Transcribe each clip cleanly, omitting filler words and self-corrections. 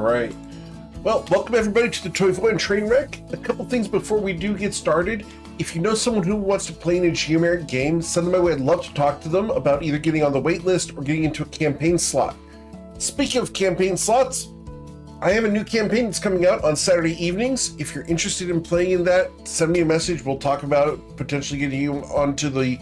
right. Well, welcome everybody to the Toivoan Trainwreck. A couple things before we do get started. If you know someone who wants to play in a geomeric game, send them my way. I'd love to talk to them about either getting on the wait list or getting into a campaign slot. Speaking of campaign slots, I have a new campaign that's coming out on Saturday evenings. If you're interested in playing in that, send me a message. We'll talk about potentially getting you onto the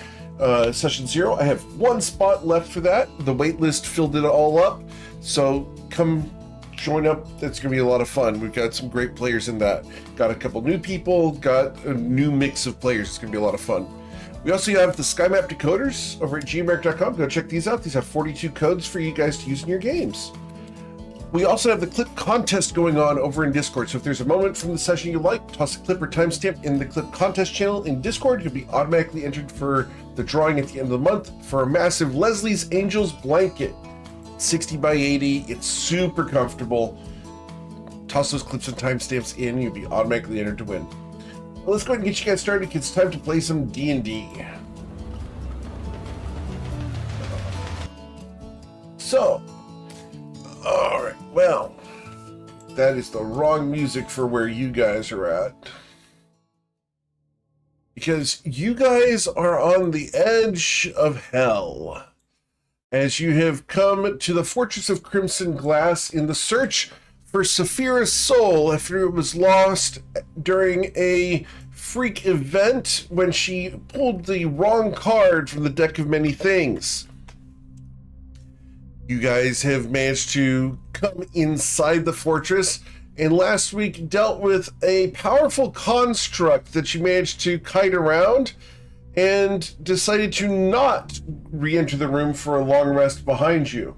session 0. I have one spot left for that. The wait list filled it all up. So come join up. That's going to be a lot of fun. We've got some great players in that. Got a couple new people, got a new mix of players. It's going to be a lot of fun. We also have the SkyMap decoders over at geomeric.com. Go check these out. These have 42 codes for you guys to use in your games. We also have the clip contest going on over in Discord. So if there's a moment from the session you like, toss a clip or timestamp in the clip contest channel in Discord. You'll be automatically entered for the drawing at the end of the month for a massive Leslie's Angels blanket. 60 by 80. It's super comfortable. Toss those clips and timestamps in. You'll be automatically entered to win. Well, let's go ahead and get you guys started. It's time to play some D&D. So, all right, well, that is the wrong music for where you guys are at. Because you guys are on the edge of hell, as you have come to the Fortress of Crimson Glass in the search for Safira's soul after it was lost during a freak event when she pulled the wrong card from the deck of many things. You guys have managed to come inside the fortress, and last week dealt with a powerful construct that you managed to kite around and decided to not re-enter the room for a long rest behind you.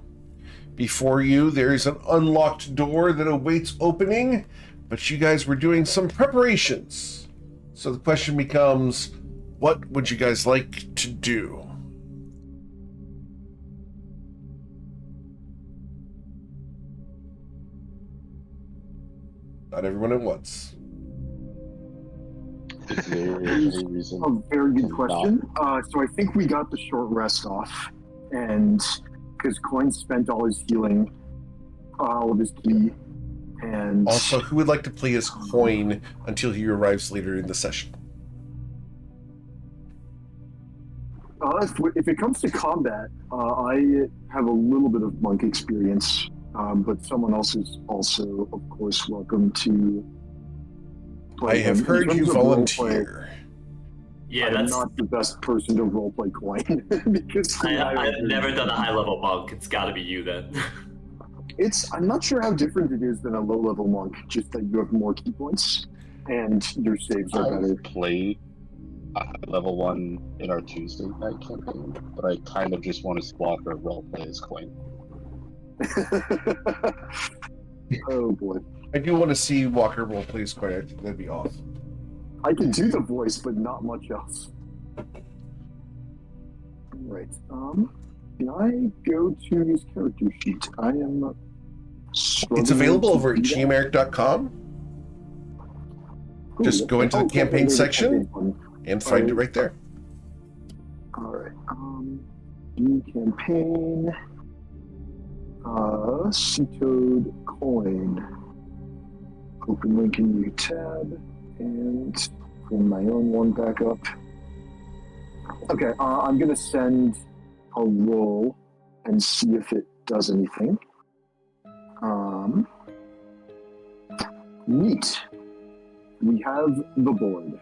Before you, there is an unlocked door that awaits opening, but you guys were doing some preparations. So the question becomes, what would you guys like to do? Not everyone at once. Is there any reason? A very good question. So I think we got the short rest off, and because Coin spent all his healing, all of his ki, and Also, who would like to play as Coin until he arrives later in the session? if it comes to combat, I have a little bit of monk experience, but someone else is also, of course, welcome to play. I have heard you roleplay, volunteer. Yeah, I'm that's. not the best person to roleplay Coin because I've never done a high-level monk. It's got to be you then. I'm not sure how different it is than a low-level monk, just that you have more key points and your saves are better. I played level 1 in our Tuesday night campaign, but I kind of just want to swap or roleplay as Coin. Oh boy. I do want to see Walker roleplay as Coin. I think that'd be awesome. I can do the voice, but not much else. Right. Can I go to his character sheet? I am. It's available over at geomeric.com. Cool. Just go into the campaign section and find it right there. All right. New campaign. Sea-Toad Coin. Open link in new tab. And bring my own one back up. Okay, I'm gonna send a roll and see if it does anything. Neat. We have the board.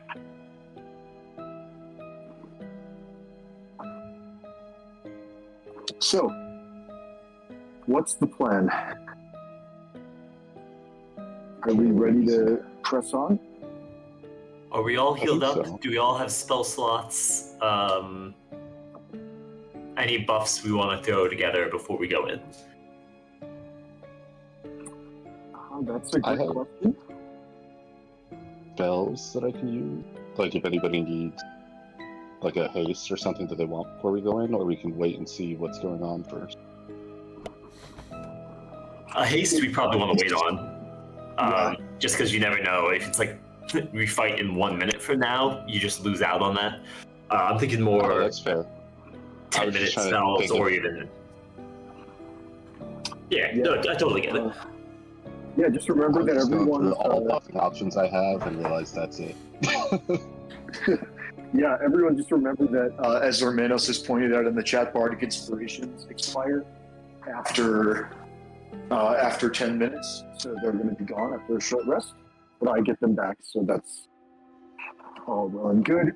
So, what's the plan? Are we ready to press on? Are we all healed think up? so. Do we all have spell slots? Any buffs we want to throw together before we go in? That's a I good have- question. Spells that I can use? Like if anybody needs like a haste or something that they want before we go in, or we can wait and see what's going on first. A haste we probably want to wait on. Just because you never know. If it's like we fight in 1 minute from now, you just lose out on that. I'm thinking more Oh, that's fair. I was 10-minute just trying to spells think or of- even... Yeah, no, I totally get it. Yeah, just remember that Just going everyone. through all the options I have and realize that's it. Yeah, everyone just remember that, as Zormanos has pointed out in the chat, bardic inspirations expire after 10 minutes, so they're going to be gone after a short rest. But I get them back, so that's all well and good.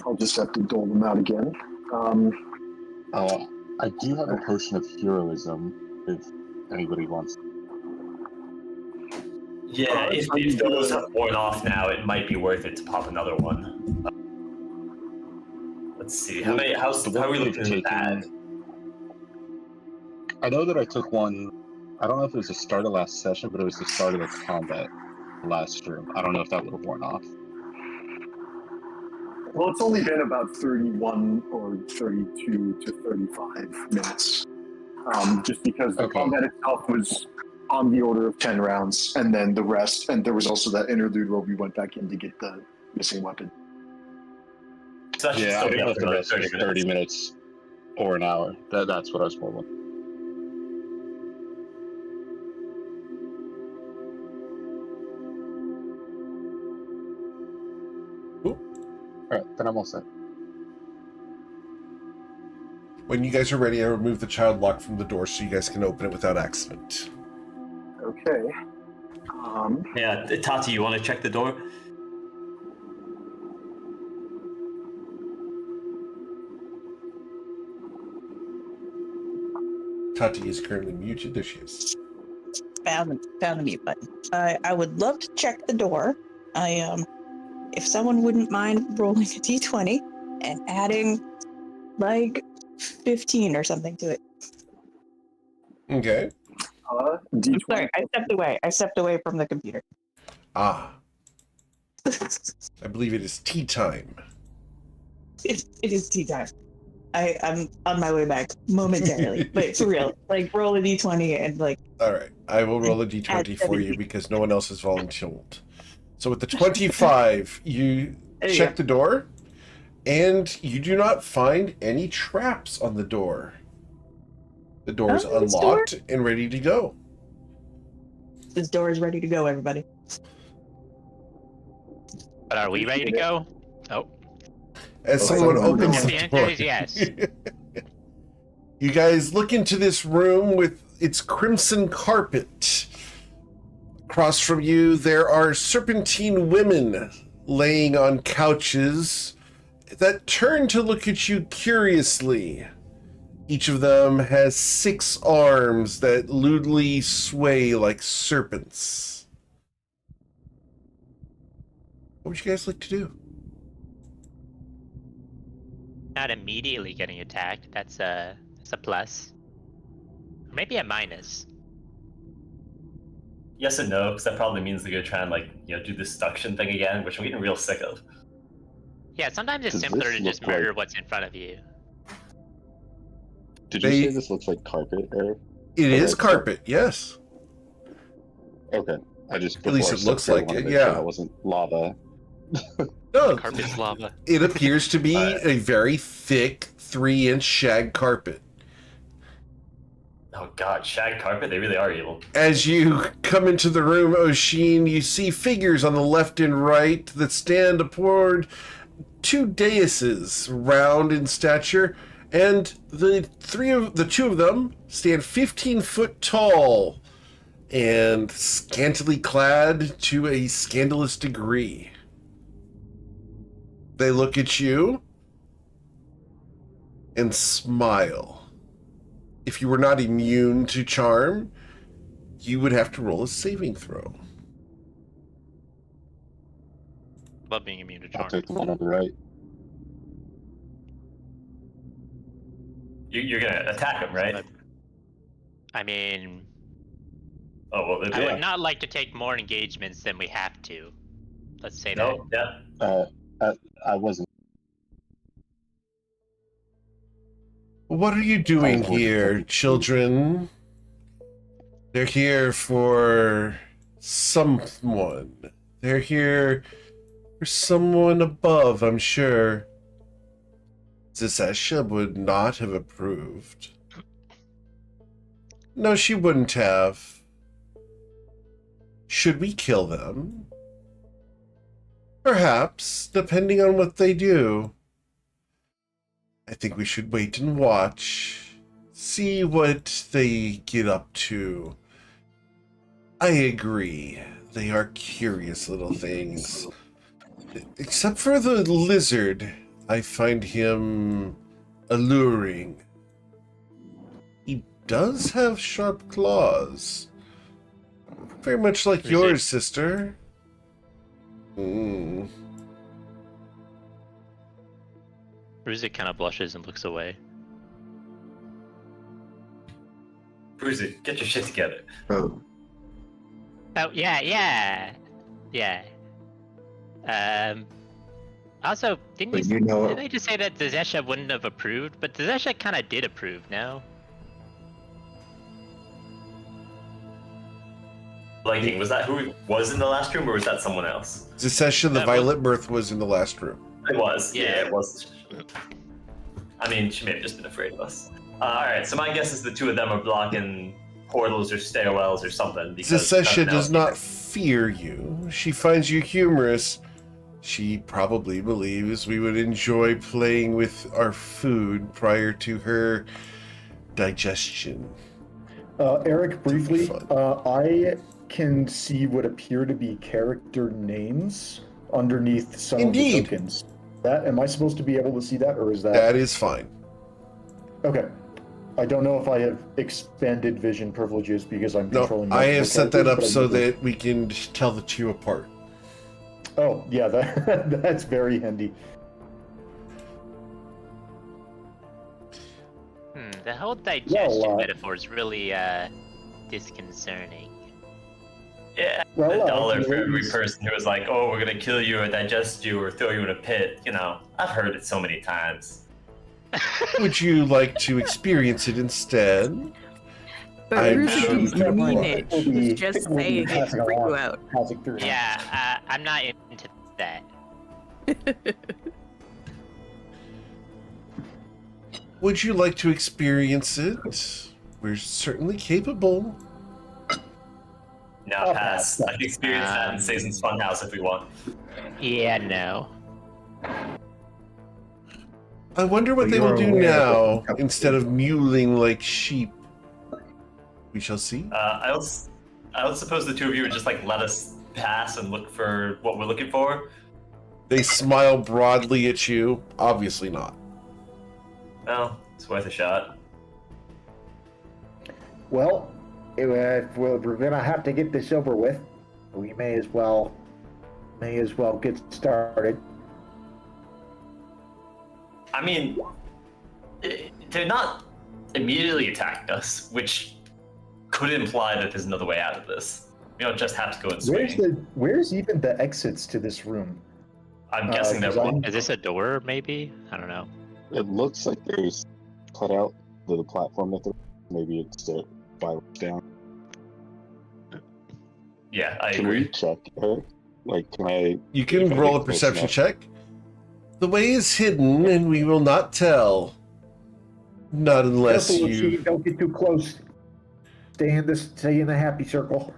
I'll just have to dole them out again. I do have a potion of heroism if anybody wants. Yeah, if those have worn off now, it might be worth it to pop another one. Let's see. How are we looking at that? I know that I took one. I don't know if it was the start of last session, but it was the start of the combat last stream. I don't know if that would have worn off. Well, it's only been about 31 or 32 to 35 minutes, just because the combat itself was on the order of 10 rounds, and then the rest, and there was also that interlude where we went back in to get the missing weapon. So Yeah, I don't know if the rest was 30 minutes or an hour. That's what I was more wondering. Alright, then I'm all set. When you guys are ready, I remove the child lock from the door so you guys can open it without accident. Okay. Yeah, Tati, you want to check the door? Tati is currently muted. There she is. Found the mute button. I would love to check the door. If someone wouldn't mind rolling a d20 and adding like 15 or something to it. Okay. D20. Sorry, I stepped away from the computer. Ah. I believe it is tea time. It is tea time. I'm on my way back momentarily, but for real, like roll a d20 and like. All right, I will roll a d20 for you because no one else has volunteered. So with the 25, you check the door, and you do not find any traps on the door. The door is unlocked and ready to go. This door is ready to go, everybody. But are we ready to go? Oh. As someone opens the answer door, is yes. You guys look into this room with its crimson carpet. Across from you, there are serpentine women laying on couches that turn to look at you curiously. Each of them has 6 arms that lewdly sway like serpents. What would you guys like to do? Not immediately getting attacked. That's a plus. Or maybe a minus. Yes and no, because that probably means they're gonna try and do this suction thing again, which I'm getting real sick of. Yeah, sometimes it's Does simpler this to just look murder like- what's in front of you. Did you say this looks like carpet, Eric? It is carpet, yes. Okay. I just At least before I it looks stepped like in, I it, wanted to make sure yeah. That wasn't lava. No, Carpet's lava. it appears to be a very thick 3-inch shag carpet. Oh god, shag carpet, they really are evil. As you come into the room, Oshin, you see figures on the left and right that stand aboard 2 daises, round in stature, and the 2 of them stand 15 foot tall and scantily clad to a scandalous degree. They look at you and smile. If you were not immune to charm, you would have to roll a saving throw. Love being immune to I'll charm. take the one on the right. You're gonna attack him, right? I mean, Oh well, I would not like to take more engagements than we have to. Let's say that. No, yeah. I wasn't. What are you doing here, children? They're here for someone. They're here for someone above, I'm sure. Zesesha would not have approved. No, she wouldn't have. Should we kill them? Perhaps, depending on what they do. I think we should wait and watch. See what they get up to. I agree. They are curious little things. Except for the lizard, I find him alluring. He does have sharp claws. Very much like yours, sister. Ruzik kind of blushes and looks away. Bruiser, get your shit together. Oh, Oh, yeah. Also, but didn't you know, they just say that Dezesha wouldn't have approved? But Dezesha kind of did approve, no? Lighting, was that who was in the last room, or was that someone else? Dezesha, the Violet Mirth, was in the last room. It was. Yeah. It was. I mean, she may have just been afraid of us. Alright, so my guess is the two of them are blocking portals or stairwells or something. Because Dezesha nothing does else not either. fear you. She finds you humorous. She probably believes we would enjoy playing with our food prior to her digestion. Eric, briefly, Fun. I can see what appear to be character names underneath some Indeed. of the tokens. Am I supposed to be able to see that, or is that... That is fine. Okay. I don't know if I have expanded vision privileges because I'm No, controlling... I have multiple set that up characters, so but I that we can tell the two apart. Oh, yeah, that's very handy. The whole digestion Well, metaphor is really disconcerting. Yeah, Well, a dollar for every please. person who was like, "Oh, we're gonna kill you or digest you or throw you in a pit." You know, I've heard it so many times. Would you like to experience it instead? But I'm Ruzik sure didn't you mean would. it. We'll be- He's just we'll be saying it to passing freak along. you out. Passing through. Yeah, I'm not into that. Would you like to experience it? We're certainly capable. Now I'll pass. pass. I can experience that in Satan's Funhouse if we want. Yeah, no. I wonder what But they will you're do aware now of- instead of mewling like sheep. We shall see. I would suppose the two of you would just like let us pass and look for what we're looking for. They smile broadly at you. Obviously not. Well, it's worth a shot. Well, if we're gonna have to get this over with, we may as well get started. I mean, they're not immediately attacking us, which could imply that there's another way out of this. We don't just have to go and swing. Where's even the exits to this room? I'm guessing they're 'cause I'm- Is this a door, maybe? I don't know. it looks like there's cut out the platform that they're. Maybe it's the fire down. Yeah, I Can we agree. check her? Like, can I? You if can I roll a get close perception enough- check. The way is hidden, and we will not tell. Not unless Careful, you. Lucy, don't get too close. Stay in the happy circle.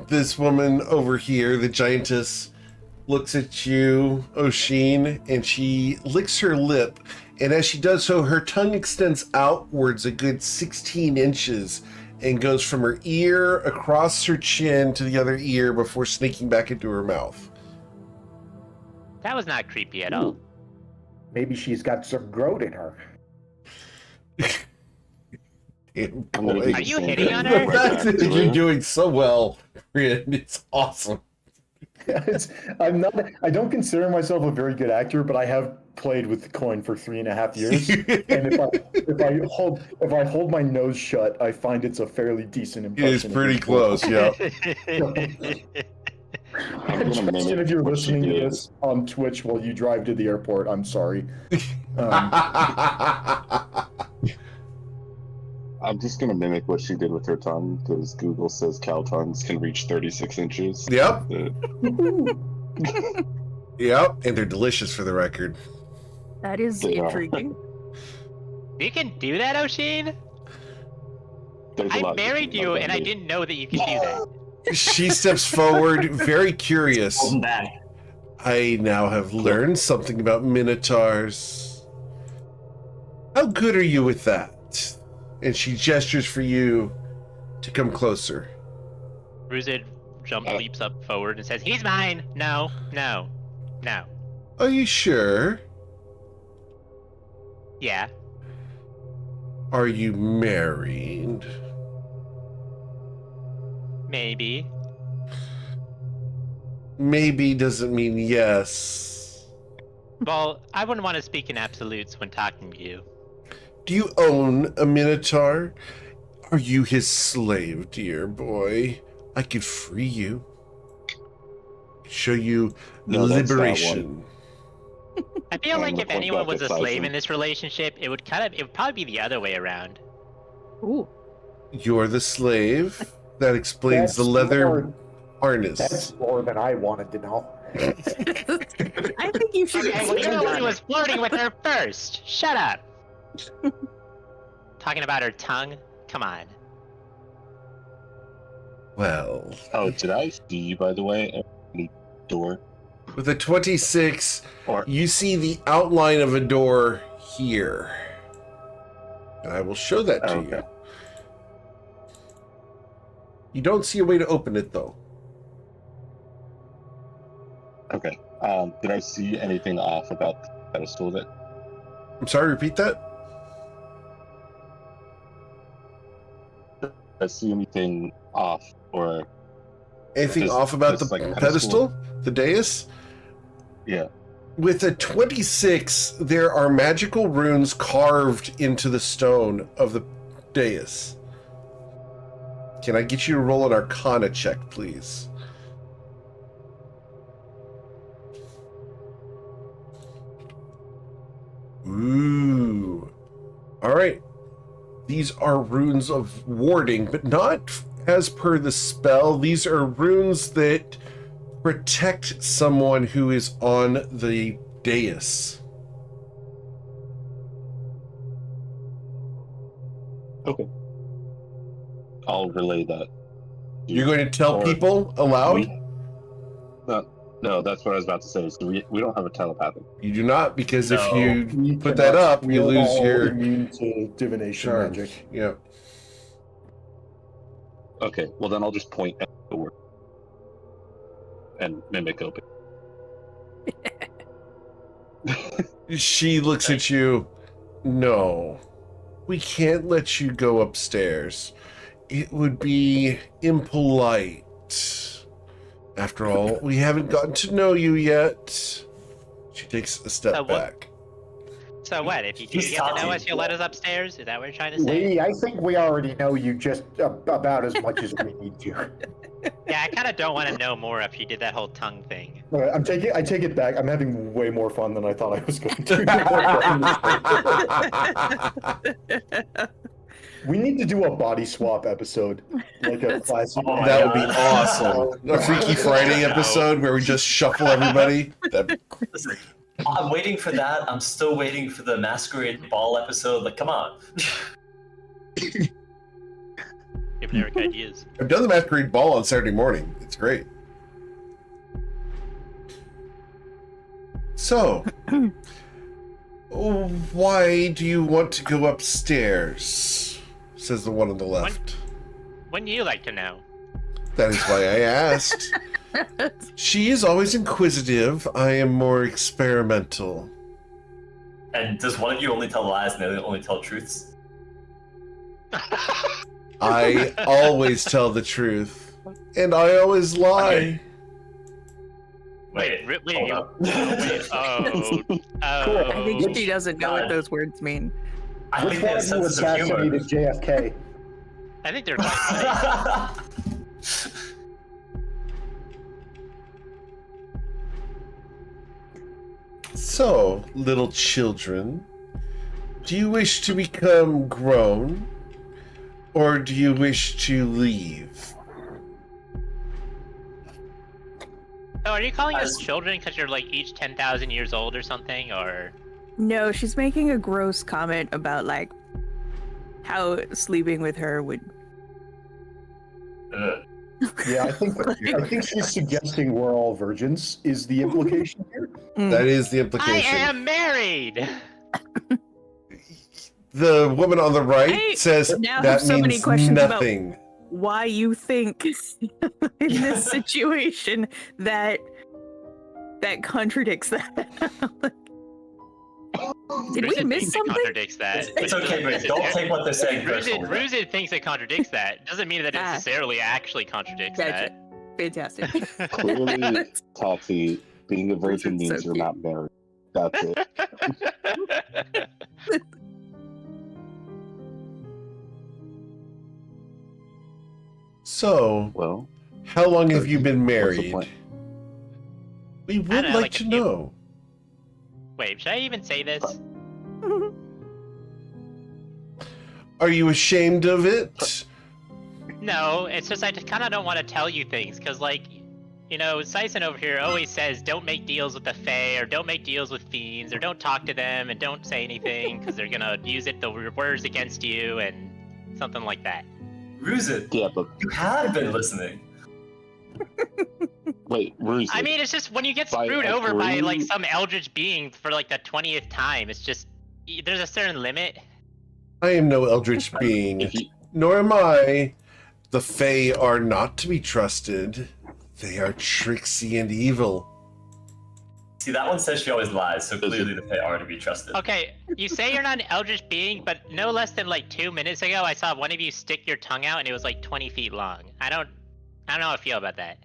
This woman over here, the giantess, looks at you, Oshin, and she licks her lip. And as she does so, her tongue extends outwards a good 16 inches and goes from her ear across her chin to the other ear before sneaking back into her mouth. That was not creepy at all. Maybe she's got some growth in her. Damn I'm gonna boy. do Are the you same hitting thing on The her? right fact back that to you're her. doing so well, Rin, it's awesome. I don't consider myself a very good actor, but I have played with the coin for 3.5 years. And if I hold my nose shut, I find it's a fairly decent It impression. is of pretty people. close, yeah. I'm gonna Justin, mimic if you're what she listening to did. this on Twitch while you drive to the airport, I'm sorry. I'm just gonna mimic what she did with her tongue because Google says cow tongues can reach 36 inches. Yep. Uh, Yep, and they're delicious for the record. That is They are. intriguing. You can do that, Oshin? There's a I lot you married can you, love and I on didn't know that you could do that. She steps forward, very curious. Holding back. I now have learned something about minotaurs. How good are you with that? And she gestures for you to come closer. Ruzid leaps up forward and says, "He's mine." No. Are you sure? Yeah. Are you married? Maybe. Maybe doesn't mean yes. Well, I wouldn't want to speak in absolutes when talking to you. Do you own a minotaur? Are you his slave, dear boy? I could free you. Show you No, that's that liberation. I feel I like look if like anyone that was a gets slave thousand. in this relationship, it would probably be the other way around. Ooh. You're the slave. That explains the That's leather more- harness. That's more than I wanted to know. I think you should. Okay, well, you know when he expand was flirting with her first. Shut up. Talking about her tongue? Come on. Well, Oh, did I see you, by the way, at the door? with a 26, Or you see the outline of a door here. And I will show that to you. Okay. You don't see a way to open it, though. Okay. Did I see anything off about the pedestal that? I'm sorry, repeat that? Did I see anything off or? Anything Just- off about just the like pedestal? The dais? Yeah. With a 26, there are magical runes carved into the stone of the dais. Can I get you to roll an Arcana check, please? Ooh. All right. These are runes of warding, but not as per the spell. These are runes that protect someone who is on the dais. Okay. I'll relay that. You're going to tell Or- people aloud? No, that's what I was about to say. So we don't have a telepathic. You do not, because if No. you We put cannot- that up, we you are lose all your immune to divination charge. magic. Yeah. Okay. Well, then I'll just point at the door and mimic open. She looks at you. No, we can't let you go upstairs. It would be impolite. After all, we haven't gotten to know you yet. She takes a step What? back. So what? If you do He's get to know talking. us, you'll let us upstairs? Is that what you're trying to say? I think we already know you just about as much as we need to. Yeah, I kind of don't want to know more if you did that whole tongue thing. All right, I take it back. I'm having way more fun than I thought I was going to. We need to do a body swap episode, like a classic. Oh my That would be God. awesome. A Freaky Friday episode where we just shuffle everybody. That'd be- Listen, I'm waiting for that. I'm still waiting for the Masquerade Ball episode. Like, come on. You have never ideas. I've done the Masquerade Ball on Saturday morning. It's great. So, why do you want to go upstairs? Says the one on the left. Wouldn't you like to know? That is why I asked. She is always inquisitive. I am more experimental. And does one of you only tell lies and the other only tell truths? I always tell the truth. And I always lie. Okay. Wait, Wait, hold up. wait, oh, I think oh. she doesn't know what those words mean. I Which think one there's of you senses of humor. assassinated JFK? I think they're quite funny. So, little children, do you wish to become grown? Or do you wish to leave? Oh, are you calling us As- children because you're like each 10,000 years old or something? Or No, she's making a gross comment about like how sleeping with her would Ugh. Yeah, I think she's suggesting we're all virgins. Is the implication here? That is the I implication. am married. The woman on the right I says now that have so many means questions about- nothing. Why you think in this situation that contradicts that? Did we Ruzin miss thinks it something? contradicts that. It's okay, but don't take what they're saying personally. Ruzin thinks it contradicts that. Doesn't mean that it Ah. necessarily actually contradicts Gotcha. Fantastic. Clearly, Tati, being a virgin Virgin's so means you're cute. not married. That's it. that. So, Well, how long have you been what's the married? point? We would I don't know, like like to a few- know. Wait, should I even say this? Are you ashamed of it? No, it's just I just kind of don't want to tell you things, because, like, you know, Sison over here always says don't make deals with the Fae, or don't make deals with fiends, or don't talk to them, and don't say anything, because they're gonna use the words against you, and something like that. Ruzin, Yeah, but you have been listening. wait, Ruzin. I mean, it's just when you get By screwed over by, like, agreeing- some eldritch being for, like, the 20th time, it's just, there's a certain limit. I am no eldritch being, if you, nor am I. The Fae are not to be trusted. They are tricksy and evil. See, that one says she always lies, so clearly the Fae are to be trusted. Okay, you say you're not an eldritch being, but no less than, like, 2 minutes ago, I saw one of you stick your tongue out, and it was, like, 20 feet long. I don't know how I feel about that.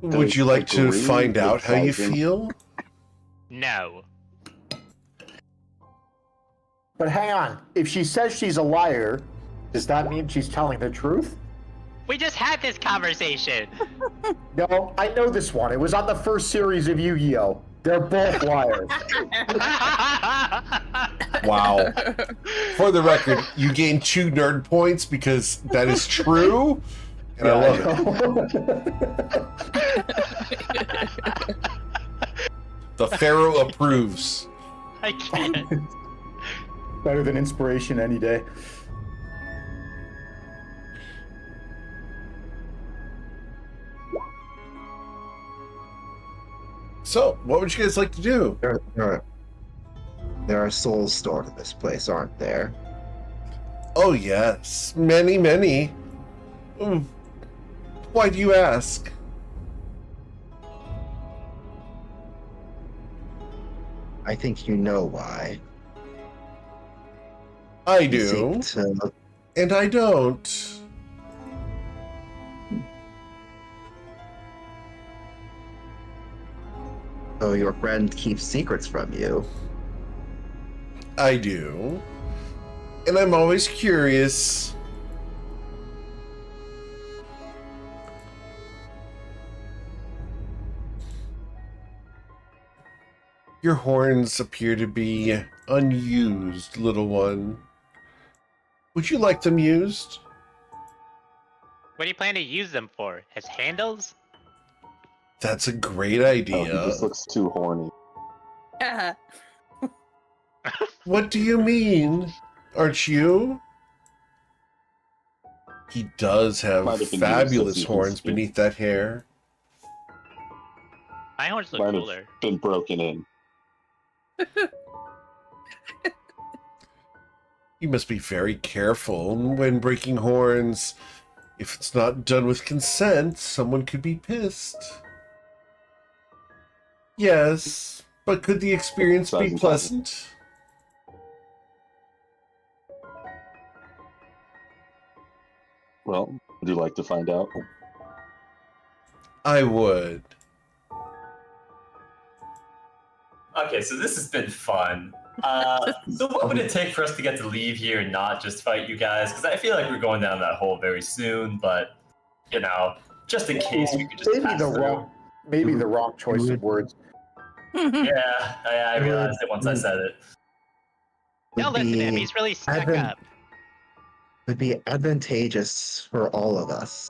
Would you like to agree find with out how you Sison. feel? No. But hang on. If she says she's a liar, does that mean she's telling the truth? We just had this conversation. No, I know this one. It was on the first series of Yu-Gi-Oh! They're both liars. Wow. For the record, you gain 2 nerd points because that is true, and I love it. The Pharaoh approves. I can't. Better than inspiration any day. So, what would you guys like to do? There are souls stored in this place, aren't there? Oh, yes. Many, many. Why do you ask? I think you know why. I You do, seek to- and I don't. So your friend keeps secrets from you. I do. And I'm always curious. Your horns appear to be unused, little one. Would you like them used? What do you plan to use them for? As handles? That's a great oh, he idea. just looks too horny. What do you mean? Aren't you? He does have Might have been fabulous used as horns speak. beneath that hair. My horns look Might cooler. have been broken in. You must be very careful when breaking horns. If it's not done with consent, someone could be pissed. Yes, but could the experience be Doesn't pleasant? Well, would you like to find out? I would. Okay, so this has been fun. So what would it take for us to get to leave here and not just fight you guys? Because I feel like we're going down that hole very soon, but, you know, just in case we could just Maybe pass the through. wrong choice of words. Yeah, I realized it once I said it. Don't listen to him, he's really stuck Advent- up. would be advantageous for all of us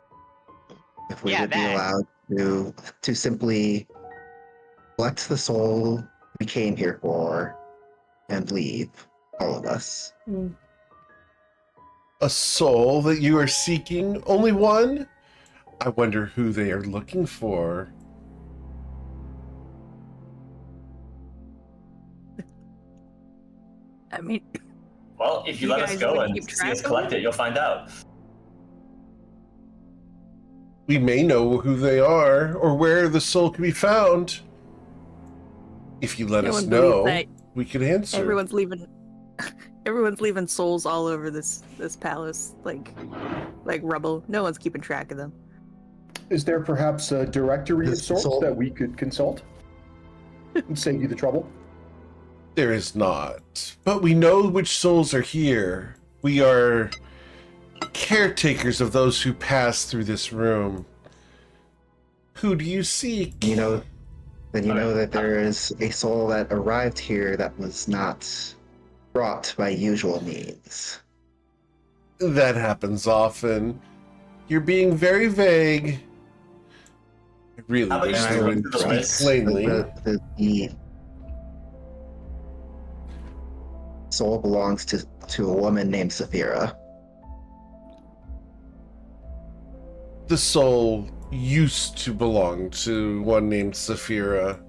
if we Yeah, would be that. allowed to simply collect the soul we came here for and leave, all of us. A soul that you are seeking? Only one? I wonder who they are looking for. I mean, Well, if you let us guys go would and keep see track us of collect them? it, you'll find out. We may know who they are or where the soul can be found. If you let No us one believes know, that. we can answer. Everyone's leaving. Everyone's leaving souls all over this palace, like rubble. No one's keeping track of them. Is there perhaps a directory of This sorts soul- that we could consult and save you the trouble? There is not, but we know which souls are here. We are caretakers of those who pass through this room. Who do you seek? You know, then you Okay. know that there is a soul that arrived here that was not brought by usual means. That happens often. You're being very vague. I really How about wish you they just would look through the speak list? plainly. The soul belongs to a woman named Safira. The soul used to belong to one named Safira.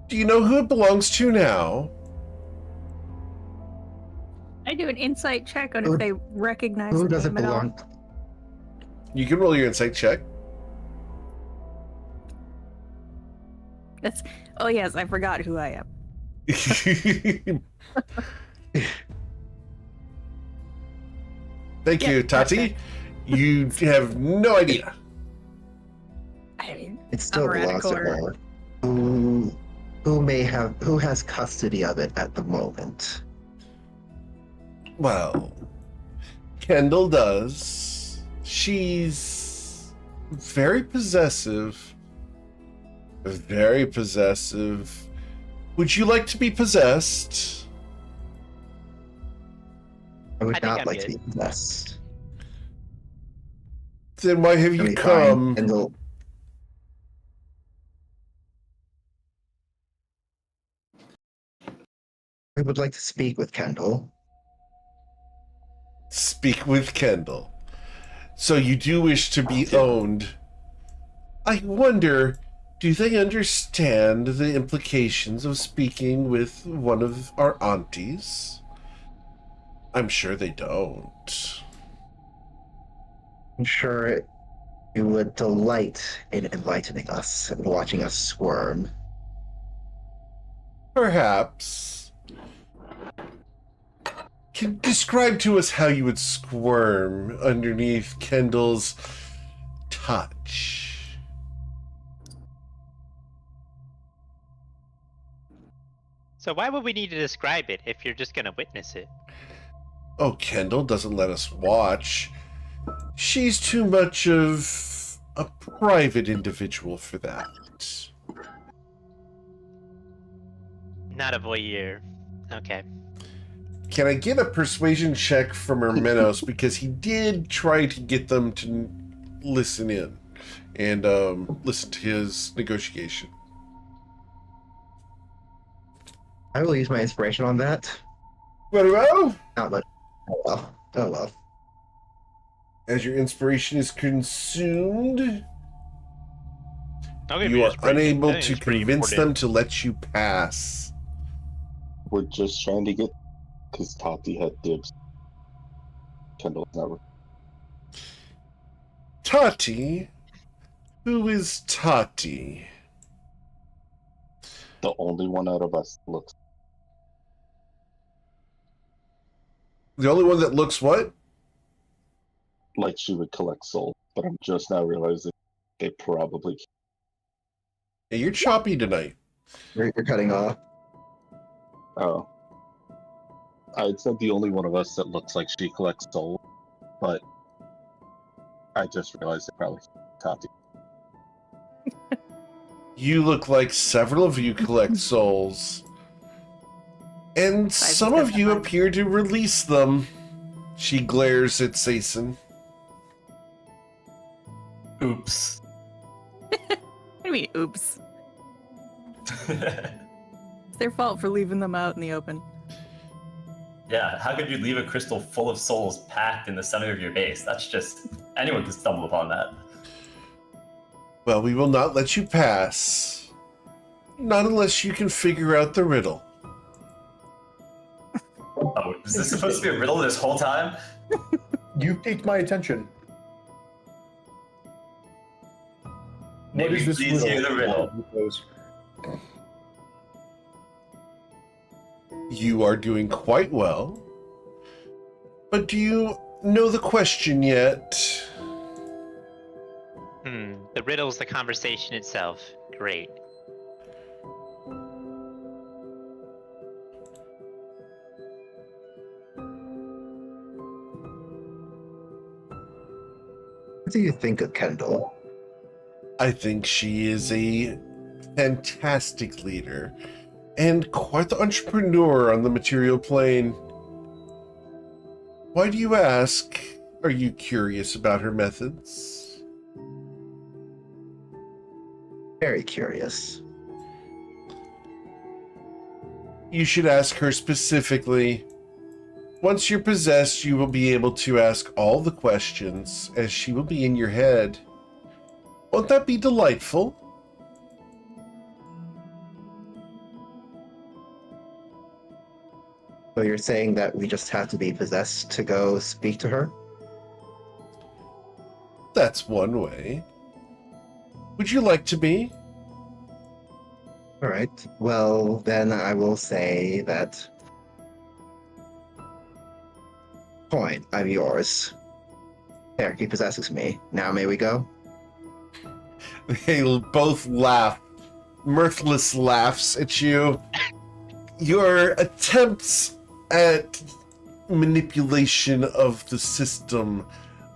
Do you know who it belongs to now? I do an insight check on Who- if they recognize Who the does it name at all. belong? You can roll your insight check. That's. Oh yes, I forgot who I am. Thank Yeah, you, Tati. okay. You have no idea. I mean, It still I'm belongs to Radicore. her. Who has custody of it at the moment? Well, Kendall does. She's very possessive. Very possessive. Would you like to be possessed? I would I think not I'm like to good. be possessed. Then why have you Really come? fine, and we'll- We would like to speak with Kendall. Speak with Kendall. So you do wish to be Yeah. owned. I wonder, do they understand the implications of speaking with one of our aunties? I'm sure they don't. I'm sure you would delight in enlightening us and watching us squirm. Perhaps. Can describe to us how you would squirm underneath Kendall's touch. So why would we need to describe it if you're just gonna witness it? Oh, Kendall doesn't let us watch. She's too much of a private individual for that. Not a voyeur. Okay. Can I get a persuasion check from Hermenos, because he did try to get them to listen in and listen to his negotiation. I will use my inspiration on that. Very well. Not much. Oh well. Oh well. As your inspiration is consumed, I'll give you are inspiration. I unable think to it's pretty convince them important. to let you pass. We're just trying to get, because Tati had dibs. Kendall's not. Tati? Who is Tati? The only one out of us looks The only one that looks what? like she would collect souls, but I'm just now realizing they probably can't. Hey, you're choppy tonight. You're cutting off. Oh. I'd said the only one of us that looks like she collects souls, but I just realized it probably Tati. You look like several of you collect souls. And some of you appear to release them. She glares at Sason. Oops. I mean, oops. It's their fault for leaving them out in the open. Yeah, how could you leave a crystal full of souls packed in the center of your base? That's just anyone could stumble upon that. Well, we will not let you pass. Not unless you can figure out the riddle. Oh, is this supposed to be a riddle this whole time? You piqued my attention. Maybe What is this please hear the riddle. Because You are doing quite well. But do you know the question yet? The riddle's the conversation itself. Great. What do you think of Kendall? I think she is a fantastic leader and quite the entrepreneur on the material plane. Why do you ask? Are you curious about her methods? Very curious. You should ask her specifically. Once you're possessed, you will be able to ask all the questions, as she will be in your head. Won't that be delightful? So you're saying that we just have to be possessed to go speak to her? That's one way. Would you like to be? All right. Well, then I will say that. Point, I'm yours. There, he possesses me. Now may we go? They both laugh. Mirthless laughs at you. Your attempts at manipulation of the system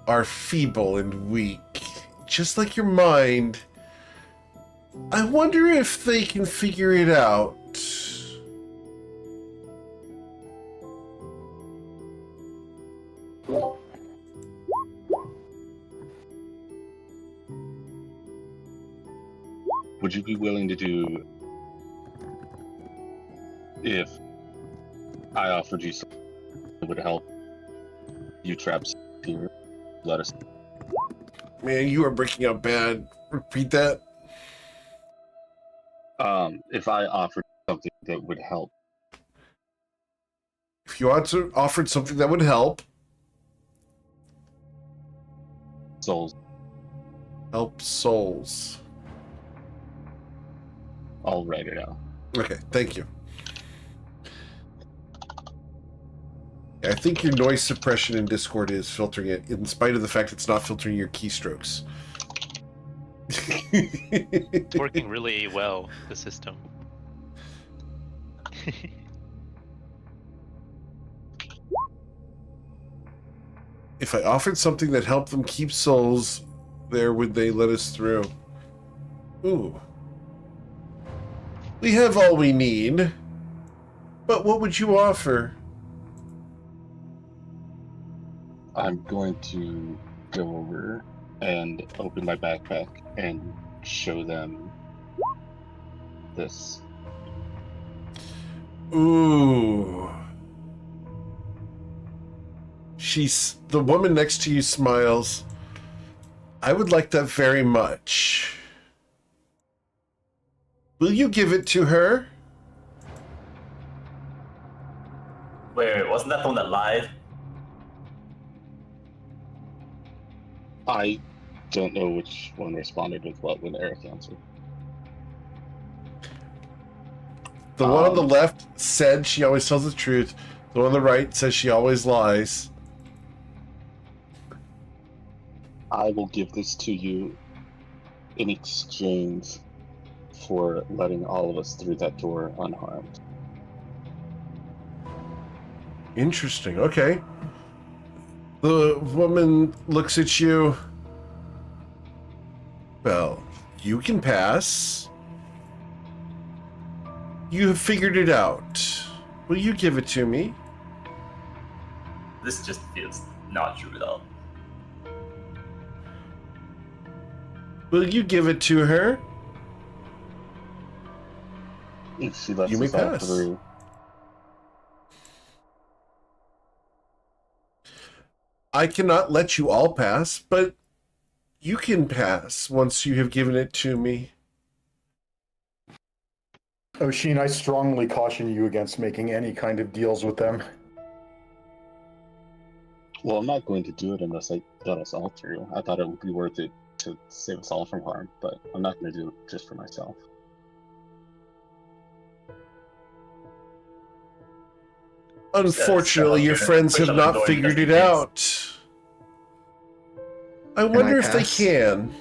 are feeble and weak. Just like your mind. I wonder if they can figure it out. Would you be willing to do if I offered you something that would help you trap Safira? Let us. Man, you are breaking up bad. Repeat that. If I offered something that would help. If you offered something that would help. Souls. Help souls. I'll write it out. Okay, thank you. I think your noise suppression in Discord is filtering it, in spite of the fact it's not filtering your keystrokes. It's working really well, the system. If I offered something that helped them keep souls, there would they let us through? Ooh. We have all we need. But what would you offer? I'm going to go over and open my backpack and show them this. Ooh. The woman next to you smiles. I would like that very much. Will you give it to her? Wait, wasn't that the one that lied? I don't know which one responded with what when Eric answered. The one on the left said she always tells the truth. The one on the right says she always lies. I will give this to you in exchange for letting all of us through that door unharmed. Interesting. Okay. The woman looks at you. Well, you can pass. You have figured it out. Will you give it to me? This just feels not true at all. Will you give it to her? If she lets You may us all pass. through, I cannot let you all pass, but you can pass once you have given it to me. Oshin, I strongly caution you against making any kind of deals with them. Well, I'm not going to do it unless I got us all through. I thought it would be worth it to save us all from harm, but I'm not going to do it just for myself. Unfortunately, your friends have not figured it out. I wonder if they pass? can.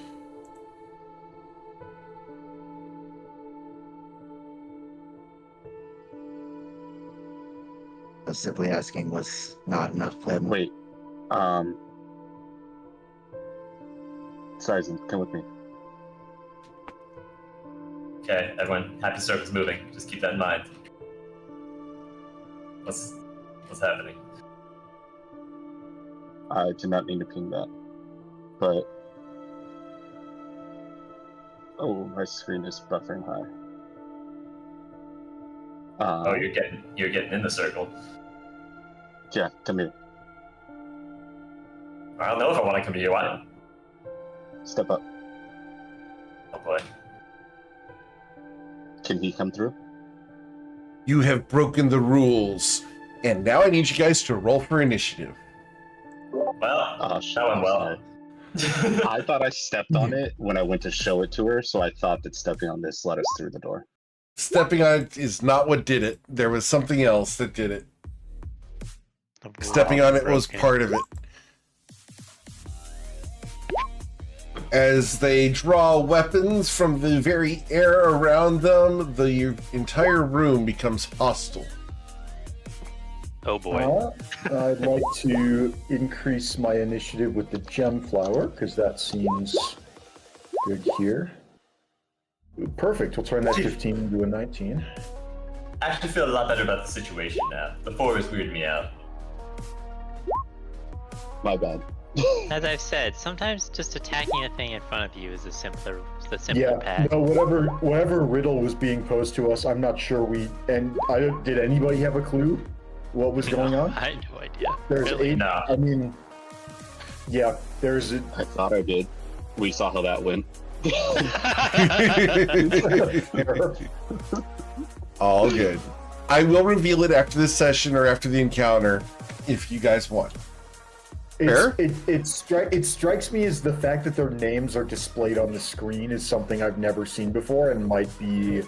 I was simply asking was not enough for him. Wait, Sizen, come with me. Okay, everyone, happy circle's moving. Just keep that in mind. What's happening? I did not mean to ping that, but oh, my screen is buffering high. Oh, you're getting in the circle. Yeah, come here. I don't know if I want to come to you. Why? Step up. Oh boy. Can he come through? You have broken the rules, and now I need you guys to roll for initiative. Well, Oh, that went well. I thought I stepped on it when I went to show it to her, so I thought that stepping on this let us through the door. Stepping on it is not what did it. There was something else that did it. Stepping on it was part of it. As they draw weapons from the very air around them, the entire room becomes hostile. Oh boy. I'd like to increase my initiative with the gem flower, because that seems good here. Perfect. We'll turn that 15 into a 19. I actually feel a lot better about the situation now. Before it was weirding me out. My bad. As I've said, sometimes just attacking a thing in front of you is the simpler Yeah, path. no, whatever riddle was being posed to us, I'm not sure did anybody have a clue what was going on? I had no idea. There's Really? 8, No. I mean, yeah, there's a, I thought I did. We saw how that went. All good. I will reveal it after this session or after the encounter if you guys want. Fair? It strikes me as the fact that their names are displayed on the screen is something I've never seen before and might be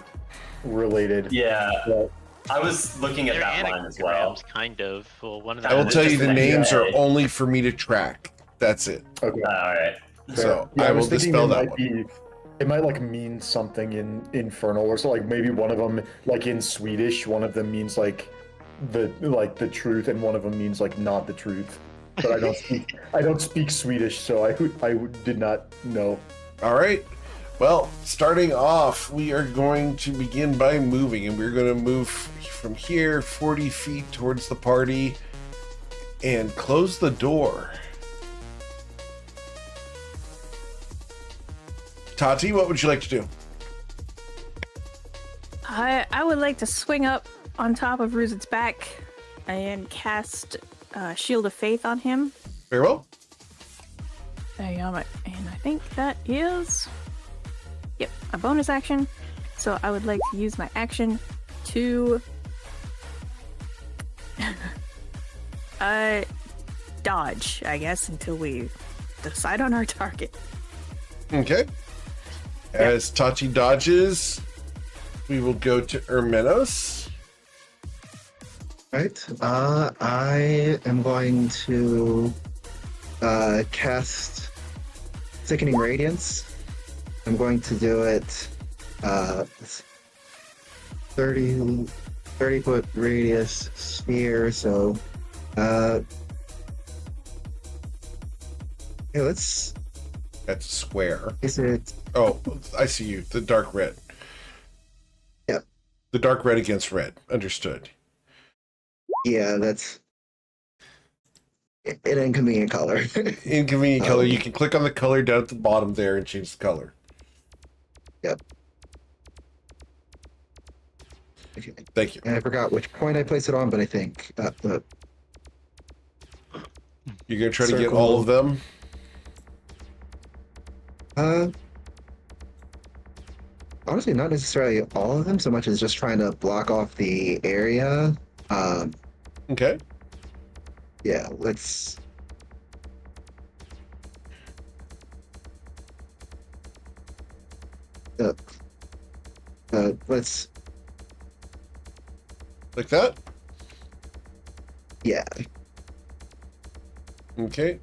related. Yeah. But, I was looking at They're that line as well. anagrams, kind of. Well, one of them I will It's tell you just the an names extra are A. only for me to track. That's it. okay. Alright. So Yeah, I will was thinking dispel it that might one. It might like mean something in Infernal, or so like maybe one of them like in Swedish, one of them means like the truth, and one of them means like not the truth. But I don't speak Swedish, so I did not know. All right. Well, starting off, we are going to begin by moving, and we're going to move from here 40 feet towards the party and close the door. Tati, what would you like to do? I would like to swing up on top of Ruzit's back and cast Shield of Faith on him. Very well. And I think that is, yep, a bonus action. So I would like to use my action to dodge, I guess, until we decide on our target. Okay. As Tati dodges, we will go to Ermenos. Right. I am going to cast Sickening Radiance. I'm going to do it 30-foot radius sphere, so yeah, let's That's a square. is it Oh, I see you. The dark red. Yep. The dark red against red. Understood. yeah, that's an inconvenient color. Inconvenient color. You can click on the color down at the bottom there and change the color. Yep. Okay. Thank you. And I forgot which point I placed it on, but I think You're gonna try to get Circle. all of them? Honestly, not necessarily all of them, so much as just trying to block off the area. Okay. Yeah, let's. Let's. Like that? Yeah. Okay.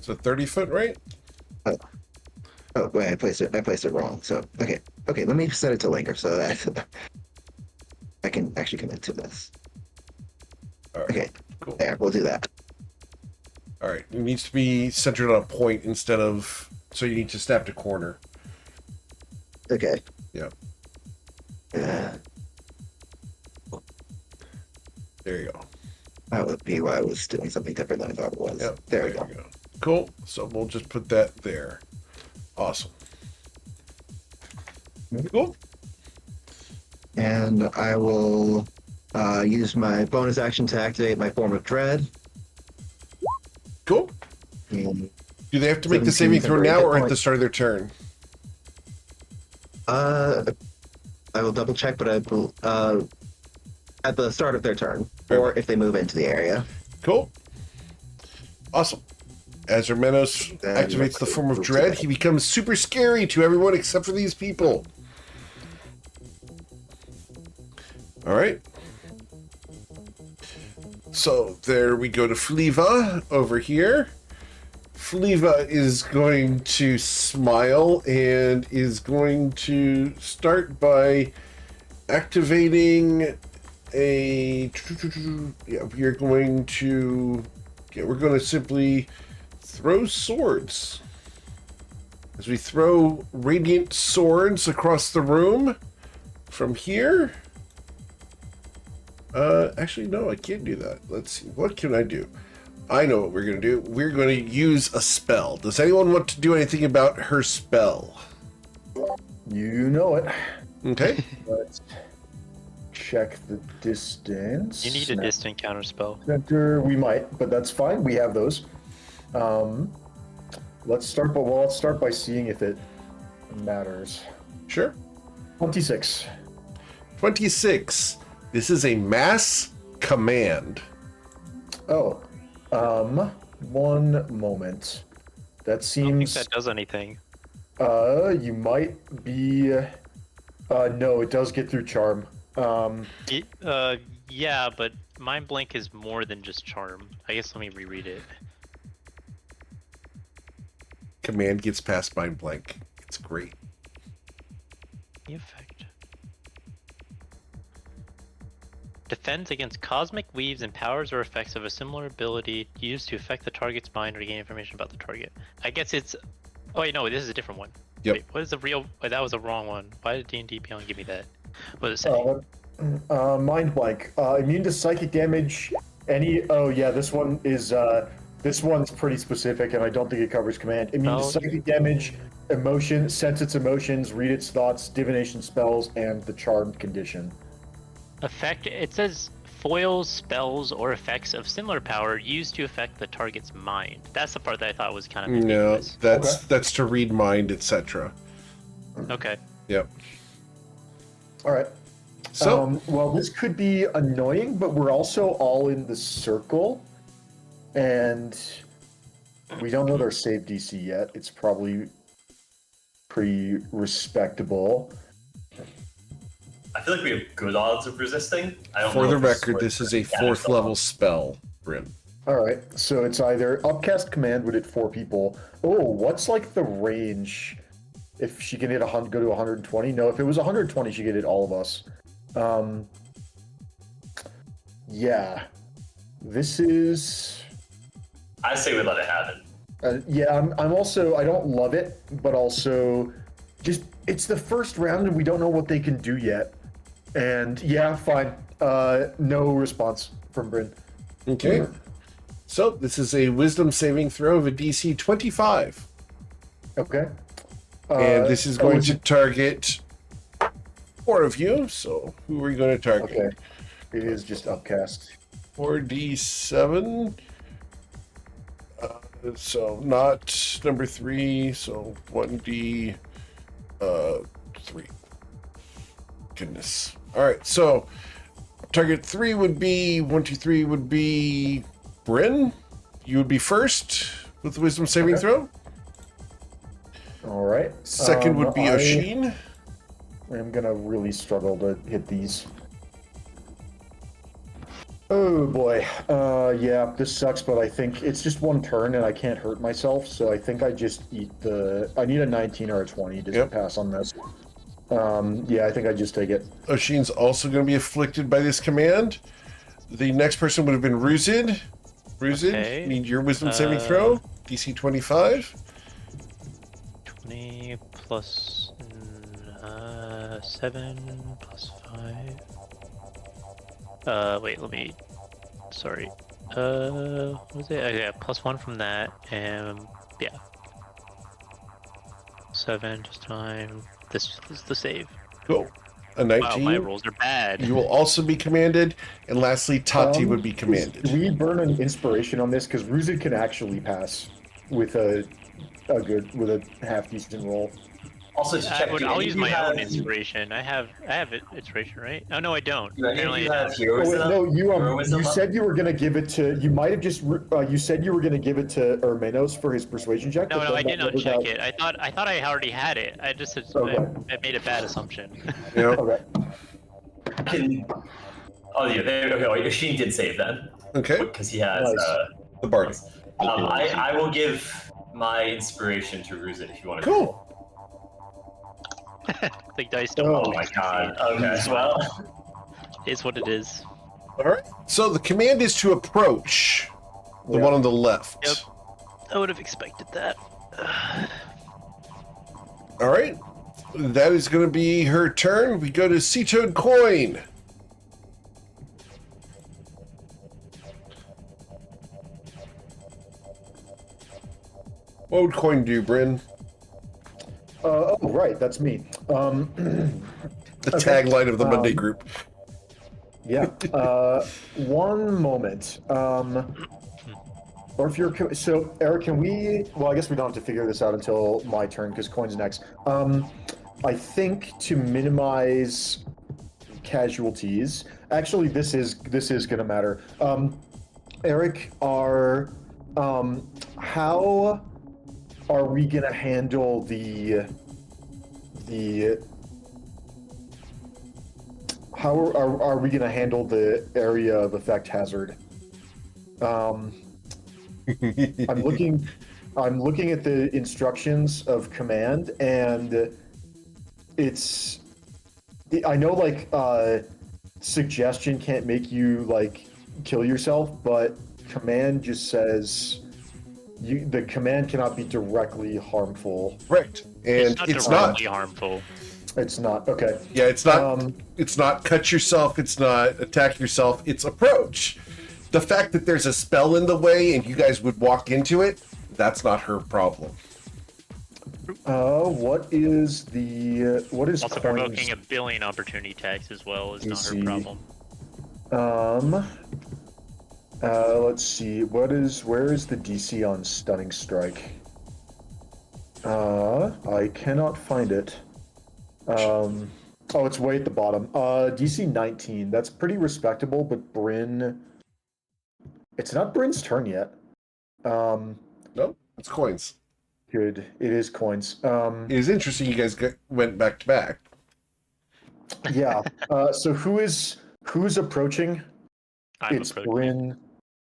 So 30 foot, right? Oh wait, I placed it wrong. So okay, let me set it to linger so that I can actually commit to this. All right. Okay, Cool. there, we'll do that. All right. It needs to be centered on a point instead of. So you need to snap to corner. Okay. Yeah. Uh, There you go. that would be why I was doing something different than I thought it was. Yep. There we go. Cool. So we'll just put that there. Awesome. Cool. And I will use my bonus action to activate my form of dread. Cool. And, Do they have to make the 17 saving throw temporary now hit or at the points. start of their turn? I will double check, but I will at the start of their turn, Very or well. if they move into the area. Cool. Awesome. As Hermenos Then activates the form of move to dread, that. he becomes super scary to everyone except for these people. All right. So there we go to Fliva over here. Fliva is going to smile and is going to start by activating a. Yeah, we're going to simply throw swords. As we throw radiant swords across the room from here. Actually, no, I can't do that. Let's see. What can I do? I know what we're going to do. We're going to use a spell. Does anyone want to do anything about her spell? You know it. Okay. Let's check the distance. You need a distant counter spell. Center, we might, but that's fine. We have those. Let's start by seeing if it matters. Sure. 26. 26. This is a mass command. Oh, one moment. That I don't think seems. that does anything. You might be. No, it does get through charm. Yeah, but Mind Blink is more than just charm. I guess let me reread it. Command gets past mind blank. It's great. The effect. Defends against cosmic weaves and powers or effects of a similar ability used to affect the target's mind or gain information about the target. I guess it's. Oh wait, no, this is a different one. Yep. Wait, what is the real? Wait, that was the wrong one. Why did D&D Beyond give me that? What does it say? Mind blank. Immune to psychic damage. Any. Oh yeah, this one is. This one's pretty specific, and I don't think it covers command. Immune to Oh. psychic damage, emotion, sense its emotions, read its thoughts, divination spells, and the charmed condition. Effect. It says foils, spells, or effects of similar power used to affect the target's mind. That's the part that I thought was kind of No, ambiguous. that's to read mind, etc. Okay. Yep. All right. So Well, this could be annoying, but we're also all in the circle, and we don't know their save DC yet. It's probably pretty respectable. I feel like we have good odds of resisting. I don't for know the if this record, works this is for a mechanics 4th level spell, Bryn. All right, so it's either upcast command would hit 4 people. Oh, what's like the range? If she can hit 100, go to 120. No, if it was 120, she could hit all of us. Yeah, this is. I say we let it happen. Yeah, I'm also. I don't love it, but also, just it's the first round and we don't know what they can do yet. And yeah, fine. No response from Bryn. Okay. So this is a wisdom saving throw of a DC 25. Okay. And this is going is to it- target 4 of you. So who are you going to target? Okay. It is just upcast. 4d7. So not number 3. So 1d 3. Goodness. All right. So target 3 would be 1, 2, 3 would be Bryn. You would be first with the wisdom saving throw. All right. Second would be Oshin. I'm gonna really struggle to hit these. Oh boy. Yeah, this sucks, but I think it's just one turn and I can't hurt myself, so I think I just eat the. I need a 19 or a 20 to pass on this. Yeah, I think I just take it. Oshin's also going to be afflicted by this command. The next person would have been Ruzid. Ruzid, need your wisdom saving throw. DC 25. 20 plus 7 plus 5. Wait, let me. Sorry. What was it? Okay, plus 1 from that, and yeah. 7 just time. This is the save. Cool. A 19. Wow, my rolls are bad. You will also be commanded, and lastly, Tati would be commanded. Do we burn an inspiration on this? Because Ruzid can actually pass with a half decent roll. Also, to check, I'll use my own inspiration. I have inspiration, right? Oh no, I don't. Apparently, you have heroism. No, you said you were gonna give it to. You might have just. You said you were gonna give it to Ermenos for his persuasion check. No, I did not check it. I thought I already had it. I just I made a bad assumption. Yeah. Okay. Yeah, okay. Yoshin did save then. Okay. Because he has the bard. I will give my inspiration to Ruzid if you want to. Cool. Like dice don't. Oh my god. Okay. Well, it's what it is. All right. So the command is to approach the one on the left. Yep. I would have expected that. All right. That is going to be her turn. We go to Sea-Toad Coin. What would Coin do, Bryn? Oh, right, that's me. The tagline of the Monday group. Yeah. One moment. Or if you're so, Eric, can we? Well, I guess we don't have to figure this out until my turn because Coin's next. I think to minimize casualties. Actually, this is going to matter. Eric, how are we going to handle how are we going to handle the area of effect hazard? I'm looking at the instructions of command, and I know like suggestion can't make you like kill yourself, but command just says the command cannot be directly harmful. Correct. And it's not directly harmful. It's not. Okay. Yeah, it's not. It's not cut yourself. It's not attack yourself. It's approach. The fact that there's a spell in the way and you guys would walk into it, that's not her problem. What is Also Coin's... provoking a billion opportunity attacks as well is not her problem. Let's see. Where is the DC on Stunning Strike? I cannot find it. Oh, it's way at the bottom. DC 19. That's pretty respectable, but Bryn... It's not Bryn's turn yet. Nope, it's Coins. Good. It is Coins. It is interesting you guys went back to back. Yeah. So who's approaching? It's approaching.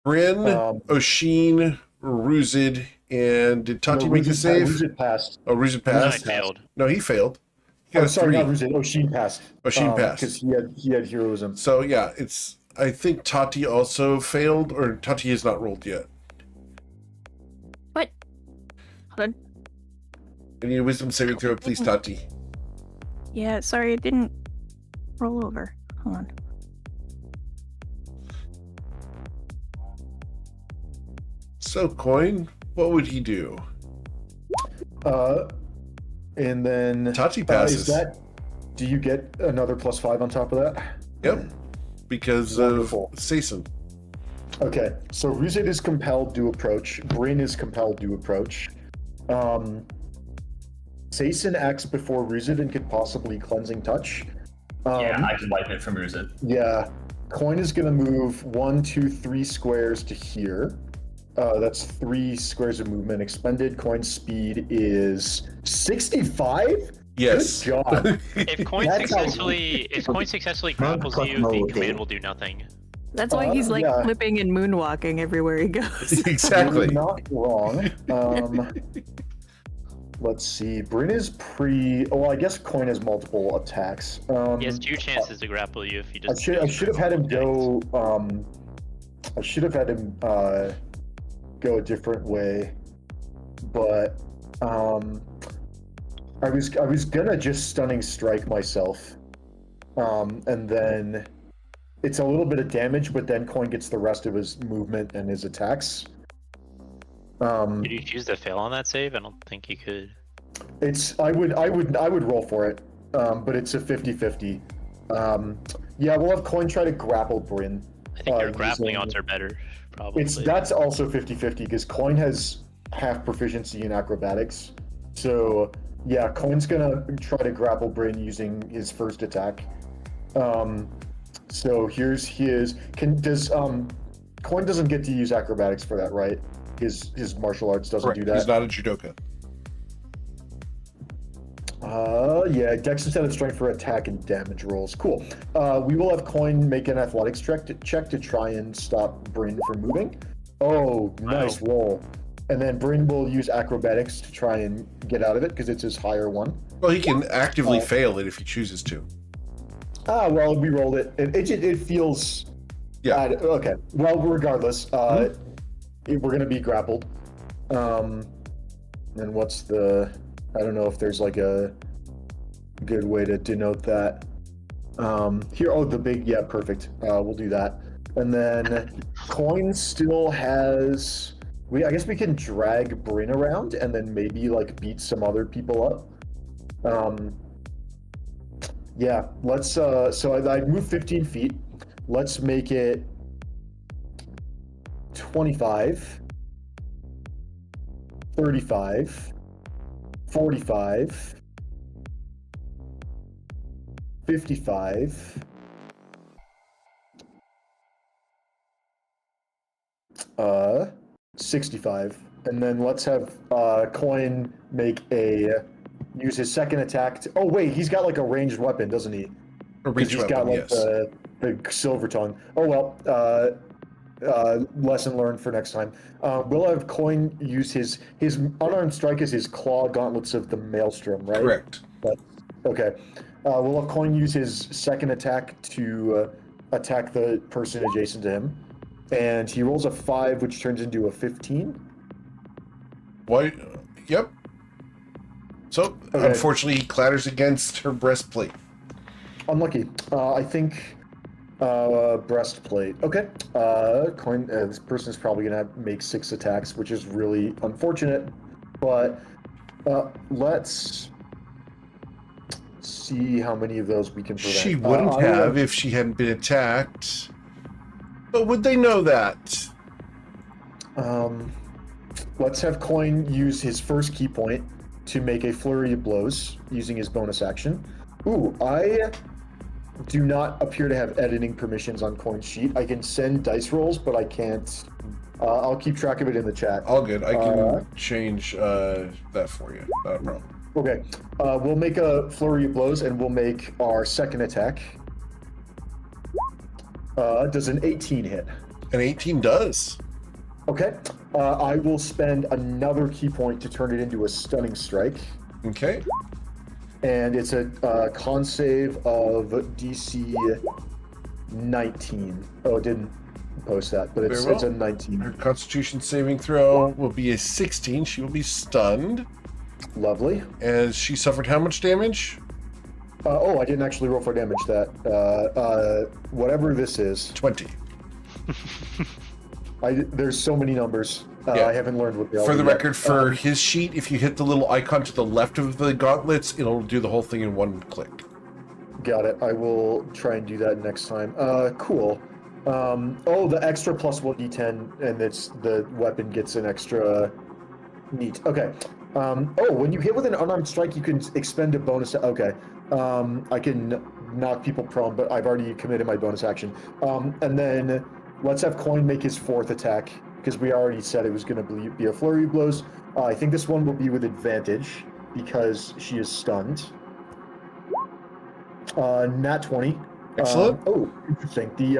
Bryn, Oshin, Ruzid, and did Tati make the save? Ruzid passed. Oh, Ruzid passed? No, I failed. No, he failed. He Oh, got sorry, 3. not Ruzid. Oshin passed. Oshin passed. Because he had heroism. So yeah, I think Tati also failed, or Tati has not rolled yet. What? Hold on. I need a wisdom saving throw, please, Tati. Yeah, sorry, it didn't roll over. Hold on. So, Coin, what would he do? And then Tati passes. Do you get another +5 on top of that? Yep. Because Wonderful. of Sason. Okay, so Ruzid is compelled to approach. Bryn is compelled to approach. Sason acts before Ruzid and could possibly cleansing touch. Yeah, I can wipe it from Ruzid. Yeah. Coin is going to move 1, 2, 3 squares to here. That's 3 squares of movement expended. Coin's speed is 65? Yes. Good job. If Coin successfully grapples you, the command will do nothing. That's why he's like yeah. flipping and moonwalking everywhere he goes. Exactly. You're not wrong. Let's see. Bryn is well, I guess Coin has multiple attacks. He has 2 chances to grapple you if he just. I should have had him go. I should have had him go a different way, but I was gonna just stunning strike myself, and then it's a little bit of damage, but then Coin gets the rest of his movement and his attacks. Did you choose to fail on that save? I don't think you could. I would roll for it, but it's a 50-50. Yeah, we'll have Coin try to grapple Bryn. I think your grappling odds are better, probably. That's also 50-50 because Coin has half proficiency in acrobatics. So yeah, Coin's gonna try to grapple Bryn using his first attack. So here's his. Coin doesn't get to use acrobatics for that, right? His martial arts doesn't do that. He's not a judoka. Yeah, Dex instead of strength for attack and damage rolls. Cool. We will have Coin make an athletics check to try and stop Bryn from moving. Oh, nice roll. And then Bryn will use acrobatics to try and get out of it because it's his higher one. Well, he can actively fail it if he chooses to. Well, we rolled it. It feels. Yeah. Okay. Well, regardless, we're gonna be grappled. And what's the? I don't know if there's like a good way to denote that. Here, the big, yeah, perfect. We'll do that. And then Coin still has. I guess we can drag Bryn around and then maybe like beat some other people up. Yeah, let's. So I moved 15 feet. Let's make it 25, 35, 45, 55, 65, and then let's have Coin use his second attack. Oh wait, he's got like a ranged weapon, doesn't he? A reach He's weapon, got like yes. the silver tongue. Oh well. Lesson learned for next time. We'll have Coin use his unarmed strike is his claw gauntlets of the maelstrom, right? Correct. Okay. We'll have Coin use his second attack to attack the person adjacent to him, and he rolls a 5, which turns into a 15. Why? Yep. So Okay. unfortunately, he clatters against her breastplate. Unlucky. I think breastplate. Okay. Coin. This person's probably gonna make 6 attacks, which is really unfortunate. But let's see how many of those we can prevent. She wouldn't have if she hadn't been attacked. But would they know that? Let's have Coin use his first key point to make a flurry of blows using his bonus action. Ooh, I do not appear to have editing permissions on Coin's sheet. I can send dice rolls, but I can't. I'll keep track of it in the chat. All good. I can change that for you. Not a problem. Okay. We'll make a flurry of blows, and we'll make our second attack. Does an 18 hit? An 18 does. Okay. I will spend another key point to turn it into a stunning strike. Okay. And it's a con save of DC 19. Oh, it didn't post that, but it's a 19. Her Constitution saving throw will be a 16. She will be stunned. Lovely. As she suffered how much damage? I didn't actually roll for damage. Whatever this is. 20. There's so many numbers. Yeah. I haven't learned what they are. For the record, for his sheet, if you hit the little icon to the left of the gauntlets, it'll do the whole thing in one click. Got it. I will try and do that next time. Cool. Oh, the extra plus 1d10, and it's the weapon gets an extra. Neat. Okay. Oh, when you hit with an unarmed strike, you can expend a bonus. Okay. I can knock people prone, but I've already committed my bonus action. And then let's have Coin make his 4th attack, because we already said it was going to be a flurry of blows. I think this one will be with advantage, because she is stunned. Nat 20. Excellent. Oh, interesting. The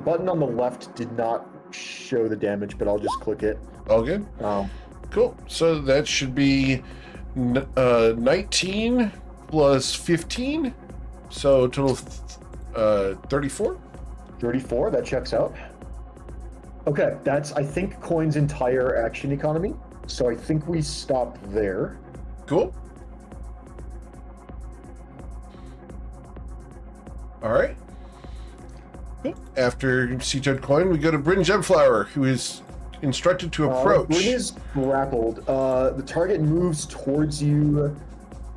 button on the left did not show the damage, but I'll just click it. All good. Cool. So that should be 19 plus 15, so total 34. 34. That checks out. Okay, that's I think Coin's entire action economy. So I think we stop there. Cool. All right. Cool. After Sea Toad Coin, we go to Bryn Gemflower, who is instructed to approach. Bryn is grappled. The target moves towards you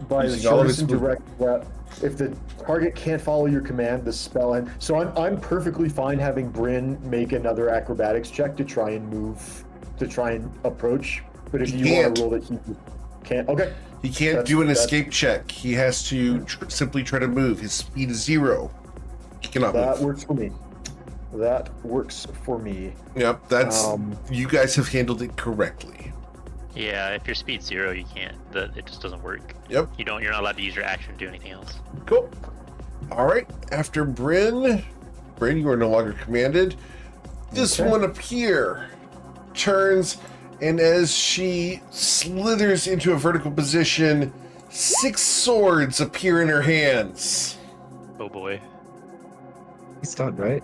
by the Using all of shortest its and direct threat. If the target can't follow your command, the spell ends. So I'm perfectly fine having Bryn make another acrobatics check to try and approach. But if He you can't. want to roll that, he can't. Okay. He can't do an escape check. He has to simply try to move. His speed is 0. He cannot That move. works for me. That works for me. Yep, that's you guys have handled it correctly. Yeah, if your speed's 0, you can't. It just doesn't work. Yep. You're not allowed to use your action to do anything else. Cool. All right. After Bryn, you are no longer commanded. This one up here turns, and as she slithers into a vertical position, 6 swords appear in her hands. Oh boy. He's stunned, right?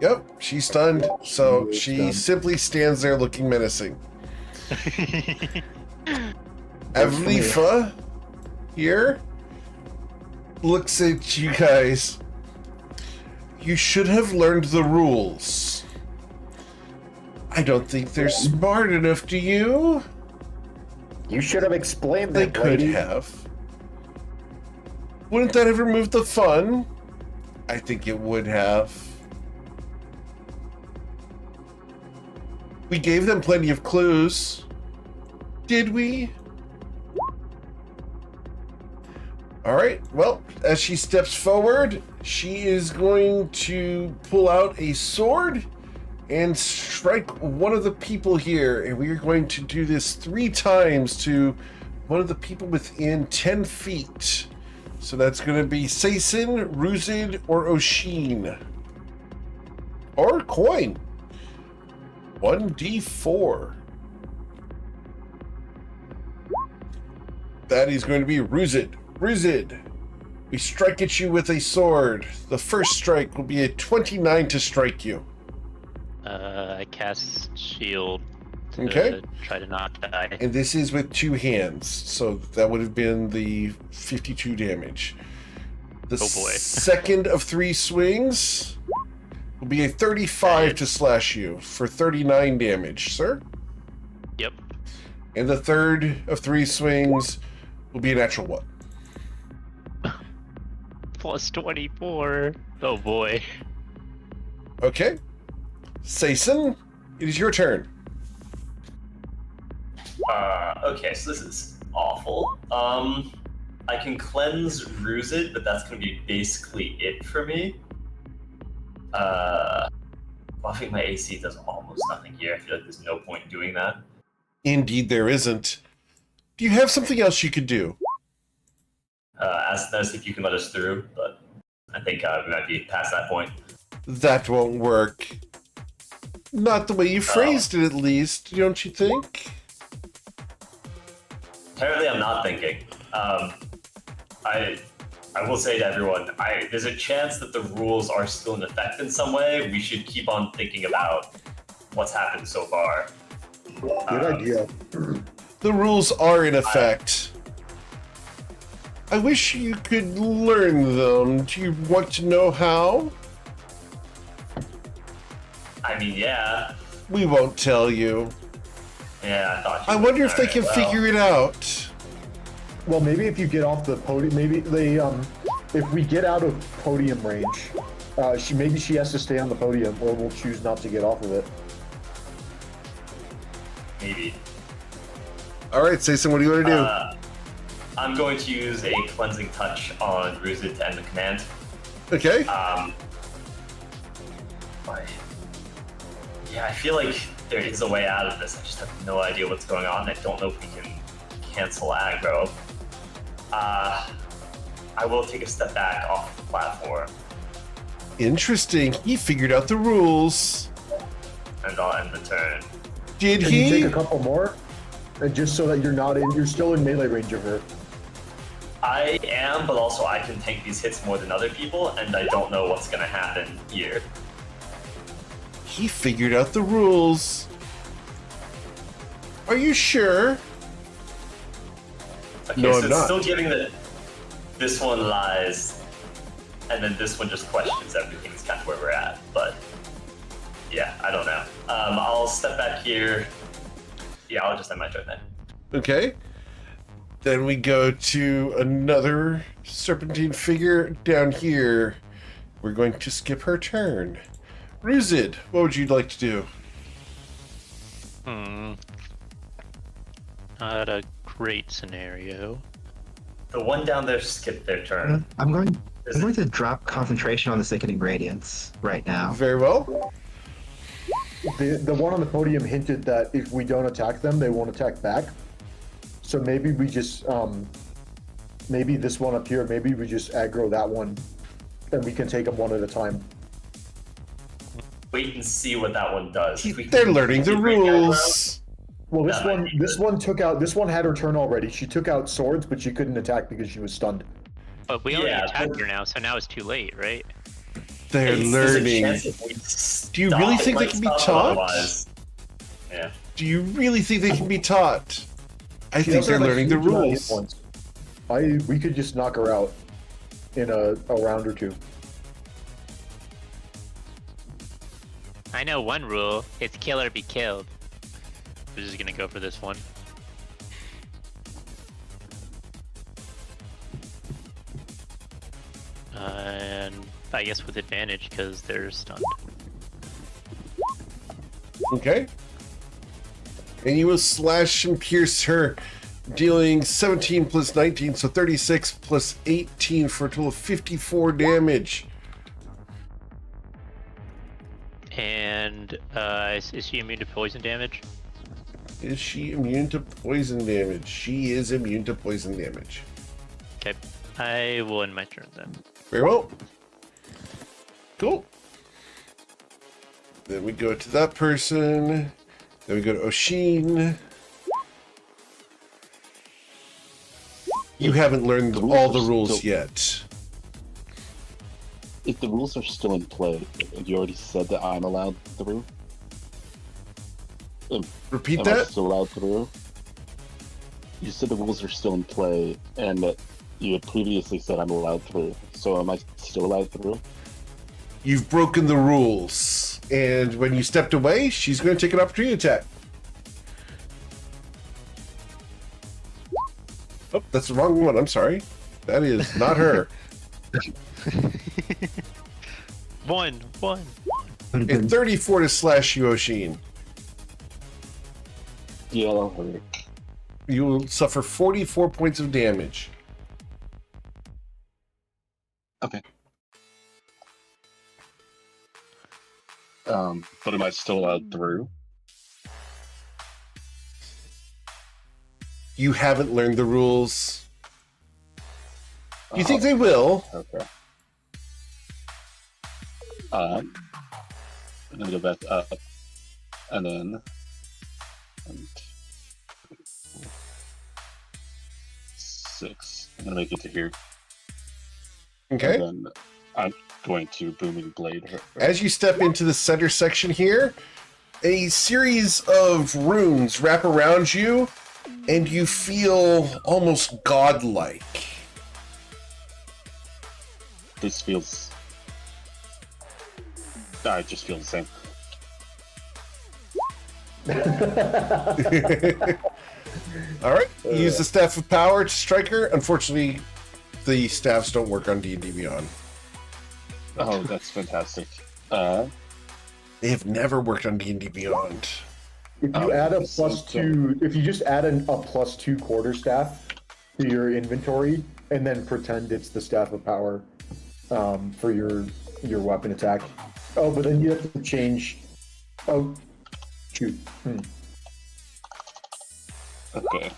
Yep, she's stunned, so she stunned. simply stands there looking menacing. Avlifa here looks at you guys. You should have learned the rules. I don't think they're smart enough, do you? You should have explained They that, could lady. have. Wouldn't that have removed the fun? I think it would have. We gave them plenty of clues. Did we? Alright, well, as she steps forward, she is going to pull out a sword and strike one of the people here. And we are going to do this 3 times to one of the people within 10 feet. So that's going to be Saison, Ruzid, or Oshin. Or Coin. 1d4. That is going to be Ruzid. Ruzid, we strike at you with a sword. The first strike will be a 29 to strike you. I cast shield to Okay. try to not die. And this is with 2 hands, so that would have been the 52 damage. The Oh boy. second of 3 swings will be a 35 to slash you for 39 damage, sir. Yep. And the third of 3 swings will be a natural 1. Plus 24. Oh boy. Okay. Saison, it is your turn. Okay, so this is awful. I can cleanse Ruzid, but that's going to be basically it for me. Buffing my AC does almost nothing here. I feel like there's no point in doing that. Indeed, there isn't. Do you have something else you could do? Ask us if you can let us through, but I think we might be past that point. That won't work. Not the way you phrased it, at least, don't you think? Apparently, I'm not thinking. I will say to everyone, there's a chance that the rules are still in effect in some way. We should keep on thinking about what's happened so far. Good idea. The rules are in effect. I wish you could learn them. Do you want to know how? I mean, yeah. We won't tell you. Yeah, I thought you I would. wonder if they Alright, can well, figure it out. Well, maybe if you get off the podium, maybe they, if we get out of podium range, Maybe she has to stay on the podium, or will choose not to get off of it. Maybe. All right, Sason, what do you want to do? I'm going to use a cleansing touch on Ruzid to end the command. Okay. Yeah, I feel like there is a way out of this. I just have no idea what's going on. I don't know if we can cancel aggro. I will take a step back off the platform. Interesting. He figured out the rules. And I'll end the turn. Did Can he? you take a couple more? And just so that you're still in melee range of her. I am, but also I can tank these hits more than other people, and I don't know what's gonna happen here. He figured out the rules. Are you sure? Okay, No, so I'm it's not. still giving that this one lies, and then this one just questions everything. Is kind of where we're at, but yeah, I don't know. I'll step back here. Yeah, I'll just end my turn then. Okay. Then we go to another serpentine figure down here. We're going to skip her turn. Ruzid, what would you like to do? Not a great scenario. The one down there skipped their turn. I'm going to drop concentration on the sickening radiance right now. Very well. The one on the podium hinted that if we don't attack them, they won't attack back. So maybe we just, maybe this one up here, maybe we just aggro that one, and we can take them one at a time. Wait and see what that one does. If we They're can learning the break that rules. Well, this That might one, be this good. one took out. This one had her turn already. She took out swords, but she couldn't attack because she was stunned. But we already Yeah, attacked but- her now, so now it's too late, right? They're There's a learning. chance if we Do you stop, really it think they might can be stop it taught? otherwise. Yeah. Do you really think they can be taught? I She think doesn't they're have a learning the huge amount of hit rules. points. We could just knock her out in a round or two. I know one rule. It's kill or be killed. We're just gonna go for this one. And I guess with advantage because they're stunned. Okay. And you will slash and pierce her, dealing 17 plus 19, so 36 plus 18 for a total of 54 damage. And is she immune to poison damage? Is she immune to poison damage? She is immune to poison damage. Okay, I will end my turn then. Very well. Cool. Then we go to that person. Then we go to Oshin. You haven't learned all the rules yet. If the rules are still in play, and you already said that I'm allowed through, Repeat am I that? still allowed through? You said the rules are still in play, and that you had previously said I'm allowed through. So am I still allowed through? You've broken the rules. And when you stepped away, she's going to take an opportunity attack. Oh, that's the wrong one. I'm sorry. That is not her. One. A 34 to slash you, Oshin. Yeah, that'll hurt. You will suffer 44 points of damage. Okay. But am I still allowed through? You haven't learned the rules. Do you think they will? Okay. I'm gonna go back up, and then 6. I'm gonna make it to here. Okay. And then I'm going to booming blade her. As you step into the center section here, a series of runes wrap around you, and you feel almost godlike. This feels. I just feel the same. All right, use the Staff of Power to strike her. Unfortunately, the staffs don't work on D&D Beyond. Oh, that's fantastic. They have never worked on D&D Beyond. If you add a +2, if you just add a +2 quarterstaff to your inventory and then pretend it's the staff of power for your weapon attack. Oh, but then you have to change. Oh, shoot. Okay.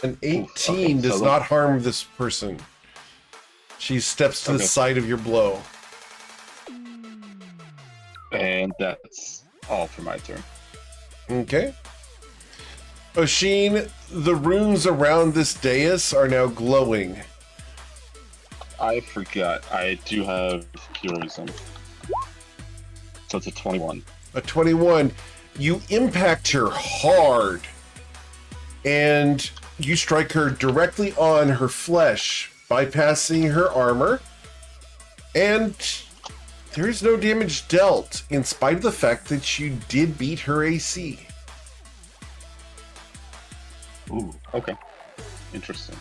An 18 okay, does so not harm this person. She steps to the Okay. side of your blow. And that's all for my turn. Okay. Oshin, the runes around this dais are now glowing. I forgot. I do have heroism. So it's a 21. A 21. You impact her hard, and you strike her directly on her flesh, bypassing her armor, and there is no damage dealt, in spite of the fact that you did beat her AC. Ooh, okay. Interesting.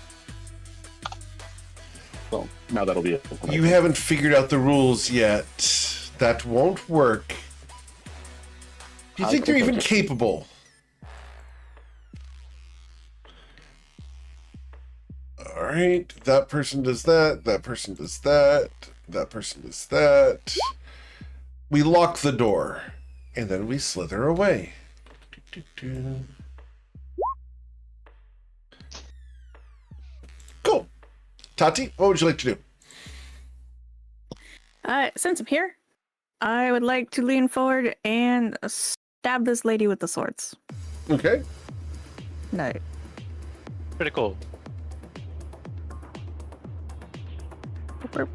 Well, now that'll be it. You haven't figured out the rules yet. That won't work. Do you think they're even capable? Alright, that person does that, that person does that, that person does that. We lock the door, and then we slither away. Cool. Tati, what would you like to do? Since I'm here, I would like to lean forward and stab this lady with the swords. Okay. No. Pretty cool. Burp.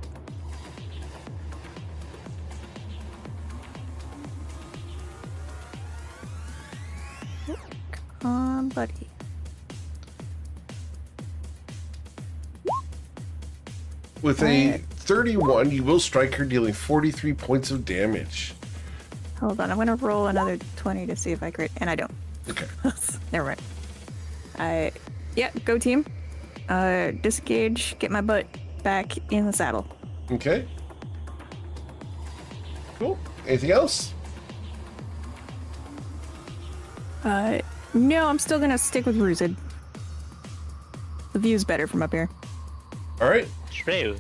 Come on, buddy. With a 31, you will strike her, dealing 43 points of damage. Hold on, I'm gonna roll another 20 to see if I crit, and I don't. Okay. Never mind. Yeah, go team. Disengage, get my butt back in the saddle. Okay. Cool. Anything else? No, I'm still gonna stick with Rooted. The view's better from up here. All right. True.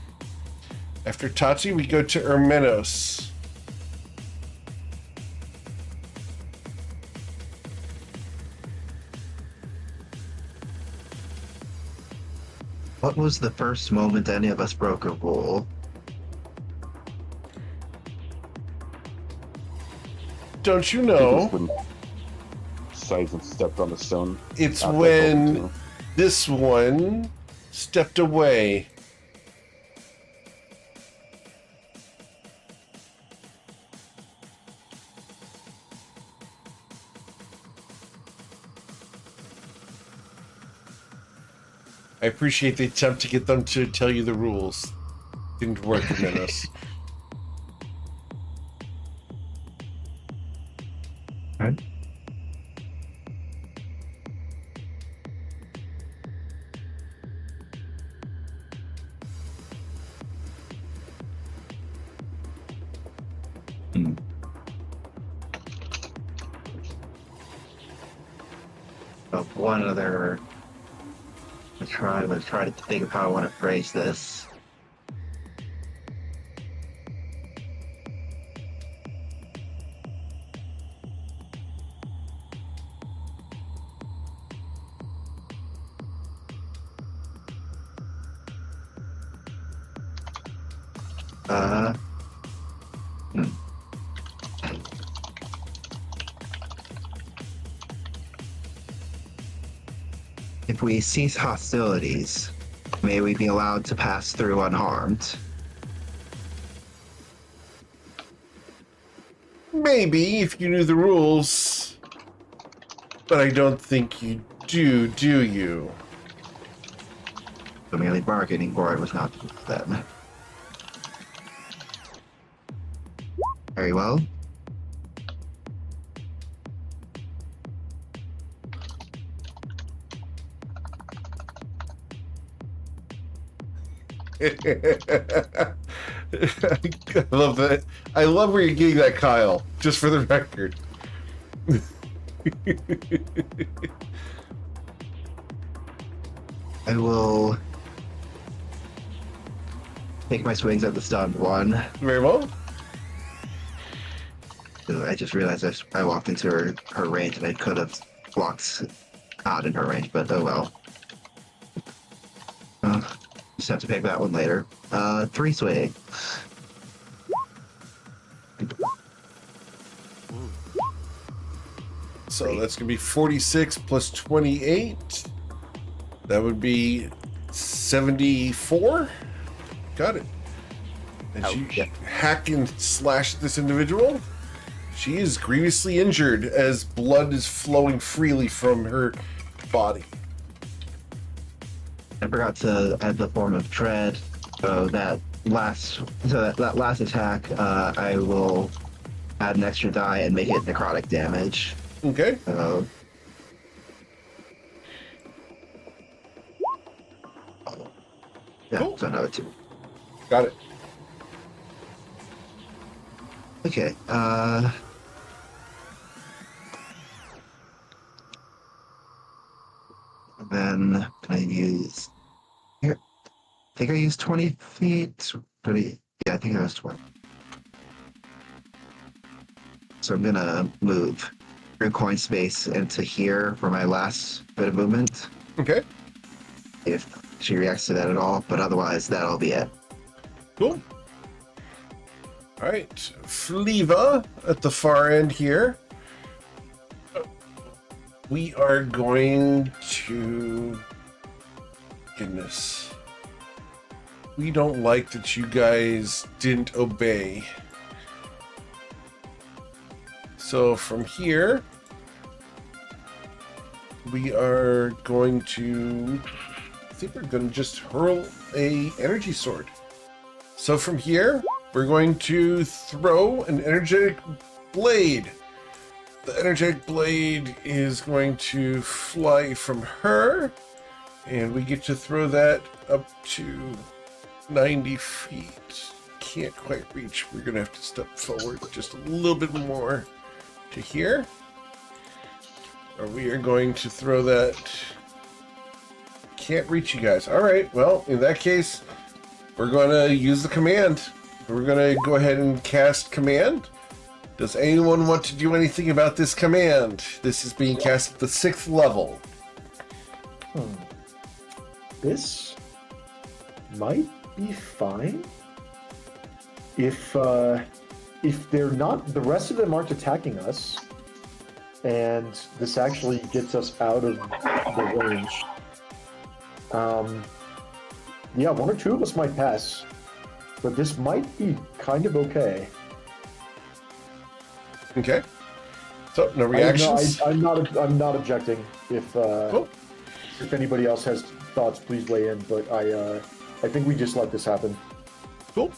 After Tati, we go to Ermenos. What was the first moment any of us broke a rule? Don't you know? When Sizen stepped on the stone. It's out that when hole, too. this one stepped away. I appreciate the attempt to get them to tell you the rules. Didn't work, Ermenos. Right. One other. Let's try to think of how I want to phrase this. If we cease hostilities, may we be allowed to pass through unharmed. Maybe, if you knew the rules. But I don't think you do you? So merely bargaining for it was not then. Very well. I love that. I love where you're getting that, Kyle. Just for the record. I will take my swings at the stunned one. Very well. I just realized I walked into her range and I could have walked out in her range, but oh well. Just have to pick that one later. 3 swing. So that's gonna be 46 plus 28. That would be 74. Got it. And she hack and slash this individual. She is grievously injured as blood is flowing freely from her body. I forgot to add the form of tread. So that last attack, I will add an extra die and make it necrotic damage. Okay. Yeah, Cool. so another 2. Got it. Okay, then can I use here? I think I used 20 feet. Yeah, I think I was 20. So I'm gonna move through coin space into here for my last bit of movement. Okay. If she reacts to that at all, but otherwise that'll be it. Cool. All right, Fleva at the far end here. We are going to... Goodness. We don't like that you guys didn't obey. So from here, we are going to... I think we're going to just hurl a energy sword. So from here, we're going to throw an energetic blade. The energetic blade is going to fly from her, and we get to throw that up to 90 feet. Can't quite reach. We're going to have to step forward just a little bit more to here. Or we are going to throw that... Can't reach you guys. All right, well, in that case, we're going to use the command. We're going to go ahead and cast command. Does anyone want to do anything about this command? This is being cast at the 6th level. This might be fine. If they're not, the rest of them aren't attacking us, and this actually gets us out of the range. Yeah, 1 or 2 of us might pass, but this might be kind of okay. Okay. So no reactions. I'm not objecting. Cool. If anybody else has thoughts, please weigh in. But I think we just let this happen. Cool.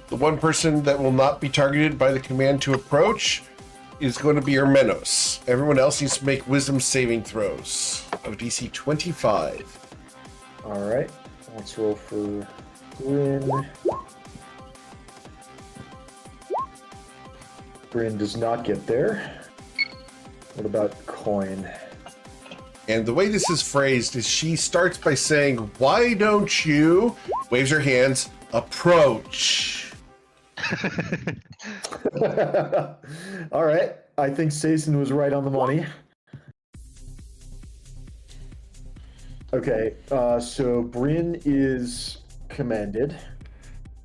The one person that will not be targeted by the command to approach is going to be Ermenos. Everyone else needs to make wisdom saving throws of DC 25. All right. Let's roll for Bryn. Bryn does not get there. What about Coin? And the way this is phrased is she starts by saying, "Why don't you," waves her hands, "approach." All right. I think Sason was right on the money. Okay, so Bryn is commanded.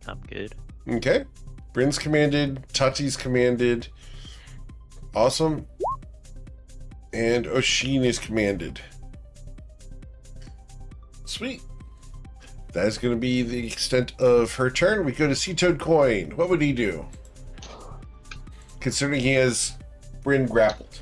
I'm good. Okay. Bryn's commanded, Tati's commanded. Awesome. And Oshin is commanded. Sweet. That is going to be the extent of her turn. We go to Sea Toad Coin. What would he do? Considering he has Bryn grappled.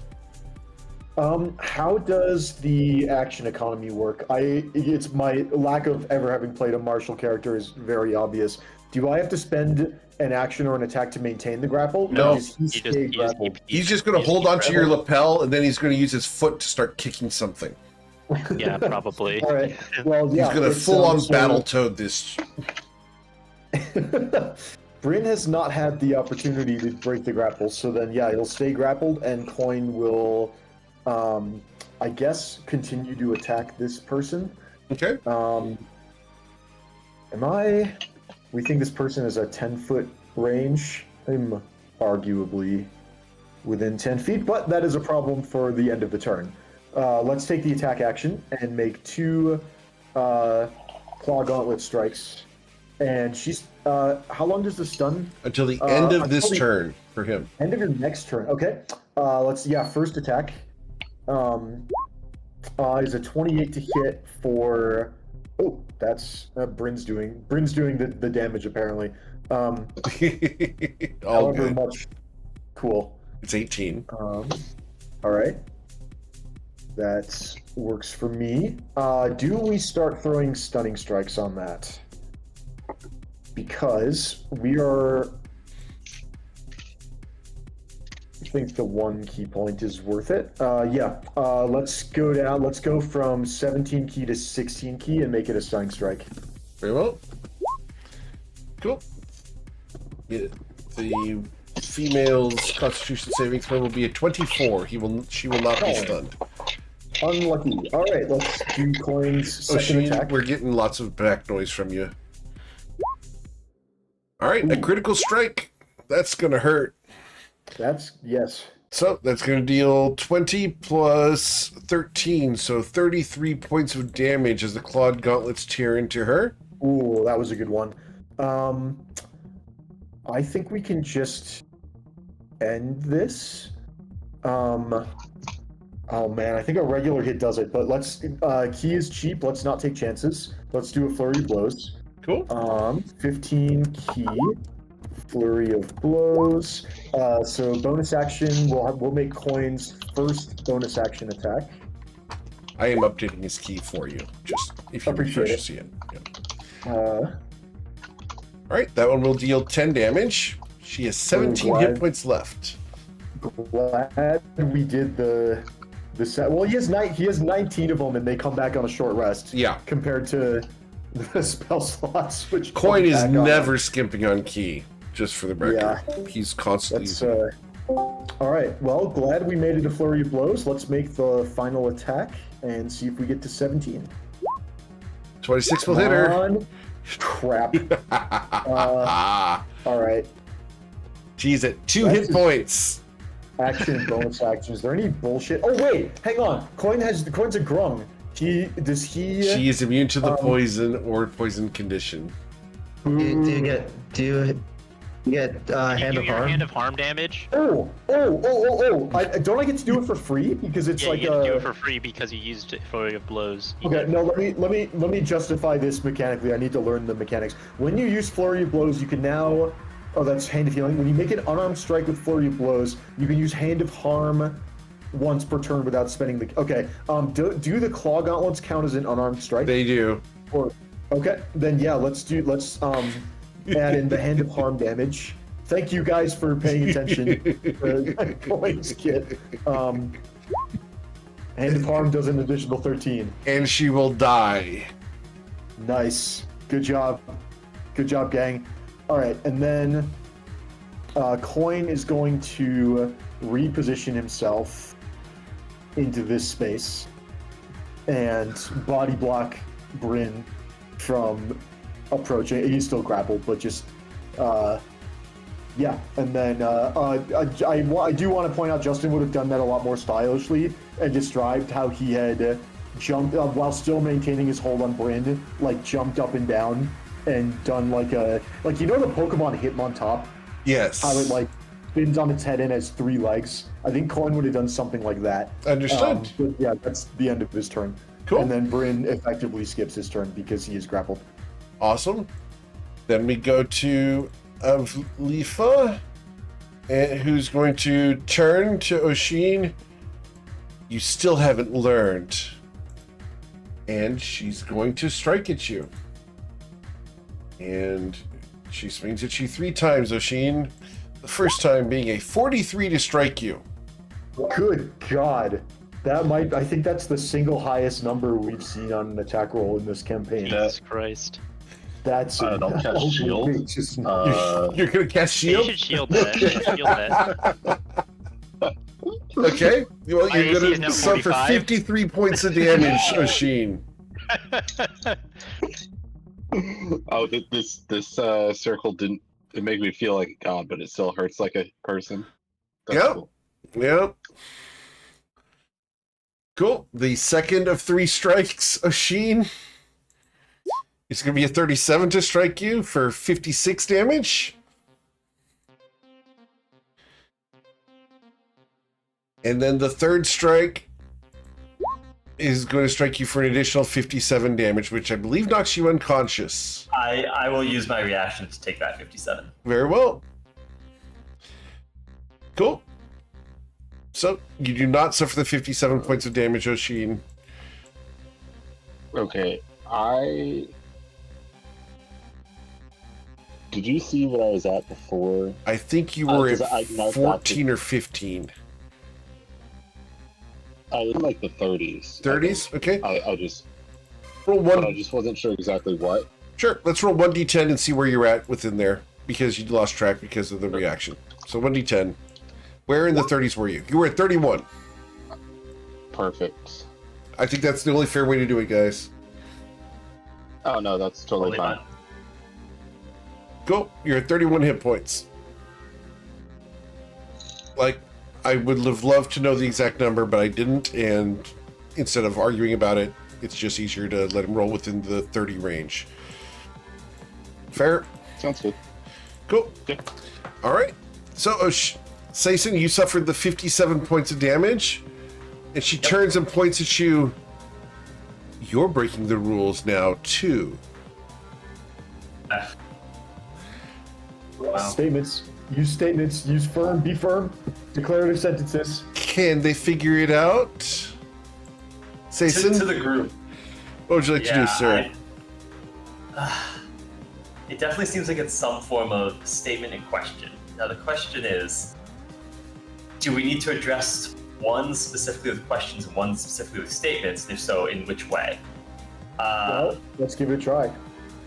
How does the action economy work? It's my lack of ever having played a martial character is very obvious. Do I have to spend an action or an attack to maintain the grapple? No. He's just going to hold onto your lapel, and then he's going to use his foot to start kicking something. Yeah, probably. All right. Well, yeah. He's going to full-on battle toad this. Bryn has not had the opportunity to break the grapple, so then yeah, it'll stay grappled, and Coin will, I guess, continue to attack this person. Okay. We think this person is a 10-foot range. I'm arguably within 10 feet, but that is a problem for the end of the turn. Let's take the attack action and make 2 Claw Gauntlet strikes. And she's, how long does the stun? Until the end of this turn for him. End of your next turn, okay. First attack. Is a 28 to hit for... Oh, that's Bryn's doing the damage apparently. All However good. much. Cool. It's 18. All right. That works for me. Do we start throwing stunning strikes on that? Because we are... I think the 1 key point is worth it. Let's go down. Let's go from 17 key to 16 key and make it a stunning strike. Very well. Cool. Yeah, the female's Constitution saving throw will be a 24. She will not be stunned. Unlucky. All right, let's do Coin's second attack. We're getting lots of back noise from you. All right, a critical strike. That's gonna hurt. Yes. So that's going to deal 20 plus 13, so 33 points of damage as the clawed gauntlets tear into her. Ooh, that was a good one. I think we can just end this. Oh man, I think a regular hit does it, but let's, key is cheap, let's not take chances. Let's do a flurry of blows. Cool. 15 key. Flurry of blows. So bonus action, we'll make Coin's first bonus action attack. I am updating his key for you, just if you refresh to see it. Yeah. All right, that one will deal 10 damage. She has 17 hit points left. Glad we did the set. Well, he has 19 of them, and they come back on a short rest. Yeah. Compared to the spell slots, which Coin is never skimping on key. Just for the record, Yeah. He's constantly. All right. Well, glad we made it a flurry of blows. Let's make the final attack and see if we get to 17. 26 will hit her. On. Crap. All right. She's at 2 hit points. Action, bonus action. Is there any bullshit? Oh wait, hang on. Coin's a grung. She is immune to the poison or poison condition. Do you get hand of harm? Hand of harm damage. Don't I get to do it for free because it's like you get to do it for free because you used it for your blows. Okay, no, let me justify this mechanically. I need to learn the mechanics. When you use flurry of blows, you can now. Oh, that's hand of healing. When you make an unarmed strike with flurry of blows, you can use hand of harm once per turn without spending the. Okay. Do the claw gauntlets count as an unarmed strike? They do. Okay, then yeah, let's add in the hand of harm damage. Thank you guys for paying attention to Coin's kit. Hand of harm does an additional 13. And she will die. Nice. Good job. Good job, gang. All right, and then Coin is going to reposition himself into this space and body block Bryn from approaching. He's still grappled, but just yeah. And then I do want to point out Justin would have done that a lot more stylishly and described how he had jumped while still maintaining his hold on Bryn, like jumped up and down and done like the Pokemon Hitmontop. Yes. How it like spins on its head and has 3 legs. I think Coin would have done something like that. Understood. But yeah, that's the end of his turn. Cool. And then Bryn effectively skips his turn because he is grappled. Awesome. Then we go to Avlifa, who's going to turn to Oshin. You still haven't learned. And she's going to strike at you. And she swings at you 3 times, Oshin. The first time being a 43 to strike you. Good God. I think that's the single highest number we've seen on an attack roll in this campaign. Jesus Christ. That's I don't cast oh, shield. just- You're gonna cast You shield? should shield that. You should shield that. Okay. Well, My you're AC is gonna now suffer 45. 53 points of damage, Oshin. Oh, this circle didn't. It made me feel like a god, but it still hurts like a person. That's Yep. cool. Yep. Cool. The second of 3 strikes, Oshin. It's going to be a 37 to strike you for 56 damage. And then the third strike is going to strike you for an additional 57 damage, which I believe knocks you unconscious. I will use my reaction to take that 57. Very well. Cool. So, you do not suffer the 57 points of damage, Oshin. Okay, Did you see what I was at before? I think you were 'cause at I marked 14 or 15. I was in like the 30s. 30s? Okay. I just, Roll but I one. just wasn't sure exactly what. Sure, let's roll 1d10 and see where you're at within there, because you lost track because of the reaction. So 1d10. Where in the 30s were you? You were at 31. Perfect. I think that's the only fair way to do it, guys. Oh no, that's totally fine. Go. You're at 31 hit points. Like, I would have loved to know the exact number, but I didn't, and instead of arguing about it, it's just easier to let him roll within the 30 range. Fair? Sounds good. Cool. Okay. All right. So, Saison, you suffered the 57 points of damage, and she turns and points at you. You're breaking the rules now, too. Wow. Statements. Use statements. Use firm. Be firm. Declarative sentences. Can they figure it out? Saison, To the group. what would you like to do, sir? It definitely seems like it's some form of statement and question. Now the question is, do we need to address one specifically with questions and one specifically with statements? And if so, in which way? Well, let's give it a try.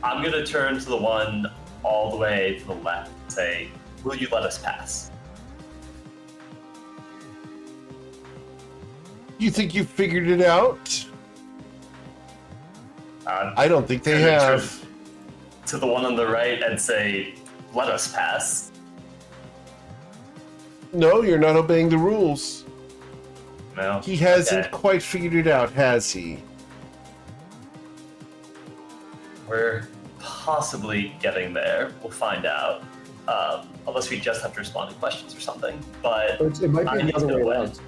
I'm going to turn to the one all the way to the left and say, will you let us pass? You think you figured it out? I don't think they I'm gonna have. turn to the one on the right and say, let us pass. No, you're not obeying the rules. No. He hasn't Okay. quite figured it out, has he? We're possibly getting there. We'll find out. Unless we just have to respond to questions or something. But It might I be need the other to way know around.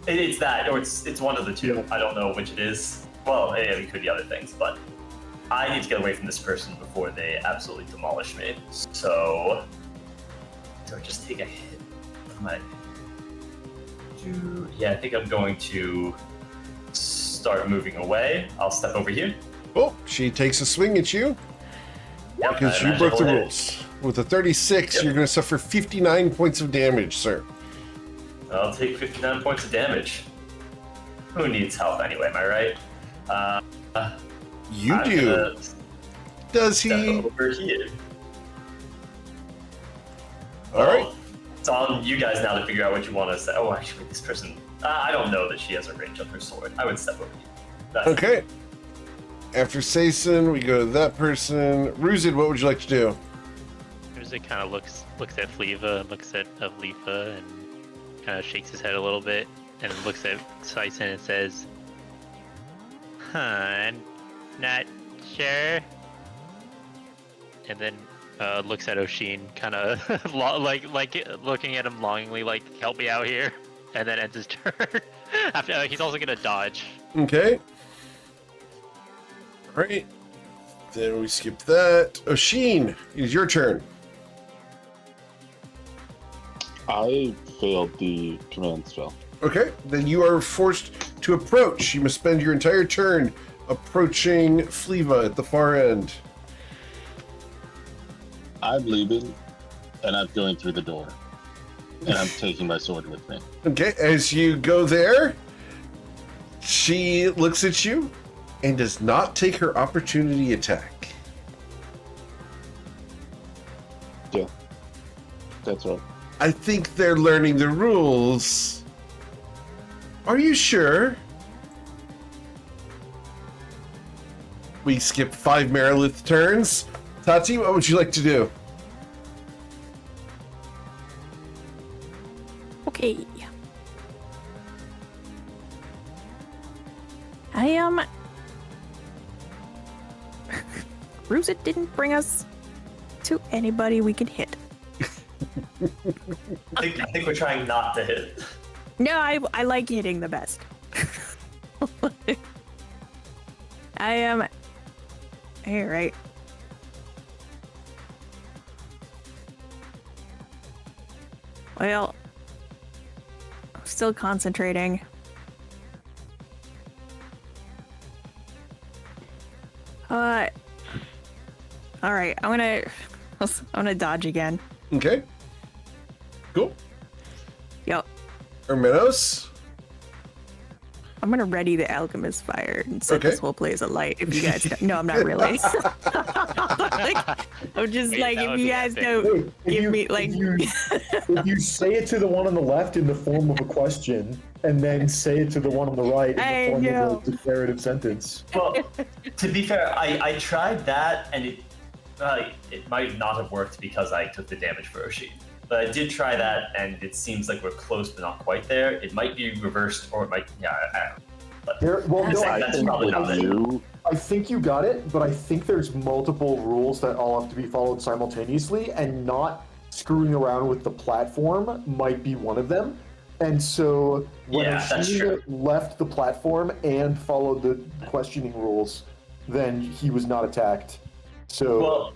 It's that, or it's one of the two. Yeah. I don't know which it is. Well, it could be other things, but I need to get away from this person before they absolutely demolish me. So, do I just take a hit? What am I? Yeah, I think I'm going to start moving away. I'll step over here. Oh, she takes a swing at you Yep, because I you broke the imagine we'll hit. rules. With a 36, Yep. you're going to suffer 59 points of damage, sir. I'll take 59 points of damage. Who needs help anyway, am I right? You I'm do. gonna Does step he? over here. All right. Well, it's on you guys now to figure out what you want to say. Oh, actually, this person. I don't know that she has a range on her sword. I would step over here. That's Okay. After Saison, we go to that person. Ruzid, what would you like to do? It kind of looks at Fleva, looks at Avlifa, and kind of shakes his head a little bit, and then looks at Saison and says, I'm not sure. And then looks at Oshin, kind of like looking at him longingly, like, help me out here, and then ends his turn. After he's also gonna dodge. Okay. All right. Then we skip that. Oshin, it is your turn. I failed the command spell. Okay. Then you are forced to approach. You must spend your entire turn approaching Fleva at the far end. I'm leaving, and I'm going through the door, and I'm taking my sword with me. Okay. As you go there, she looks at you and does not take her opportunity attack. That's right. I think they're learning the rules. Are you sure? We skip 5 Merilith turns. Tati, what would you like to do? Okay. I am. Ruzit didn't bring us to anybody we can hit. I think we're trying not to hit. No, I like hitting the best. I am. Hey, right. Well, I'm still concentrating. All right, I'm gonna dodge again. Okay. Cool. Yep. Hermenos? I'm gonna ready the alchemist fire and set this whole place alight. If you guys don't, no, I'm not really. I'm just Wait, like, that if would you be guys epic. don't give me like. If you say it to the one on the left in the form of a question, and then say it to the one on the right in the form of a declarative sentence. Well, to be fair, I tried that, and it might not have worked because I took the damage for Oshin. But I did try that, and it seems like we're close but not quite there. It might be reversed, or it might, I don't know. But that's probably not it. I think you got it, but I think there's multiple rules that all have to be followed simultaneously, and not screwing around with the platform might be one of them. And so when Oshin left the platform and followed the questioning rules, then he was not attacked. So. Well,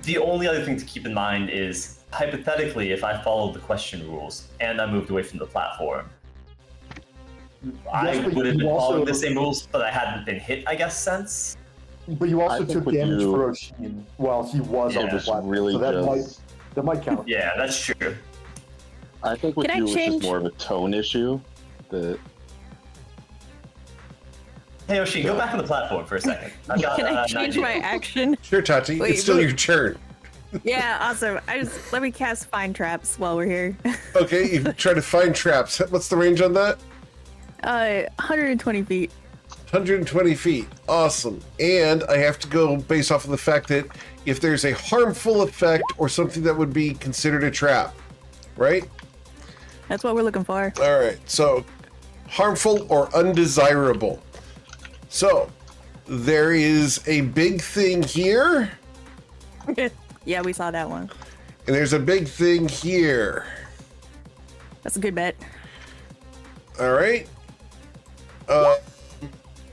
the only other thing to keep in mind is, hypothetically, if I followed the question rules and I moved away from the platform, I would have been following the same rules, but I hadn't been hit, I guess, since. But you also took damage for Oshin while he was on the platform, really so that might count. Yeah, that's true. I think with you, it's just more of a tone issue. Hey, Oshin, go back on the platform for a second. Can I change my action? Sure, Tati. It's still your turn. Yeah, awesome. Let me cast Find Traps while we're here. Okay, you try to find traps. What's the range on that? 120 feet. 120 feet. Awesome. And I have to go based off of the fact that if there's a harmful effect or something that would be considered a trap, right? That's what we're looking for. All right. So, harmful or undesirable. So, there is a big thing here. Yeah, we saw that one. And there's a big thing here. That's a good bet. All right.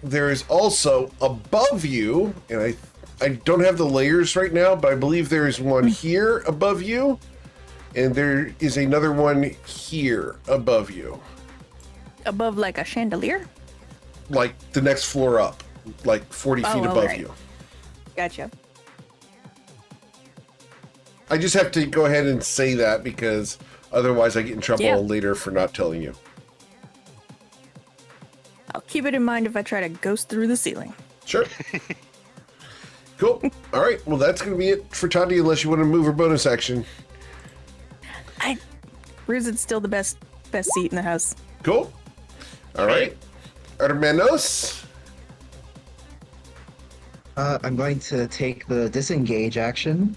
There is also above you, and I don't have the layers right now, but I believe there is one here above you, and there is another one here above you. Above like a chandelier? Like the next floor up, like 40 feet above you. Gotcha. I just have to go ahead and say that because otherwise I get in trouble later for not telling you. I'll keep it in mind if I try to ghost through the ceiling. Sure. Cool. All right. Well, that's going to be it for Tati, unless you want to move her bonus action. Ruzit's still the best seat in the house. Cool. All right. Hermenos. I'm going to take the disengage action.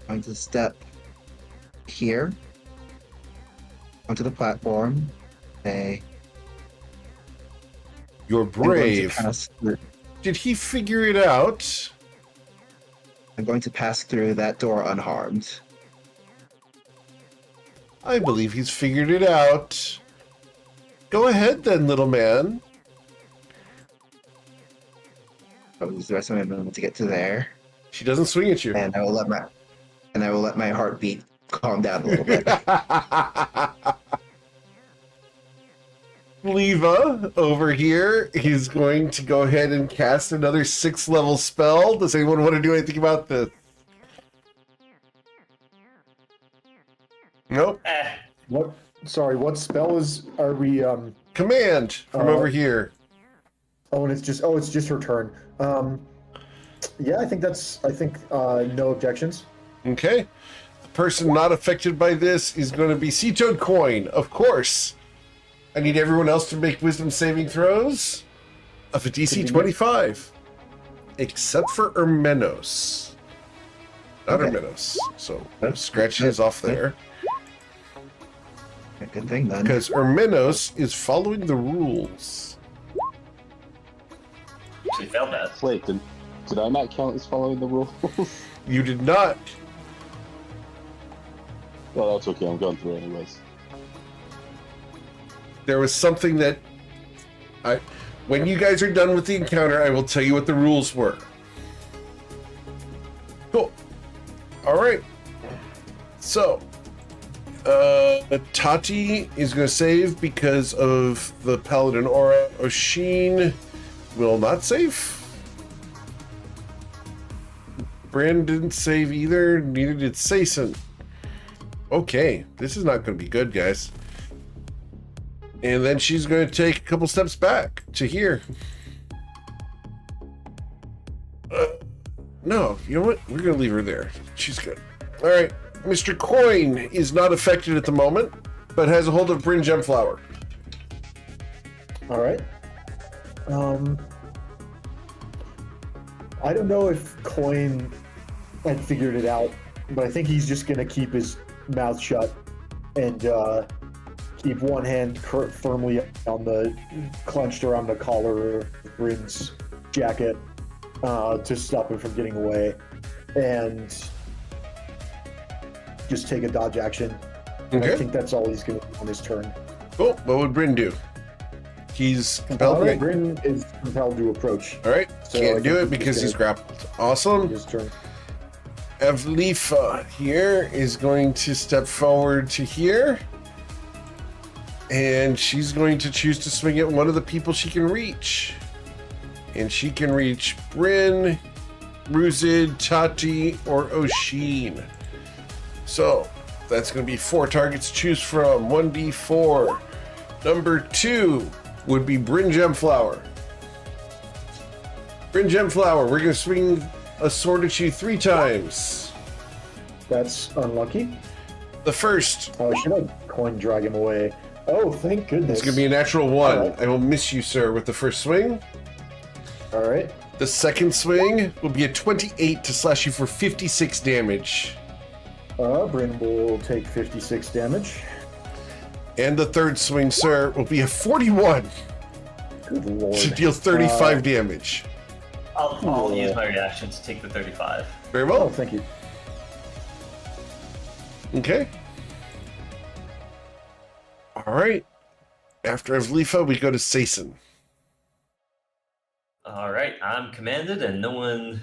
I'm going to step here onto the platform. Okay. You're brave. Did he figure it out? I'm going to pass through that door unharmed. I believe he's figured it out. Go ahead then, little man. I'll use the rest of my movement to get to there. She doesn't swing at you. And I will let my heartbeat calm down a little bit. Leva over here is going to go ahead and cast another 6th level spell. Does anyone want to do anything about this? Nope. What? Sorry, what spell are we? Command from over here. Oh, and it's just her turn. Yeah, I think no objections. Okay. The person not affected by this is going to be Sea Toad Coin, of course. I need everyone else to make wisdom saving throws of a DC 25. Except for Ermenos. Not Ermenos. So I'm scratching his off there. Good thing then. Because Ermenos is following the rules. She failed that. Wait, did I not count as following the rules? You did not. Well, that's okay. I'm going through anyways. There was something that when you guys are done with the encounter, I will tell you what the rules were. Cool. All right. So, Tati is going to save because of the Paladin aura. Oshin will not save. Brand didn't save either. Neither did Sason. Okay, this is not going to be good, guys. And then she's going to take a couple steps back to here. No, you know what? We're going to leave her there. She's good. All right. Mr. Coin is not affected at the moment, but has a hold of Bryn Gemflower. All right. I don't know if Coin had figured it out, but I think he's just going to keep his mouth shut and keep one hand firmly on the clenched around the collar of Bryn's jacket to stop him from getting away, and just take a dodge action. And I think that's all he's going to do on his turn. Cool. What would Bryn do? He's compelled, right? Bryn is compelled to approach. All right. So Can't do it because he's grappled. Awesome. His turn. Evlifa here is going to step forward to here. And she's going to choose to swing at one of the people she can reach. And she can reach Bryn, Ruzid, Tati, or Oshin. So that's going to be 4 targets to choose from. 1d4. Number 2 would be Bryn Gemflower. Bryn Gemflower, we're going to swing a sword at you 3 times. That's unlucky. The first. Oh, I should have Coin drag him away. Oh, thank goodness. It's going to be a natural 1. Right. I will miss you, sir, with the first swing. All right. The second swing will be a 28 to slash you for 56 damage. Bryn will take 56 damage. And the third swing, sir, will be a 41 Good lord. to deal 35 damage. I'll use my reaction to take the 35. Very Oh, well. thank you. Okay. All right. After Evlifa, we go to Sason. All right, I'm commanded, and no one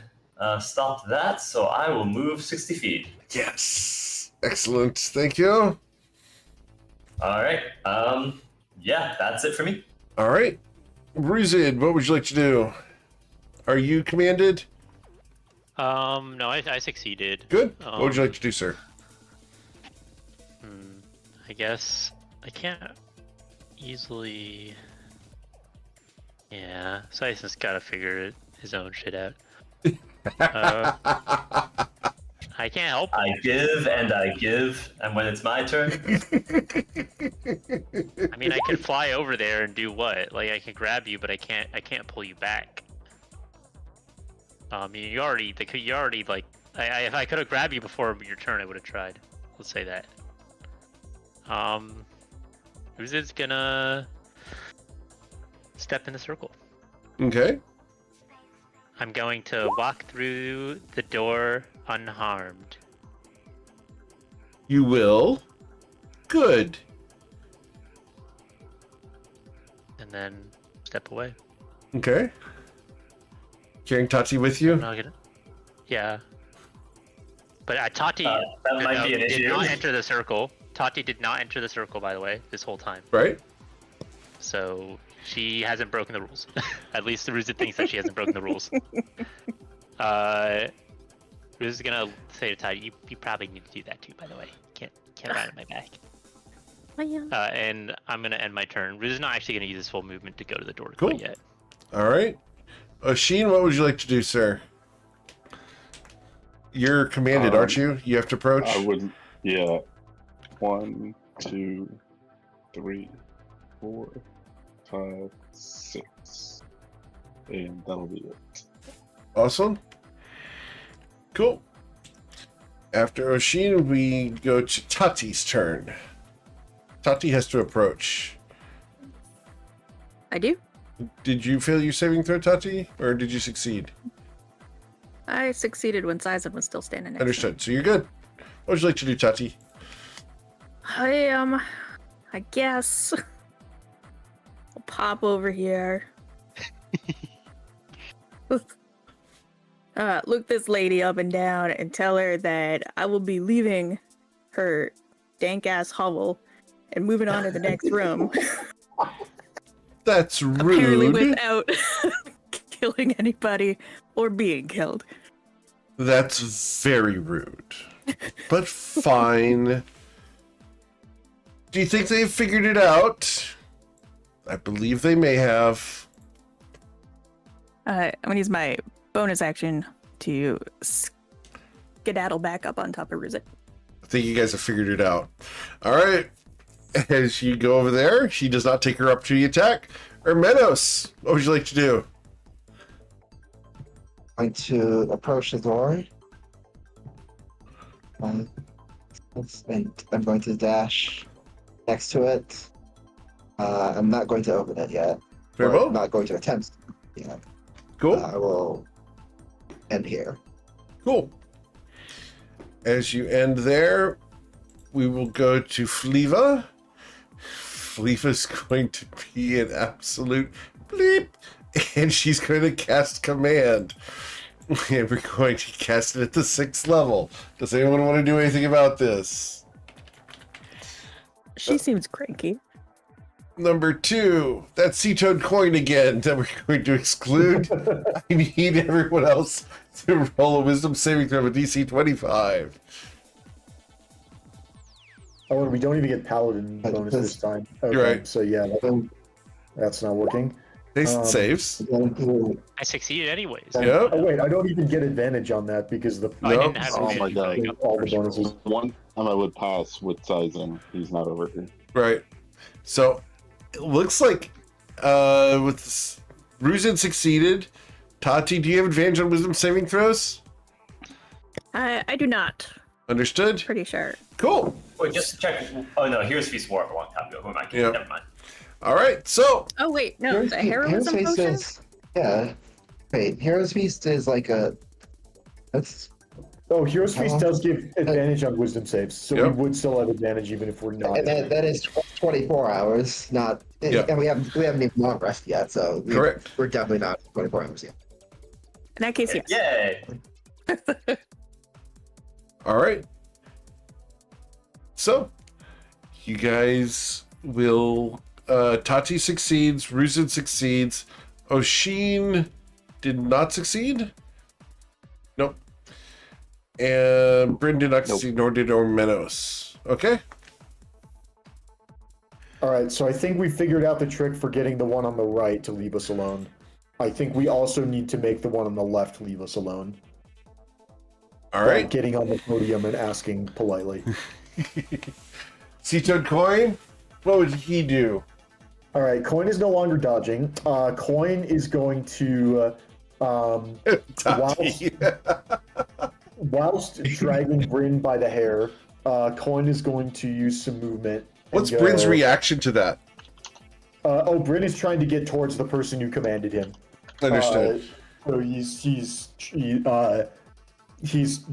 stopped that, so I will move 60 feet. Yes. Excellent. Thank you. All right. Yeah, that's it for me. All right. Ruzid, what would you like to do? Are you commanded? No, I succeeded. Good. What would you like to do, sir? I guess I can't easily. Yeah, Syson's gotta figure his own shit out. I can't help. I give and I give, and when it's my turn, I mean, I can fly over there and do what? Like, I can grab you, but I can't pull you back. You already like, if I could have grabbed you before your turn, I would have tried. Let's say that. Who's this gonna step in the circle? Okay. I'm going to walk through the door unharmed. You will. Good. And then step away. Okay. Carrying Tati with you? Yeah. But Tati that might be an did issue. not enter the circle. Tati did not enter the circle, by the way, this whole time. Right. So she hasn't broken the rules. At least the Ruzid thinks that she hasn't broken the rules. Ruz is gonna say to Tati, you probably need to do that too, by the way. Can't ride on my back. Oh, yeah. And I'm gonna end my turn. Ruz is not actually gonna use his full movement to go to the door Cool. quite yet. All right. Oshin, what would you like to do, sir? You're commanded, aren't you? You have to approach. I wouldn't. Yeah. 1, 2, 3, 4, 5, 6, and that'll be it. Awesome. Cool. After Oshin, we go to Tati's turn. Tati has to approach. I do. Did you fail your saving throw, Tati, or did you succeed? I succeeded when Sizen was still standing next Understood. So you're good. What would you like to do, Tati? I guess I'll pop over here. Look this lady up and down and tell her that I will be leaving her dank ass hovel and moving on to the next room. That's rude. Apparently without killing anybody or being killed. That's very rude. But fine. Do you think they've figured it out? I believe they may have. I'm gonna use my bonus action to skedaddle back up on top of Rizit. I think you guys have figured it out. All right. As you go over there, she does not take her opportunity attack. Menos, what would you like to do? I'm going to approach the door. And I'm going to dash next to it. I'm not going to open it yet. Very Or well. I'm not going to attempt yet. Cool. I will end here. Cool. As you end there, we will go to Fliva. Fliva's going to be an absolute bleep, and she's going to cast Command. And we're going to cast it at the 6th level. Does anyone want to do anything about this? She seems cranky. Number 2, that sea toad coin again that we're going to exclude. I need everyone else to roll a wisdom saving throw of DC 25. Oh, and we don't even get paladin bonus this time. Okay, You're right. So yeah, that's not working. They saves. I succeeded anyways. Yeah. Oh wait, I don't even get advantage on that because the I didn't have Oh my advantage, God. but I got all the first roll. bonuses. One time I would pass with Sizen. He's not over here. Right. So it looks like with this, Ruzin succeeded. Tati, do you have advantage on wisdom saving throws? I do not. Understood. Pretty sure. Cool. Wait, just check. Oh no, here's Feast War a long time ago. Who am I kidding? Yep. Never mind. All right. So Oh wait, no, the heroism Feast potion. is, yeah. Wait, Hero's Feast is like a. That's. Oh, Hero's Feast does give advantage on wisdom saves, so we Yep. would still have advantage even if we're not. And that is 24 hours, not. Yeah. And we haven't even long rest yet, so Correct. we're definitely not 24 hours yet. In that case, yes. Yay! all right. So you guys will Tati succeeds, Ruzin succeeds, Oshin did not succeed. Nope. And Bryn did not succeed, nor did Ormenos. Okay. All right, so I think we figured out the trick for getting the one on the right to leave us alone. I think we also need to make the one on the left leave us alone. All right. Getting on the podium and asking politely. Sea Toad Coin, what would he do? All right, Coin is no longer dodging. Coin is going to, Tati. whilst dragging Bryn by the hair, Coin is going to use some movement. and What's go- Bryn's reaction to that? Bryn is trying to get towards the person who commanded him. Understood. So he's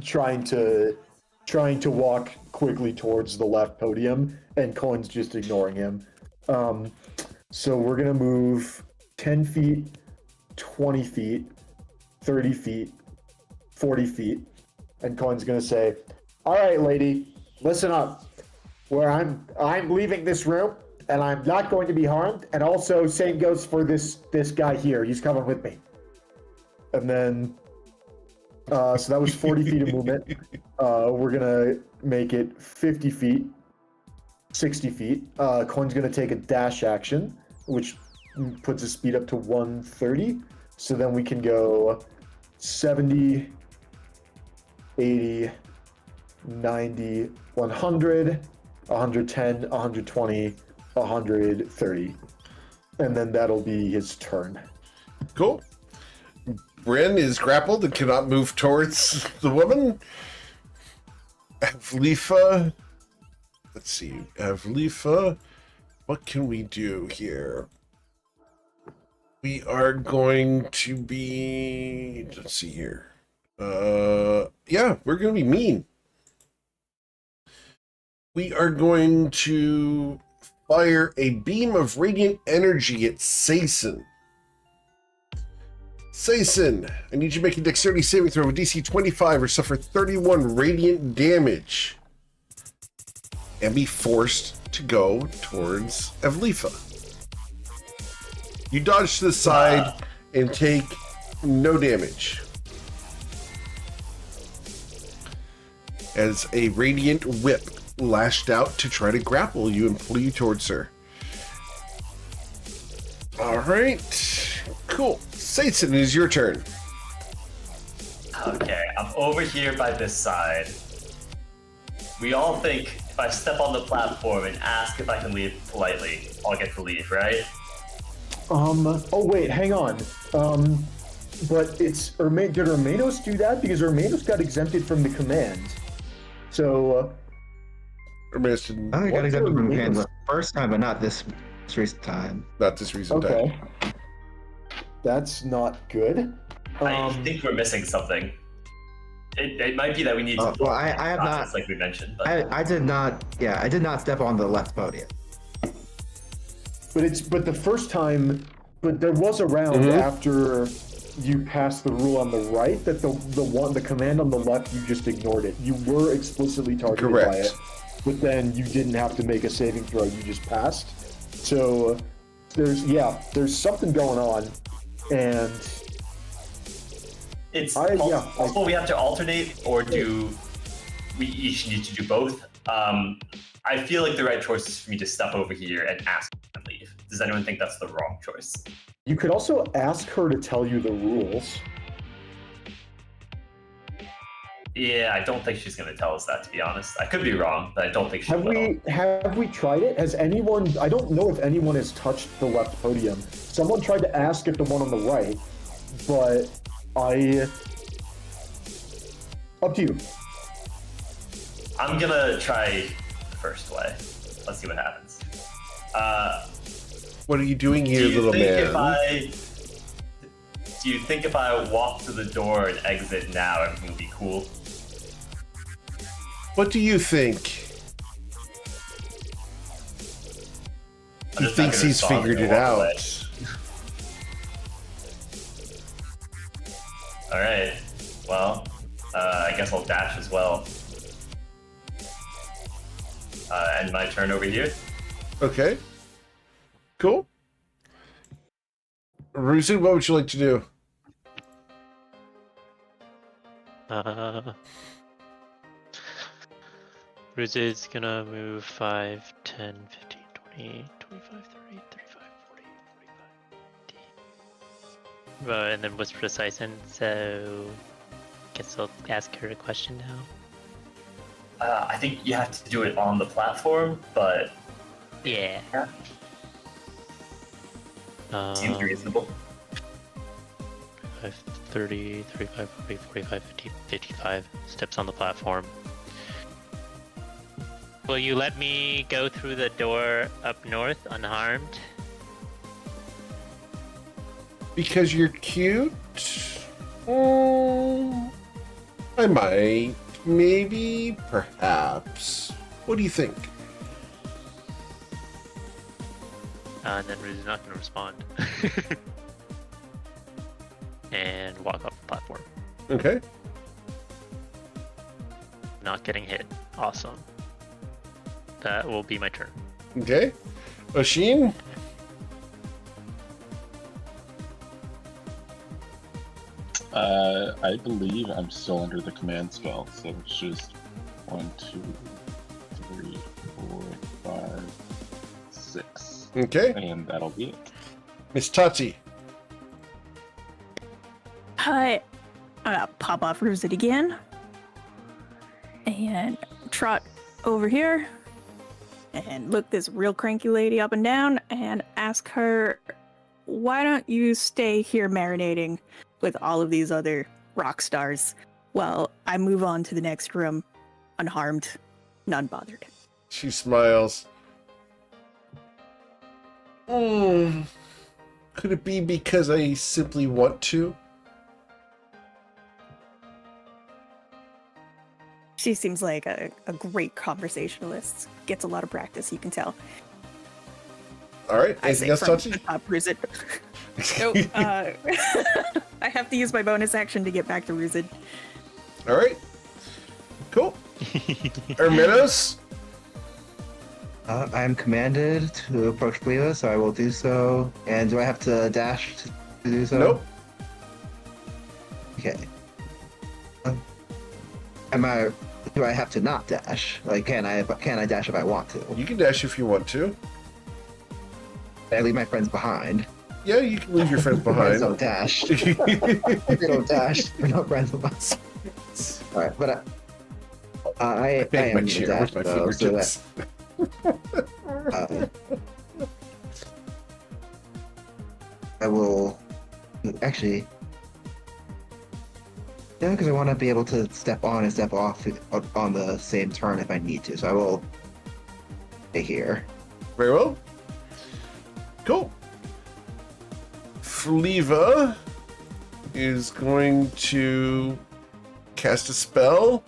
trying to walk quickly towards the left podium, and Coin's just ignoring him. So we're gonna move 10 feet, 20 feet, 30 feet, 40 feet, and Coin's gonna say, "All right, lady, listen up. Where I'm leaving this room, and I'm not going to be harmed. And also, same goes for this guy here. He's coming with me." And then, so that was 40 feet of movement. We're gonna make it 50 feet, 60 feet. Coin's gonna take a dash action, which puts his speed up to 130. So then we can go 70, 80, 90, 100, 110, 120, 130. And then that'll be his turn. Cool. Bryn is grappled and cannot move towards the woman. Avlifa. Let's see. Avlifa. What can we do here? We are going to be... Let's see here. Yeah, we're going to be mean. We are going to fire a beam of radiant energy at Sason. Sason, I need you to make a dexterity saving throw of DC 25 or suffer 31 radiant damage. And be forced to go towards Avlifa. You dodge to the side and take no damage. As a radiant whip lashed out to try to grapple you and pull you towards her. Alright. Cool. Sason, it is your turn. Okay, I'm over here by this side. We all think if I step on the platform and ask if I can leave politely, I'll get to leave, right? Oh wait, hang on. But it's did Hermanos do that? Because Hermanos got exempted from the command. So Hermanos didn't. I got exempted from Hermanos? command the first time, but not this recent time. Not this recent time. okay. That's not good. I think we're missing something. It might be that we need to well, I have process, not, like we mentioned. But I did not, yeah, I did not step on the left podium. But the first time, but there was a round after you passed the rule on the right that the command on the left, you just ignored it. You were explicitly targeted by it, but then you didn't have to make a saving throw. You just passed. So there's something going on, and it's possible we have to alternate, or do we each need to do both? I feel like the right choice is for me to step over here and ask her to leave. Does anyone think that's the wrong choice? You could also ask her to tell you the rules. Yeah, I don't think she's going to tell us that, to be honest. I could be wrong, but I don't think she will. Have we tried it? Has anyone... I don't know if anyone has touched the left podium. Someone tried to ask if the one on the right, but up to you. I'm going to try the first way. Let's see what happens. What are you doing here, little man? Do you think if I walk to the door and exit now, everything will be cool? What do you think? He thinks he's figured it out. Alright. Well, I guess I'll dash as well. End my turn over here. Okay. Cool. Rusin, what would you like to do? Ruzin's gonna move 5, 10, 15, 20, 25, 30, 35, 40, 45, 50. And then whisper to Sison, so guess I'll ask her a question now. I think you have to do it on the platform, but... Yeah. Seems reasonable. 30, 35, 40, 45, 50, 55 steps on the platform. Will you let me go through the door up north unharmed? Because you're cute? I might. Maybe. Perhaps. What do you think? And then Ruzy's not going to respond. And walk off the platform. Okay. Not getting hit. Awesome. That will be my turn. Okay. Oshin? I believe I'm still under the command spell, so it's just 1, 2, 3, 4, 5, 6. Okay. And that'll be it. Miss Tati. Hi. I'm gonna pop off Ruzit again. and trot over here and look this real cranky lady up and down and ask her, why don't you stay here marinating with all of these other rock stars while I move on to the next room unharmed, none bothered. She smiles. Could it be because I simply want to? She seems like a great conversationalist. Gets a lot of practice, you can tell. All right. I Anything say else, from Tati? the top Ruzid. Nope. I have to use my bonus action to get back to Ruzid. All right. Cool. Hermenos? I am commanded to approach Cleva, so I will do so. And do I have to dash to do so? Nope. Okay. Do I have to not dash? Like, can I dash if I want to? You can dash if you want to. I leave my friends behind. Yeah, you can leave your friends behind. Don't dash. They don't dash. We're not friends with us. All right, but I Beg am my gonna chair dash with my though, so that fingertips. I will actually. Yeah, because I want to be able to step on and step off on the same turn if I need to. So I will stay here. Very well. Cool. Fleva is going to cast a spell,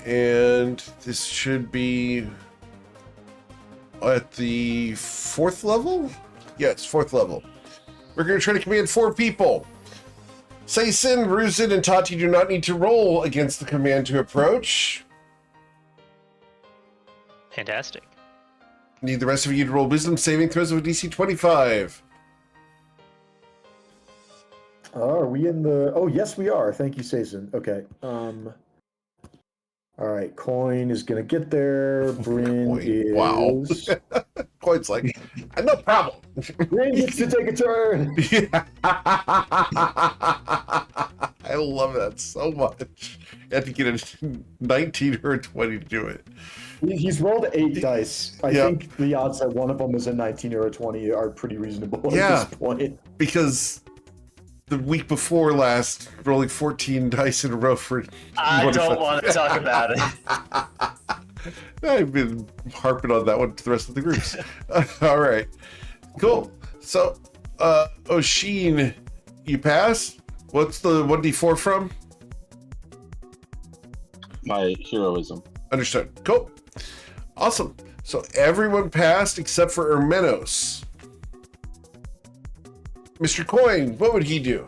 and this should be at the 4th level? Yes, 4th level. We're going to try to command 4 people. Seisin, Ruzid, and Tati do not need to roll against the command to approach. Fantastic. Need the rest of you to roll wisdom saving throws of a DC 25. Are we in the... Oh, yes, we are. Thank you, Saison. Okay. All right. Coin is going to get there. Bryn is... Wow. Coin's like, no problem. Bryn gets to take a turn. I love that so much. You have to get a 19 or a 20 to do it. He's rolled 8 dice. I Yeah. think the odds that one of them is a 19 or a 20 are pretty reasonable Yeah. at this point. Because the week before last, rolling 14 dice in a row for... I don't want to talk about it. I've been harping on that one to the rest of the groups. All right. Cool. So, Oshin, you pass? What's the 1d4 from? My heroism. Understood. Cool. Awesome. So everyone passed except for Hermenos. Mr. Coin, what would he do?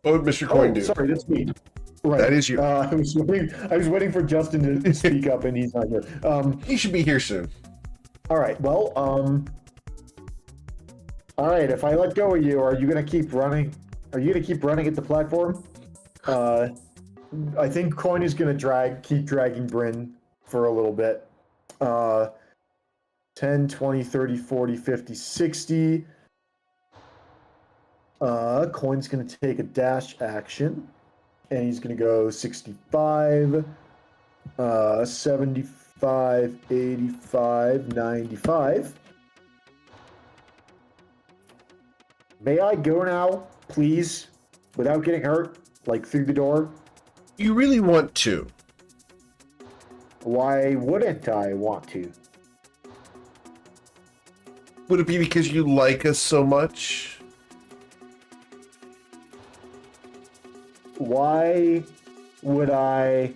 What would Mr. Coin do? Sorry, that's me. Right. That is you. I was waiting for Justin to speak up, and he's not here. He should be here soon. All right. Well, all right. If I let go of you, are you gonna keep running? Are you gonna keep running at the platform? I think Coin is gonna keep dragging Bryn for a little bit. 10, 20, 30, 40, 50, 60. Coin's going to take a dash action, and he's going to go 65, 75, 85, 95. May I go now, please, without getting hurt, like through the door? You really want to? Why wouldn't I want to? Would it be because you like us so much? Why would I...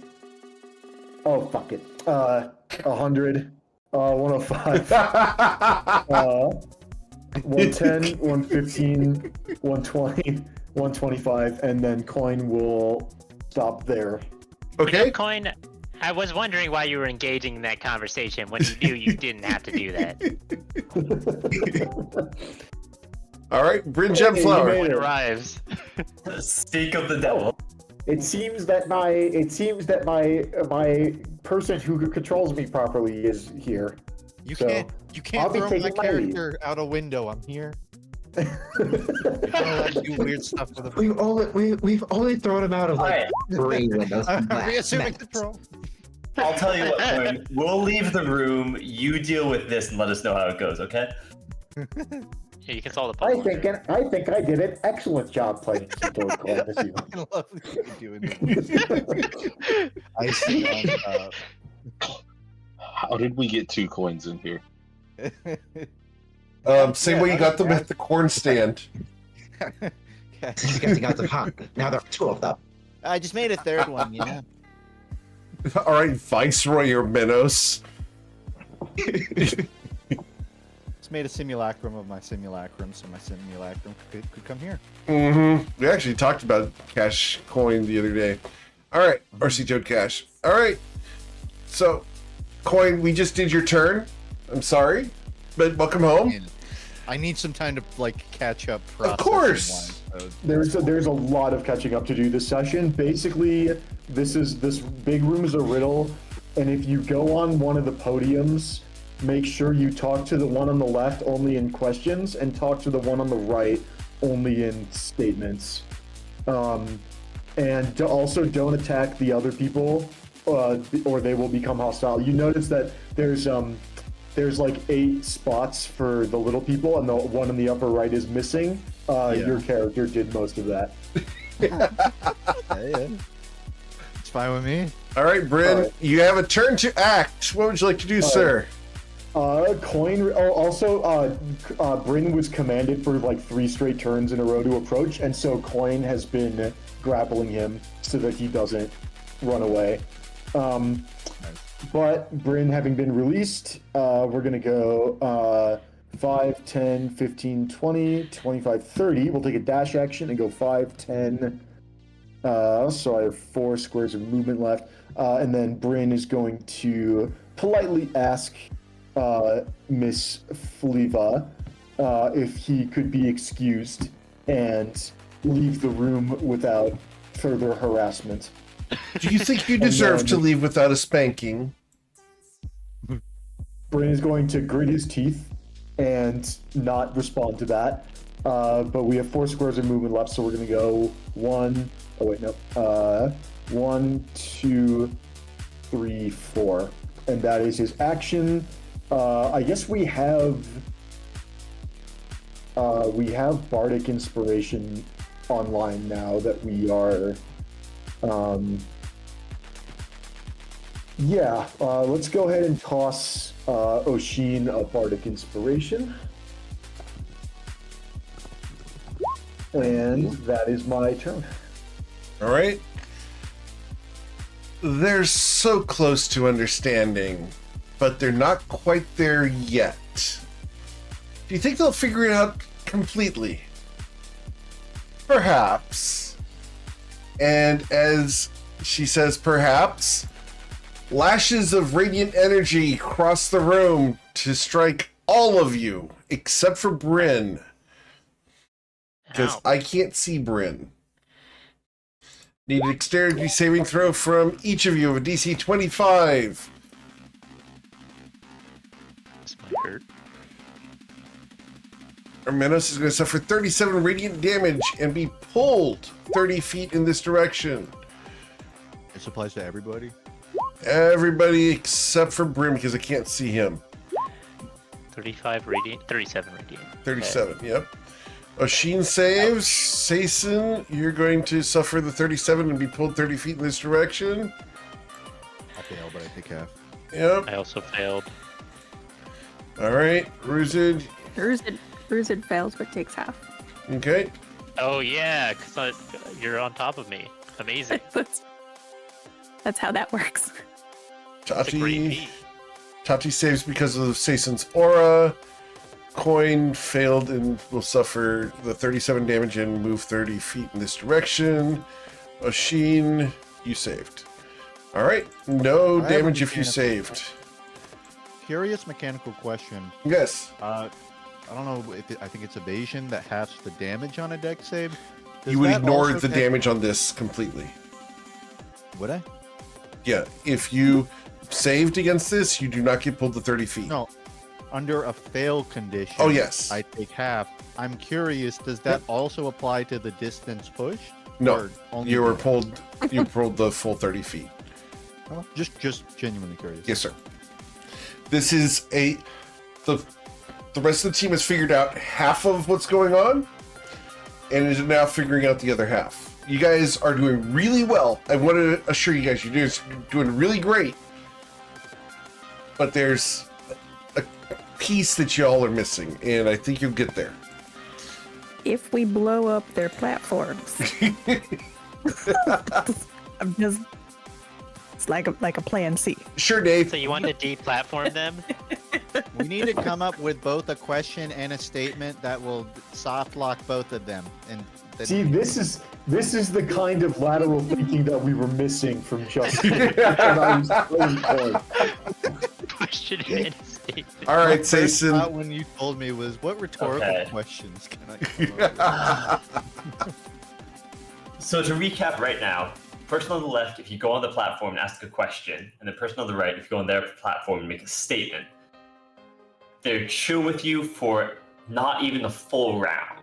Oh, fuck it. 100, 105, 110, 115, 120, 125, and then Coin will stop there. Okay. Coin, I was wondering why you were engaging in that conversation when you knew you didn't have to do that. All right, Bryn Gemflower. Coin arrives. Speak of the devil. It seems that my person who controls me properly is here. You So, can't I'll be throw my taking my leave. character out a window. I'm here. You're not allowed to do weird stuff with a We've only thrown him out of like Alright. 3 windows. I'm Max. reassuming control. I'll tell you what, Coin. We'll leave the room. You deal with this and let us know how it goes, okay? Yeah, you can solve the I puzzle. think I did an excellent job playing Keto Clandestine. I love that you're doing this. I see on How did we get 2 coins in here? Same way you got them at the corn stand. Because he got the hot. Now there are 2 of them. I just made a 3rd one, you know. All right, Viceroy or Minos. Just made a simulacrum of my simulacrum, so my simulacrum could come here. Mm-hmm. We actually talked about Cash Coin the other day. All right, RC Toad Cash. All right. So, Coin, we just did your turn. I'm sorry, but welcome home. I need some time to like catch up. Of course. There's a lot of catching up to do this session. Basically, this big room is a riddle, and if you go on one of the podiums, make sure you talk to the one on the left only in questions, and talk to the one on the right only in statements. And also don't attack the other people, or they will become hostile. You notice that there's like 8 spots for the little people, and the one in the upper right is missing. Your character did most of that. Yeah. It's fine with me. All right, Bryn, Alright. you have a turn to act. What would you like to do, sir? Coin. Also, Bryn was commanded for like 3 straight turns in a row to approach, and so Coin has been grappling him so that he doesn't run away. But Bryn having been released, we're gonna go 5, 10, 15, 20, 25, 30. We'll take a dash action and go 5, 10. So I have 4 squares of movement left. And then Bryn is going to politely ask Miss Fliva if he could be excused and leave the room without further harassment. Do you think you deserve to leave without a spanking? Bryn is going to grit his teeth and not respond to that. But we have 4 squares of movement left, so we're going to go 1, 2, 3, 4. And that is his action. I guess we have Bardic Inspiration online now that we are... let's go ahead and toss Oshin a Bardic Inspiration. And that is my turn. All right. They're so close to understanding, but they're not quite there yet. Do you think they'll figure it out completely? Perhaps. And as she says, perhaps, lashes of radiant energy cross the room to strike all of you, except for Bryn. Because Ow. I can't see Bryn. Need a dexterity saving throw from each of you of a DC 25. This might hurt. Armenos is going to suffer 37 radiant damage and be pulled 30 feet in this direction. This applies to everybody. Everybody except for Bryn because I can't see him. 35 radiant, 37 radiant. 37, yep. Oshin saves. Sason, you're going to suffer the 37 and be pulled 30 feet in this direction. I fail, but I take half. Yep. I also failed. All right. Ruzid. Ruzid fails but takes half. Okay. Oh yeah, because you're on top of me. Amazing. That's how that works. That's a great Tati. feat. Tati saves because of Sason's aura. Coin failed and will suffer the 37 damage and move 30 feet in this direction. Oshin, you saved. All right. No I have damage a if you mechanical- saved. Curious mechanical question. Yes. I don't know if I think it's evasion that halves the damage on a deck save. Does You would that ignore also the count- damage on this completely. Would I? Yeah. If you saved against this, you do not get pulled to 30 feet. No, under a fail condition. Oh, yes. I take half. I'm curious, does that also apply to the distance push? No, Or only you were the- pulled. You pulled the full 30 feet. Oh, just genuinely curious. Yes, sir. This is the rest of the team has figured out half of what's going on, and is now figuring out the other half. You guys are doing really well. I want to assure you guys, you're doing really great. But there's a piece that y'all are missing, and I think you'll get there. If we blow up their platforms, I'm just. It's like a plan C. Sure, Dave. So you want to deplatform them? We need to come up with both a question and a statement that will soft lock both of them. And then See, this is the kind of lateral thinking that we were missing from Justin. And I was really bored. Question and a statement. All right, my first Sayson. thought when you told me was, what rhetorical Okay. questions can I come up with? So to recap right now, person on the left, if you go on the platform and ask a question, and the person on the right, if you go on their platform and make a statement, they're chill with you for not even a full round.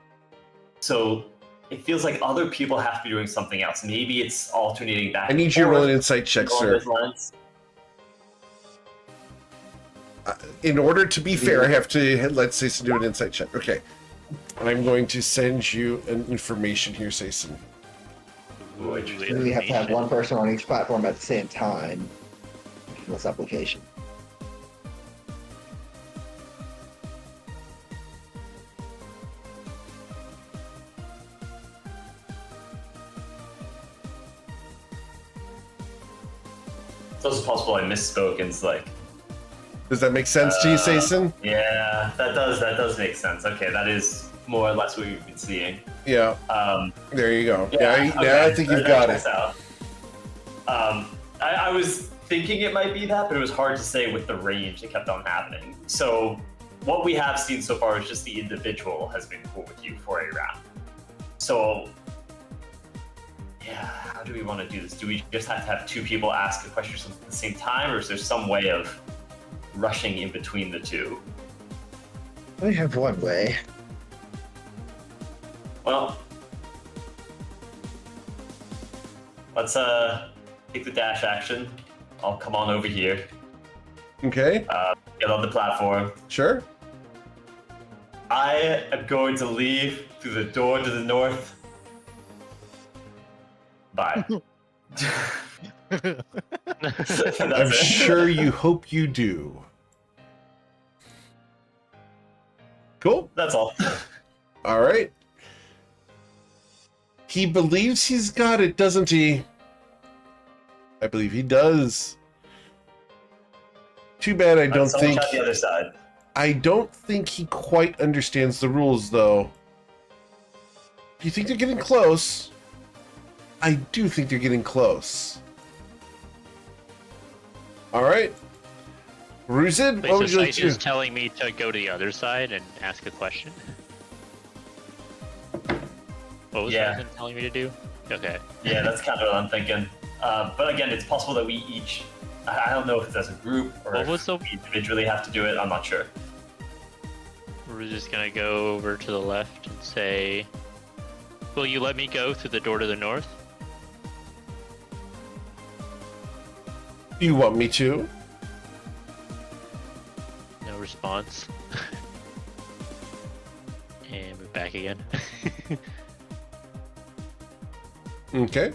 So it feels like other people have to be doing something else. Maybe it's alternating back. I need and you to roll forth an insight check, along sir. those lines. In order to be fair, I have to let Sayson do an insight check. Okay. I'm going to send you an information here, Sayson. Ooh, interesting. We have to have one person on each platform at the same time in this application. It's also possible I misspoke and it's like, Does that make sense to you, Sayson? yeah, that does make sense. Okay, that is more or less what we've been seeing. Yeah. There you go. Yeah, Now I think you've got it. checks out. I was thinking it might be that, but it was hard to say with the range that kept on happening. So what we have seen so far is just the individual has been cool with you for a round. So yeah, how do we want to do this? Do we just have to have two people ask a question at the same time, or is there some way of rushing in between the two? We have one way. Well, let's take the dash action. I'll come on over here, Okay. get on the platform. Sure. I am going to leave through the door to the north. Bye. I'm That's it. sure you hope you do. Cool. That's all. All right. He believes he's got it, doesn't he? I believe he does. Too bad I don't Someone think shot the other side. I don't think he quite understands the rules though. Do you think they're getting close? I do think they're getting close. All right. Ruzid, Wait, what so would you like Sight to is do? telling me to go to the other side and ask a question? What was Yeah. Sight telling me to do? Okay. Yeah, that's kind of what I'm thinking. But again, it's possible that we each. I don't know if it's as a group or What if was the- we individually have to do it. I'm not sure. We're just gonna go over to the left and say, will you let me go through the door to the north? Do you want me to? No response. And move back again. Okay.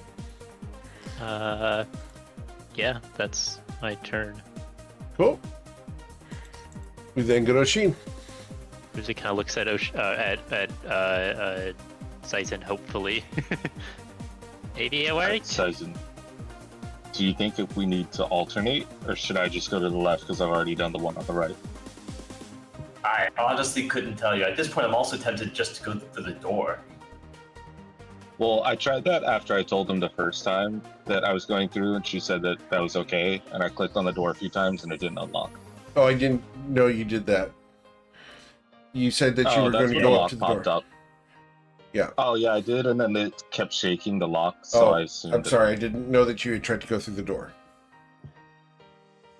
Yeah, that's my turn. Cool. We then go to Oshin. Uzi kind of looks at Sizen hopefully. Maybe it worked. Sizen, do you think if we need to alternate, or should I just go to the left because I've already done the one on the right? I honestly couldn't tell you. At this point, I'm also tempted just to go to the door. Well, I tried that after I told them the first time that I was going through, and she said that that was okay, and I clicked on the door a few times and it didn't unlock. Oh, I didn't know you did that. You said that you were that's going to when go the up lock to the popped door. up. Yeah. Oh yeah, I did, and then it kept shaking the lock, so Oh, I assumed. I'm sorry. I didn't know that you had tried to go through the door.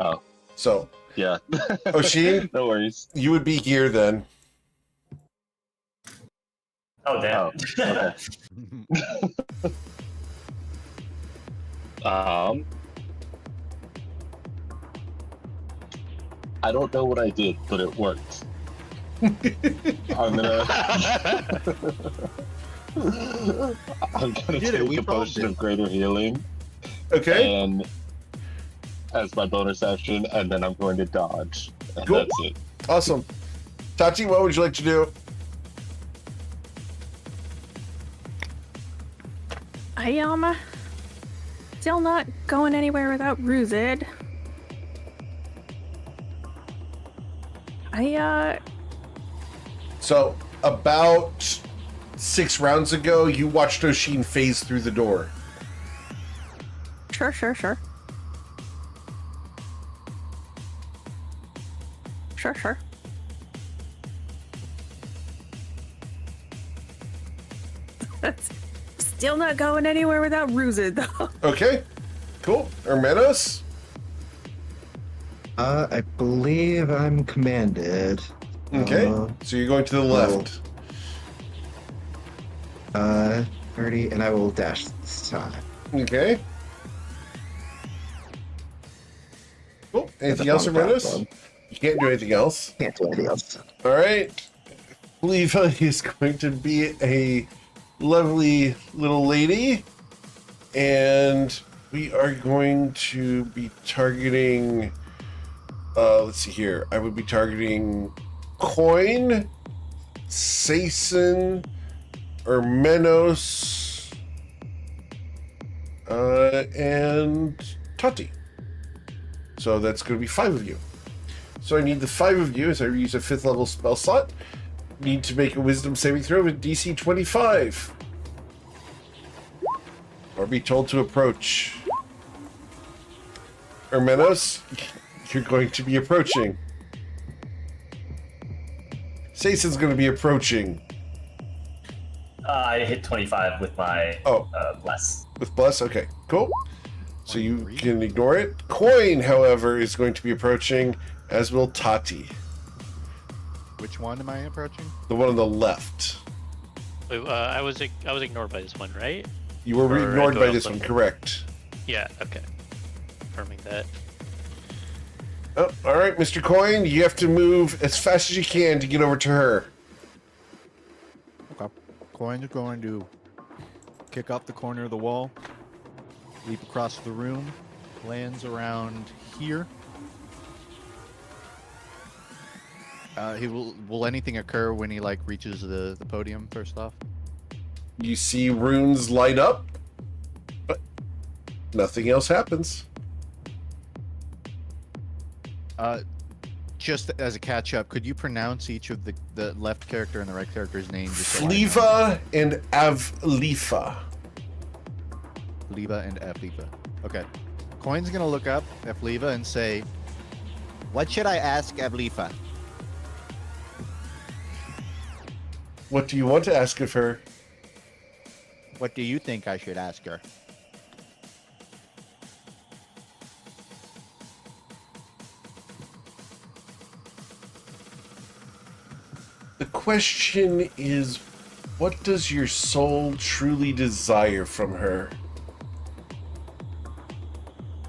Oh. So, Yeah. Oshin, No worries. you would be here then. Oh damn. Okay. I don't know what I did, but it worked. I'm gonna did it, we take a potion of greater healing Okay. and as my bonus action, and then I'm going to dodge. And Cool. that's it. Awesome. Tati, what would you like to do? I still not going anywhere without Ruzid. So, about 6 rounds ago, you watched Oshin phase through the door. Sure. Sure. Still not going anywhere without Ruzid, though. Okay. Cool. Hermenos? I believe I'm commanded. Okay. So you're going to the left. 30, and I will dash this time. Okay. Cool. Anything else, Hermenos? You can't do anything else. Can't do anything else. All right. Leva is going to be a lovely little lady, and we are going to be targeting. Let's see here. I would be targeting Coin, Sason, Hermenos, and Tati. So that's going to be 5 of you. So I need the 5 of you as I use a 5th level spell slot. Need to make a wisdom saving throw with DC 25. Or be told to approach. Hermenos, you're going to be approaching. Sason's going to be approaching. I hit 25 with my bless. With bless? Okay, cool. So you can ignore it. Coin, however, is going to be approaching, as will Tati. Which one am I approaching? The one on the left. Wait, I was ignored by this one, right? You were Or ignored do by I this also- one, correct. Yeah, okay. Confirming that. Oh, all right, Mr. Coin, you have to move as fast as you can to get over to her. Okay. Coin's going to kick up the corner of the wall, leap across the room, lands around here. Will anything occur when he reaches the podium first off? You see runes light up, but nothing else happens. Just as a catch up, could you pronounce each of the left character and the right character's name? Just so I know? Fliva and Avlifa. Fliva and Fliva. Okay. Coin's gonna look up Fliva and say, "What should I ask Fliva?" What do you want to ask of her? What do you think I should ask her? The question is, what does your soul truly desire from her?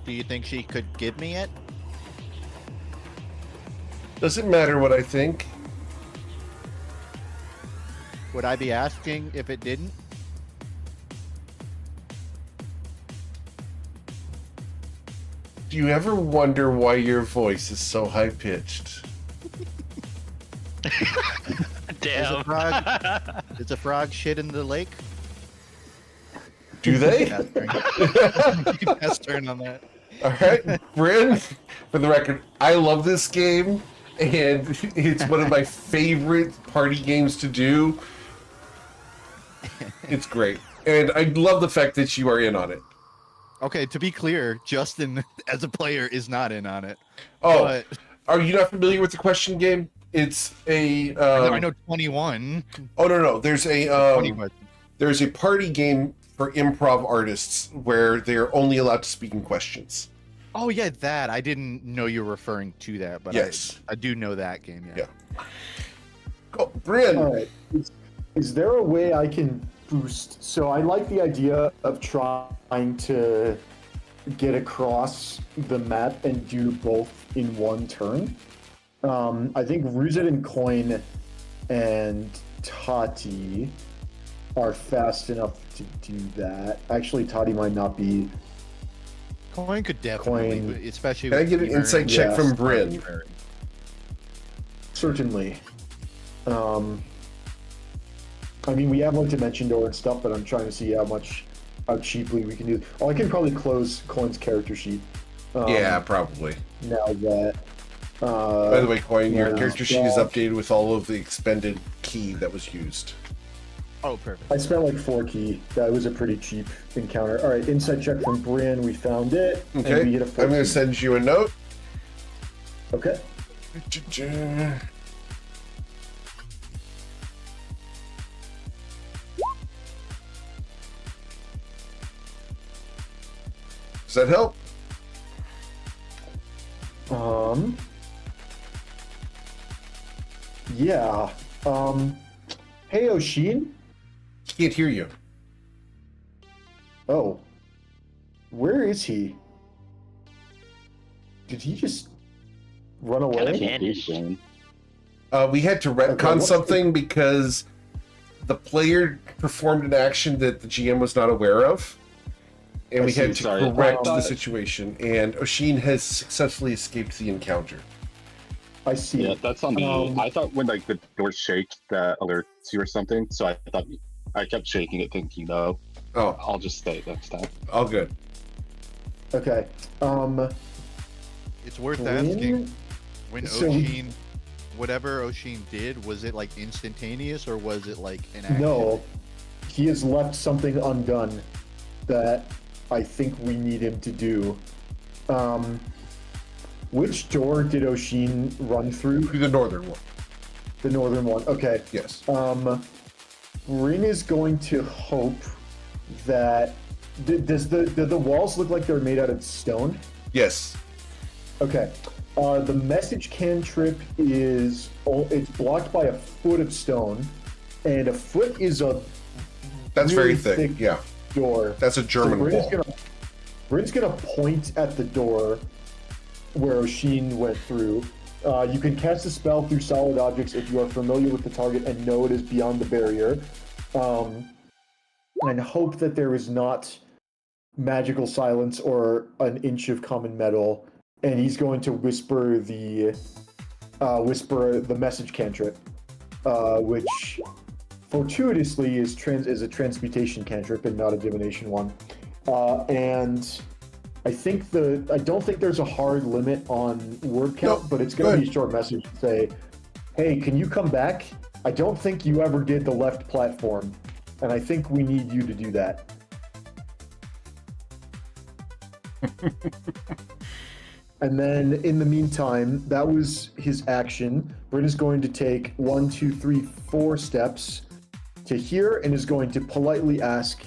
Do you think she could give me it? Doesn't matter what I think. Would I be asking if it didn't? Do you ever wonder why your voice is so high pitched? Damn. Is a frog shit in the lake? Do they? Pass turn on that. All right, Bryn, for the record, I love this game, and it's one of my favorite party games to do. It's great. And I love the fact that you are in on it. Okay, to be clear, Justin, as a player, is not in on it. Oh, But are you not familiar with the question game? It's a... I know 21. Oh, no. There's a 20 questions. there's a party game for improv artists where they're only allowed to speak in questions. Oh yeah, that I didn't know you were referring to that, but Yes. I do know that game. Yeah. Cool. Bryn. All right. Is there a way I can boost? So I like the idea of trying to get across the map and do both in one turn. I think Ruzet and Coin and Tati are fast enough to do that. Actually, Tati might not be. Coin could definitely, Coin. especially. Can I with get an Fever insight and- check Yes. from Bryn? Certainly. I mean, we have like Dimension Door and stuff, but I'm trying to see how cheaply we can do. Oh, I can probably close Coin's character sheet. Yeah, probably. Now that. By the way, Coin, your yeah, character sheet is yeah. updated with all of the expended key that was used. Oh, perfect. I spent like 4 key. That was a pretty cheap encounter. All right, insight check from Bryn. We found it. Okay. And we hit a I'm going to 14. send you a note. Okay. Does that help? Yeah. Hey, Oshin. Can't hear you. Oh. Where is he? Did he just run Kinda away? vanished. We had to retcon what's something because the player performed an action that the GM was not aware of. And I we had see, to sorry. correct the Um, situation. And Oshin has successfully escaped the encounter. I see. Yeah, that's on me. Um, I thought when like the door shakes that alerts you or something, so I thought I kept shaking it, thinking, no, Oh, I'll just stay next time. all good. Okay. It's worth Bryn? asking. When So- Oshin, whatever Oshin did, was it like instantaneous or was it like an action? No. He has left something undone that I think we need him to do. Which door did Oshin run through? To the northern one. The northern one. Okay. Yes. Rin is going to hope that. Do the walls look like they're made out of stone? Yes. Okay. The message cantrip it's blocked by a foot of stone, and a foot is a That's really very thick. Yeah. door. That's a German wall. Bryn's gonna point at the door where Oshin went through. You can cast a spell through solid objects if you are familiar with the target and know it is beyond the barrier. And hope that there is not magical silence or an inch of common metal. And he's going to whisper the message cantrip, which fortuitously is a transmutation cantrip and not a divination one. And I don't think there's a hard limit on word count, Nope. but it's going to Good. be a short message to say, hey, can you come back? I don't think you ever did the left platform, and I think we need you to do that. And then in the meantime, that was his action. Bryn is going to take 1, 2, 3, 4 steps to here and is going to politely ask,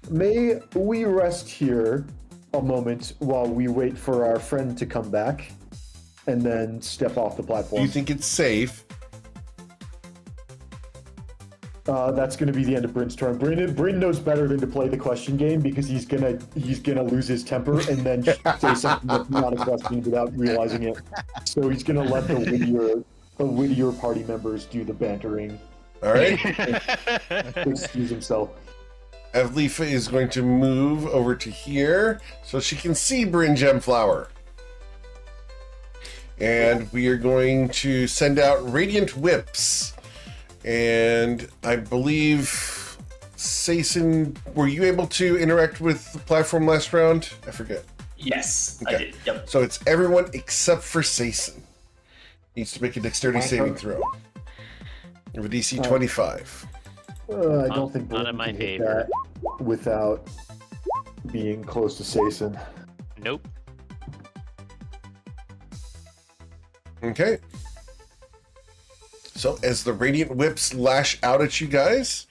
may we rest here a moment while we wait for our friend to come back and then step off the Do platform? you think it's safe? That's going to be the end of Bryn's turn. Bryn knows better than to play the question game because he's gonna lose his temper and then say something that's not a question without realizing it. So he's gonna let the wittier party members do the bantering. All right. Excuse himself. Evlifa is going to move over to here so she can see Bryn Gemflower. And we are going to send out Radiant Whips. And I believe, Sason, were you able to interact with the platform last round? I forget. Yes, I Okay. did. Yep. So it's everyone except for Sason. Needs to make a dexterity saving throw. With a DC 25. I don't Not- think not Bryn in my can hit favor. that without being close to Sason. Nope. Okay. So as the Radiant Whips lash out at you guys,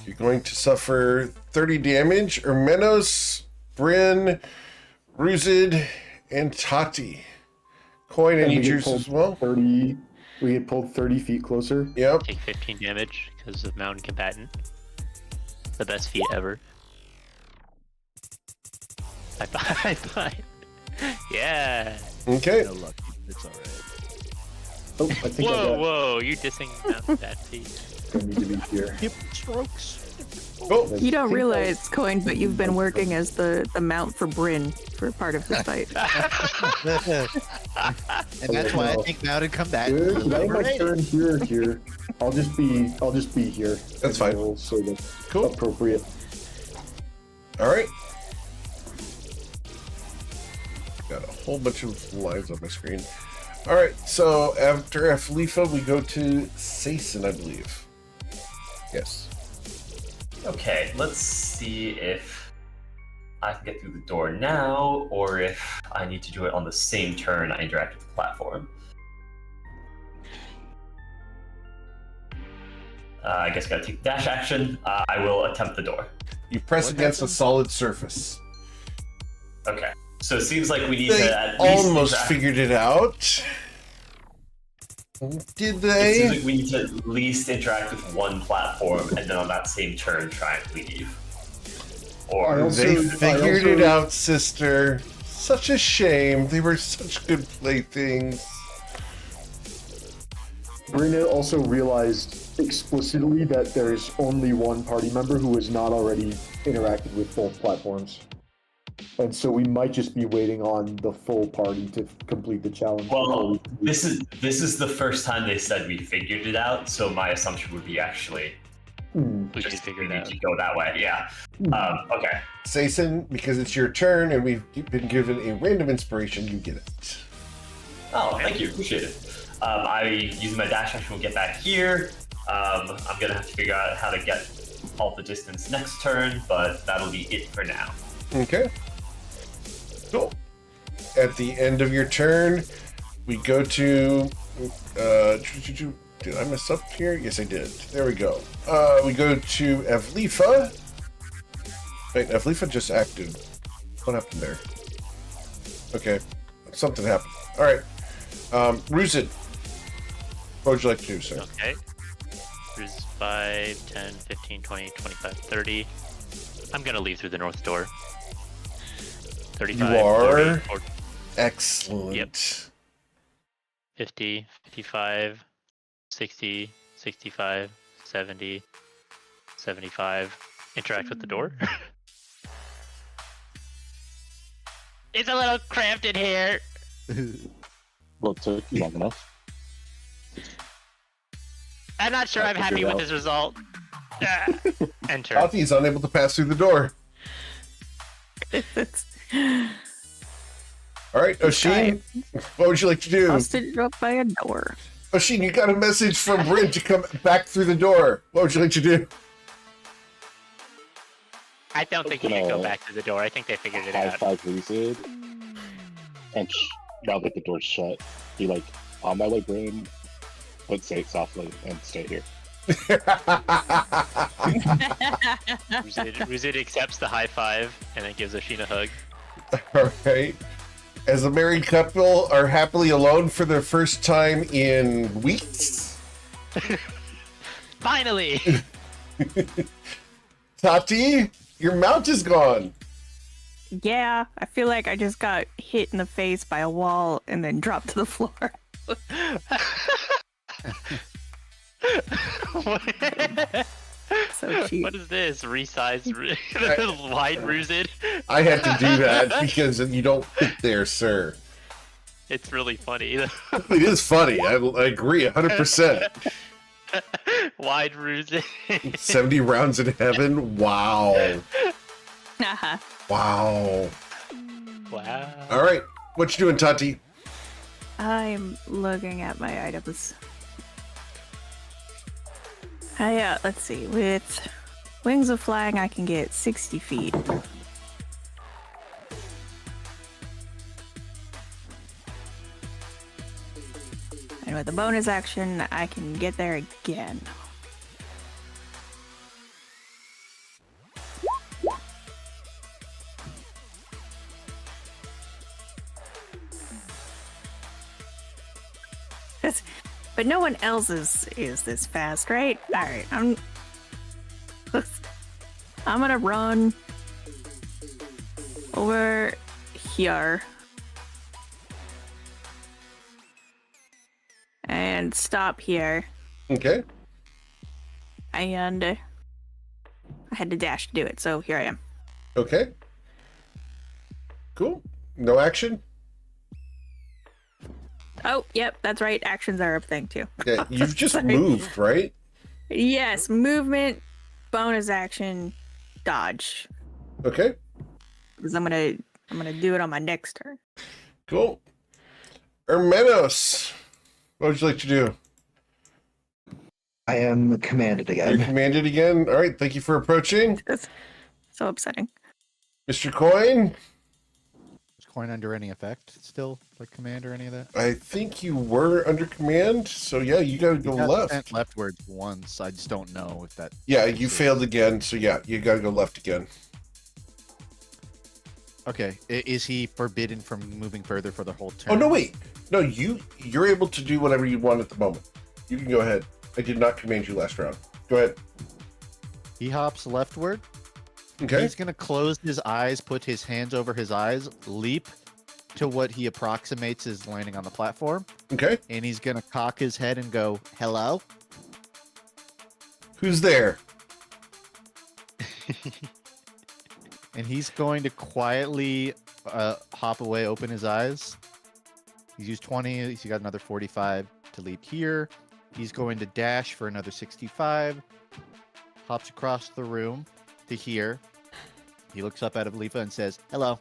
you're going to suffer 30 damage. Urmenos, Bryn, Ruzid and Tati. Coin, I And need we get yours pulled as well. 30. We get pulled 30 feet closer. Yep. Take 15 damage because of Mountain Combatant. The best feat ever. High five. Yeah. Okay. No luck. It's alright. Oh, I think Whoa, you dissing that feat. I need to be here. Hip strokes. Oh, You don't realize, Coin, but you've been working as the mount for Bryn for part of this fight. And that's why I think now to come back. Good. Now my turn here. I'll just be here. That's fine. Roll sort of Cool. appropriate. all right. Got a whole bunch of lines on my screen. All right, so after Aflifa, we go to Sason, I believe. Yes. Okay, let's see if I can get through the door now, or if I need to do it on the same turn I interact with the platform. I guess I gotta take dash action. I will attempt the door. You press What against a happened? solid surface. Okay, so it seems like we need They to at least almost interact- figured it out. Did It seems they? like we need to at least interact with one platform, and then on that same turn try and leave. Or They figured it out, sister. Such a shame. They were such good playthings. Brina also realized explicitly that there's only one party member who has not already interacted with both platforms. And so we might just be waiting on the full party to complete the challenge. well, this is the first time they said we figured it out, so my assumption would be actually Hmm. We should just figure it need out. to go that way. Yeah. Okay. Sason, because it's your turn and we've been given a random inspiration, you get it. Oh, thank you. Appreciate it. I, using my dash action, will get back here. I'm gonna have to figure out how to get all the distance next turn, but that'll be it for now. Okay. Cool. At the end of your turn, we go to. Did I mess up here? Yes, I did. There we go. We go to Evlifa. Wait, Evlifa just acted. What happened there? Okay. Something happened. All right. Ruzid. What would you like to do, sir? Okay. There's 5, 10, 15, 20, 25, 30. I'm gonna leave through the north door. 35, You are? 40, 40, Excellent. Yep. 50, 55, 60, 65, 70, 75. Interact with the door. It's a little cramped in here. Well, it took you long enough. I'm not sure I I'm happy figured with out. this result. Enter. Tati is unable to pass through the door. It's All right, Oshin, what would you like to do? busted up by a door. Oshin, you got a message from Bryn to come back through the door. What would you like to do? I don't think you should go back to the door. I think they figured it High out. five Lucid. And now that the door's shut, be like, on my way, Brain, but say it softly and stay here. Ruzid accepts the high five and then gives Oshin a hug. All right. As a married couple are happily alone for their first time in weeks, Finally! Tati, your mount is gone. Yeah, I feel like I just got hit in the face by a wall and then dropped to the floor. So cheap. What is this? Resized, wide Ruzid? I had to do that because you don't fit there, sir. It's really funny. It is funny. I agree 100%. Wide Ruzid. 70 rounds in heaven. Wow. Haha. Wow. Wow. All right. What you doing, Tati? I'm looking at my items. Let's see. With Wings of Flying, I can get 60 feet. And with a bonus action, I can get there again. But no one else is this fast, right? All right, I'm gonna run over here and stop here. Okay. And I had to dash to do it, so here I am. Okay. Cool. No action? Oh, yep, that's right. Actions are a thing too. Yeah, you've just Sorry. moved, right? Yes, movement, bonus action, dodge. Okay. Because I'm gonna do it on my next turn. Cool. Hermenos, what would you like to do? I am commanded You're again. commanded again. All right, thank you for approaching. That's so upsetting. Mr. Coin, Is coin under any effect still, like command or any of that? I think you were under command, so yeah, you gotta go He got left. sent leftwards once. I just don't know if that. Yeah, you failed again, so yeah, you gotta go left again. Okay, is he forbidden from moving further for the whole turn? Oh no, wait. No, you're able to do whatever you want at the moment. You can go ahead. I did not command you last round. Go ahead. He hops leftward. Okay. He's gonna close his eyes, put his hands over his eyes, leap to what he approximates is landing on the platform, Okay. and he's gonna cock his head and go, "Hello." Who's there? And he's going to quietly hop away, open his eyes. He's used 20. He's got another 45 to leap here. He's going to dash for another 65. Hops across the room to here. He looks up at Ablifa and says, "Hello."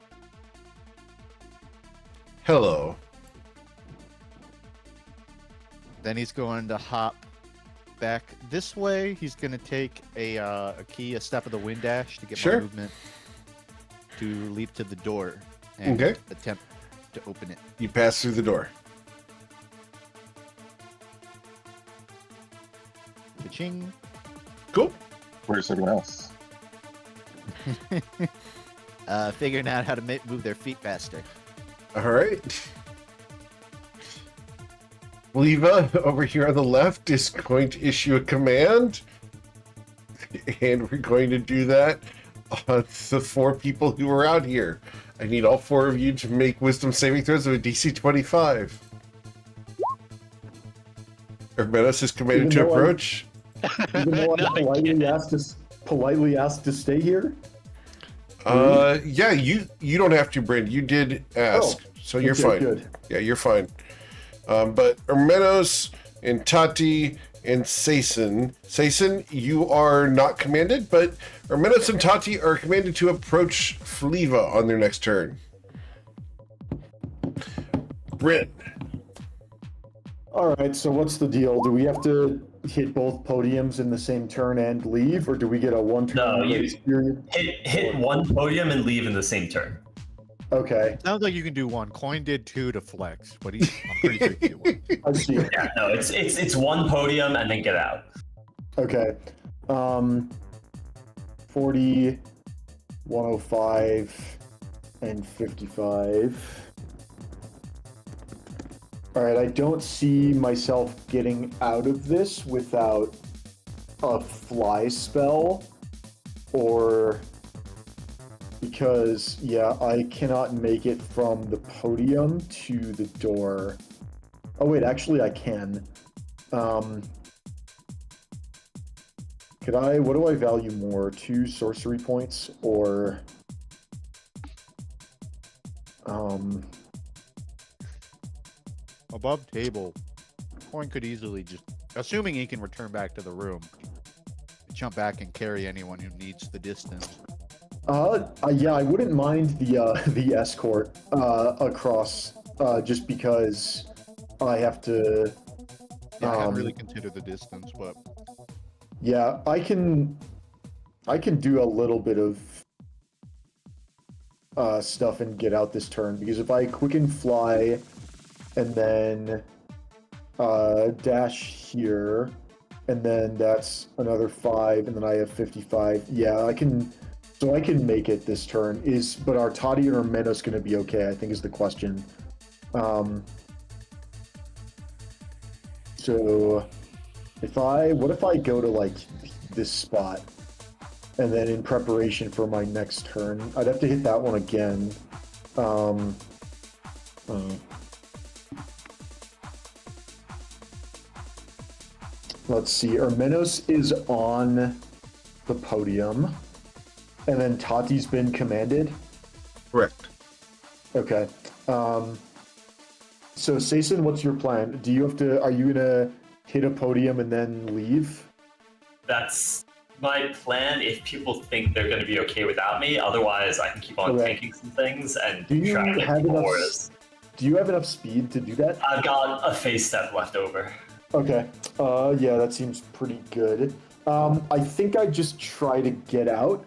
Hello. Then he's going to hop back this way. He's going to take a step of the wind dash to get Sure. more movement to leap to the door and Okay. attempt to open it. You pass through the door. Ka-ching. Cool. Where's everyone else? Figuring out how to move their feet faster. All right. Leva, over here on the left, is going to issue a command. And we're going to do that on the 4 people who are out here. I need all 4 of you to make wisdom saving throws of a DC 25. Hermenos is commanded to Even though approach. Even though I'm Not politely asked to stay here. Yeah, you don't have to, Bryn. You did ask, so you're Okay, fine. good. Yeah, you're fine. But Hermenos and Tati and Saison, you are not commanded, but Hermenos and Tati are commanded to approach Fleva on their next turn. Bryn. All right, so what's the deal? Do we have to hit both podiums in the same turn and leave, or do we get a one-turn No, grace period? Hit one podium and leave in the same turn. Okay, Sounds like you can do one. Coin did 2 to flex, but I'm pretty sure you can do one. I see. Yeah, no, it's one podium and then get out. Okay. 40, 105, and 55. All right, I don't see myself getting out of this without a fly spell, or because, yeah, I cannot make it from the podium to the door. Oh wait, actually I can. What do I value more? 2 sorcery points or Above table, Coin could easily just, assuming he can return back to the room, jump back and carry anyone who needs the distance. yeah, I wouldn't mind the escort across just because I have to Yeah, I hadn't really considered the distance, but yeah, I can do a little bit of stuff and get out this turn, because if I quicken fly and then dash here, and then that's another 5, and then I have 55. Yeah, I can make it this turn. But are Toddy or Menos going to be okay, I think is the question. So, what if I go to like this spot, and then in preparation for my next turn, I'd have to hit that one again. Let's see. Ermenos is on the podium, and then Tati's been commanded. Correct. Okay. So, Sason, what's your plan? Do you have to? Are you gonna hit a podium and then leave? That's my plan if people think they're going to be okay without me. Otherwise, I can keep on Okay. tanking some things and Do you try to have make enough? auras. Do you have enough speed to do that? I've got a phase step left over. Okay. Yeah, that seems pretty good. I think I just try to get out.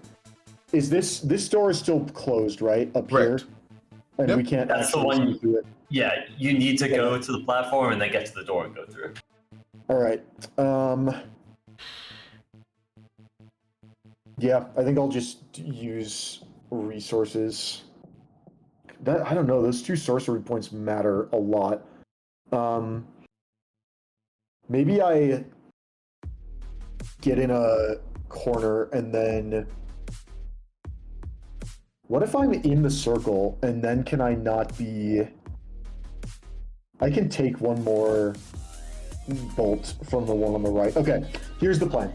Is this door is still closed, right? Up Correct. here? And Yep. we can't That's the actually one- see through it. Yeah, you need to go to the platform and then get to the door and go through. All right. Yeah, I think I'll just use resources. I don't know, those 2 sorcery points matter a lot. Maybe I get in a corner and then what if I'm in the circle and then can I not be... I can take one more bolt from the one on the right. Okay, here's the plan.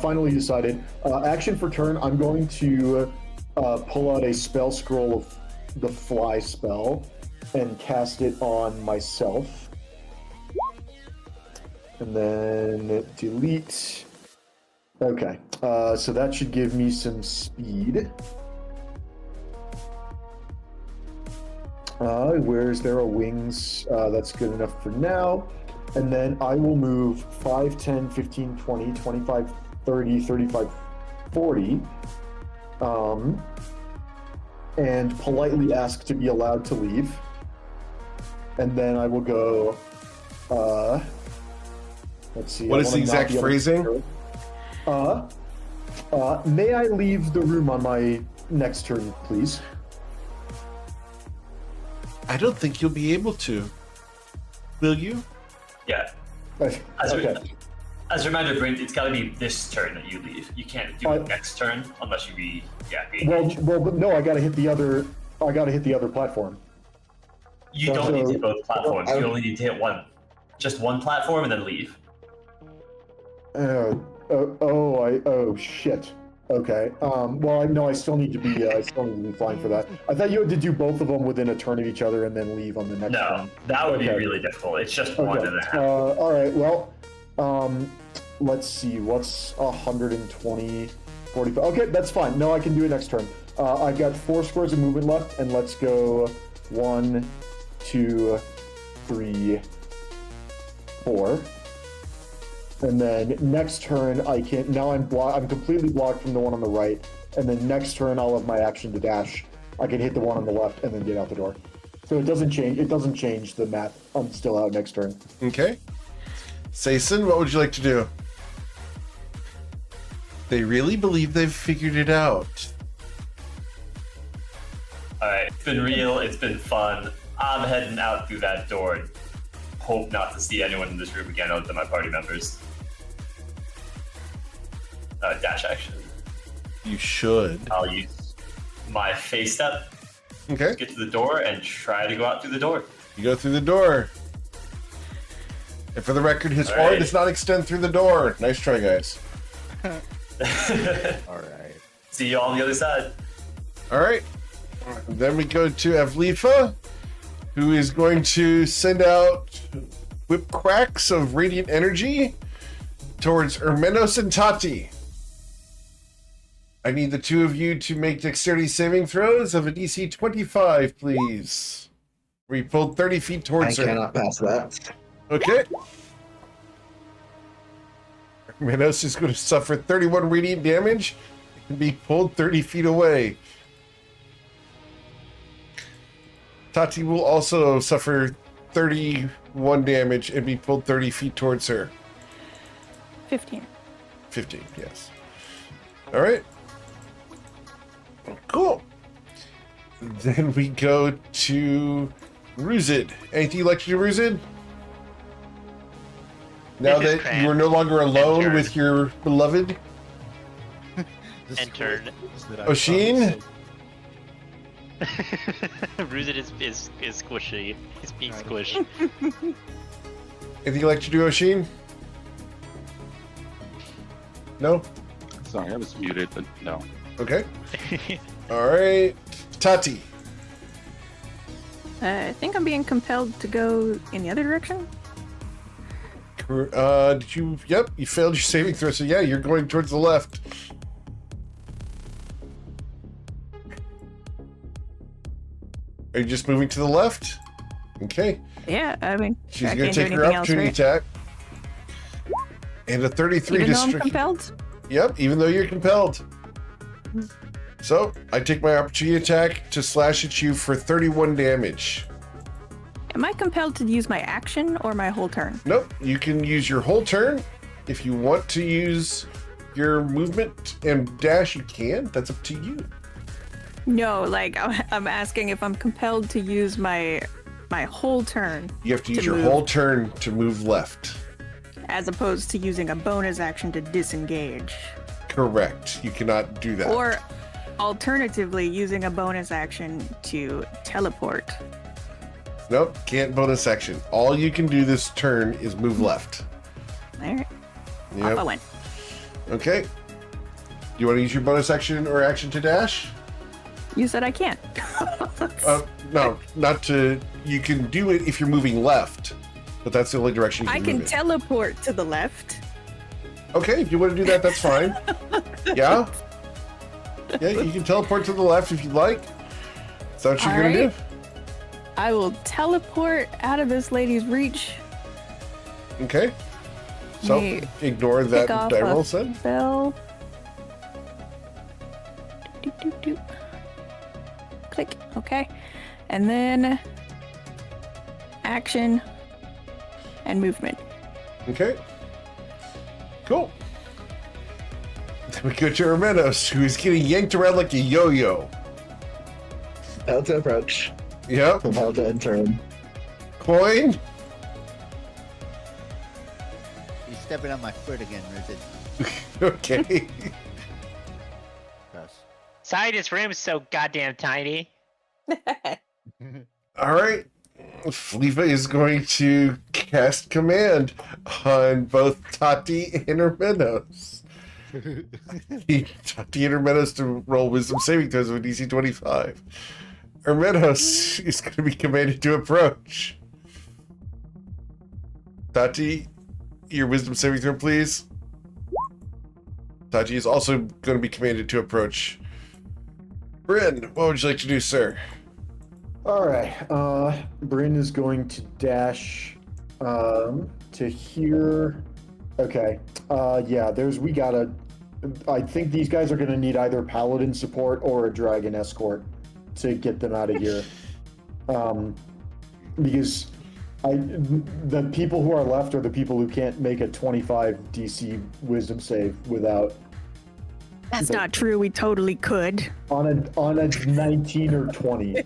Finally decided. Action for turn, I'm going to pull out a spell scroll of the fly spell and cast it on myself. And then delete. Okay, so that should give me some speed. Where's there a wings? That's good enough for now. And then I will move 5, 10, 15, 20, 25, 30, 35, 40. And politely ask to be allowed to leave. And then I will go, let's see. What I is the wanna not exact be able to phrasing? May I leave the room on my next turn, please? I don't think you'll be able to. Will you? Yeah. Okay. As a reminder, Brent, it's got to be this turn that you leave. You can't do it next turn unless you re-engage. Well, but no, I gotta hit the other platform. You don't need to hit both platforms. You only need to hit one. Just one platform and then leave. Oh shit. Okay. Well, no, I still need to be flying for that. I thought you had to do both of them within a turn of each other and then leave on the next No, turn. that would be Okay. really difficult. It's just one and a half. All right. Well, let's see. What's 120, 45? Okay, that's fine. No, I can do it next turn. I've got 4 squares of movement left, and let's go 1, 2, 3, 4. And then next turn I can. Now I'm completely blocked from the one on the right. And then next turn I'll have my action to dash. I can hit the one on the left and then get out the door. So it doesn't change. It doesn't change the map. I'm still out next turn. Okay. Sason, what would you like to do? They really believe they've figured it out. Alright, it's been real, it's been fun. I'm heading out through that door and hope not to see anyone in this room again other than my party members. Dash action. You should. I'll use my face step Okay. to get to the door and try to go out through the door. You go through the door. And for the record, his All aura right. does not extend through the door. Nice try, guys. All right. See you all on the other side. All right. Then we go to Evlifa, who is going to send out whip cracks of radiant energy towards Ermenos and Tati. I need the 2 of you to make dexterity saving throws of a DC 25, please. We pulled 30 feet I towards her. cannot pass that. Okay. Ermenos is going to suffer 31 radiant damage and be pulled 30 feet away. Tati will also suffer 31 damage and be pulled 30 feet towards her. 15. 15, yes. All right. Cool. Then we go to Ruzid. Anything you'd like to do, Ruzid? Now This is that you are cramped. no longer alone Enter. with your beloved Entered. Oshin, Ruzit is squishy. He's being squished. anything you'd like to do, Oshin? No? Sorry, I was muted, but no. Okay. All right. Tati. I think I'm being compelled to go in the other direction. Did you? Yep, you failed your saving throw, so yeah, you're going towards the left. Are you just moving to the left? Okay. Yeah, I mean, She's I going can't to do take her anything else, opportunity right? attack. And a 33 Even to though I'm strike. compelled? Yep, even though you're compelled. So, I take my opportunity attack to slash at you for 31 damage. Am I compelled to use my action or my whole turn? Nope, you can use your whole turn. If you want to use your movement and dash, you can. That's up to you. No, like I'm asking if I'm compelled to use my whole turn You have to use To your move. whole turn to move left. as opposed to using a bonus action to disengage. Correct. You cannot do that. Or alternatively, using a bonus action to teleport. Nope, can't bonus action. All you can do this turn is move left. Alright, Yep. off I went. Okay. Do you want to use your bonus action or action to dash? You said I can't. No, not to. You can do it if you're moving left, but that's the only direction you I can can move in. teleport to the left. Okay, if you want to do that, that's fine. Yeah? Yeah, you can teleport to the left if you'd like. Is that what you're going to Alright. I will teleport out of this lady's reach. do? Okay. So, Me ignore that Pick off die a roll set. spell. Doop, doop, doop. Click. Okay. And then action and movement. Okay. Cool. Then we go to Hermenos, who is getting yanked around like a yo-yo. How to approach. Yep. From how to enter. Coin. He's stepping on my foot again, Ruzit. Okay. Yes. Sorry, this room's so goddamn tiny. All right. Fleeva is going to cast command on both Tati and Hermenos. Tati and Hermenos to roll wisdom saving throws with DC 25. Hermenos is going to be commanded to approach. Tati, your wisdom saving throw, please. Tati is also going to be commanded to approach. Bryn, what would you like to do, sir? All right. Bryn is going to dash to here. Okay. Yeah. I think these guys are gonna need either paladin support or a dragon escort to get them out of here. Because the people who are left are the people who can't make a 25 DC wisdom save without. That's not true. We totally could. On a 19 or 20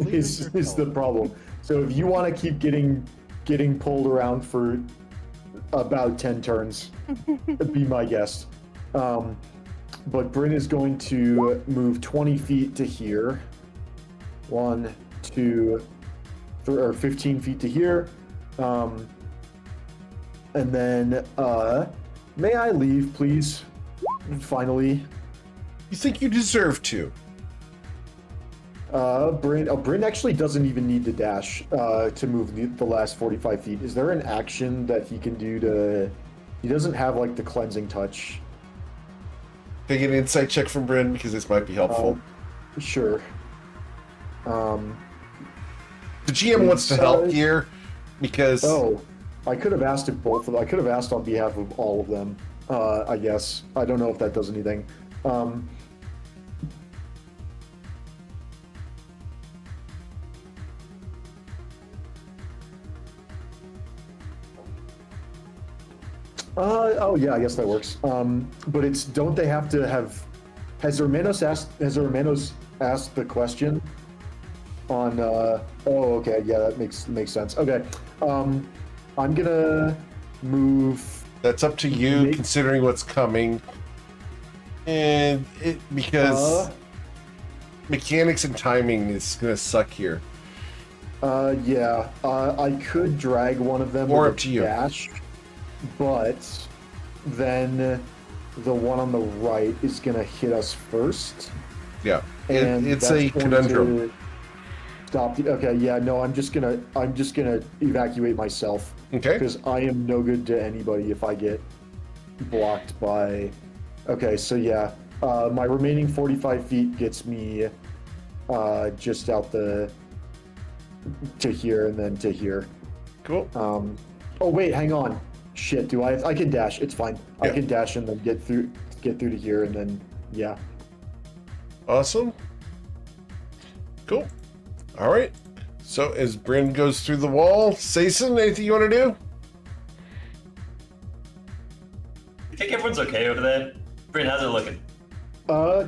is the problem. So if you want to keep getting pulled around for about 10 turns, be my guest. But Bryn is going to move 20 feet to here. 1, 2, 3, or 15 feet to here. And then, may I leave, please? Finally. You think you deserve to? Bryn actually doesn't even need to dash to move the last 45 feet. Is there an action that he can do to... He doesn't have, like, the cleansing touch. Take an insight check from Bryn, because this might be helpful. Sure. The GM wants to help Insight. here, because... Oh, I could have asked if both of them... I could have asked on behalf of all of them, I guess. I don't know if that does anything. Oh yeah, I guess that works. But it's, don't they have to have? Has Hermenos asked the question? On oh, okay, yeah, that makes sense. Okay, I'm gonna move. That's up to you, Make- considering what's coming. And because mechanics and timing is gonna suck here. Yeah. I could drag one of them Or with up a to you. dash, but then the one on the right is gonna hit us first. Yeah, And it's that's a going conundrum. to Stop the. Okay, yeah, no, I'm just gonna evacuate myself Okay. because I am no good to anybody if I get blocked by. Okay, so yeah, my remaining 45 feet gets me just out to here and then to here. Cool. Oh wait, hang on. Shit, do I can dash. It's fine. I Yeah. can dash and then get through to here and then yeah. Awesome. Cool. All right. So as Bryn goes through the wall, Sason, anything you want to do? I think everyone's okay over there. Bryn, how's it looking?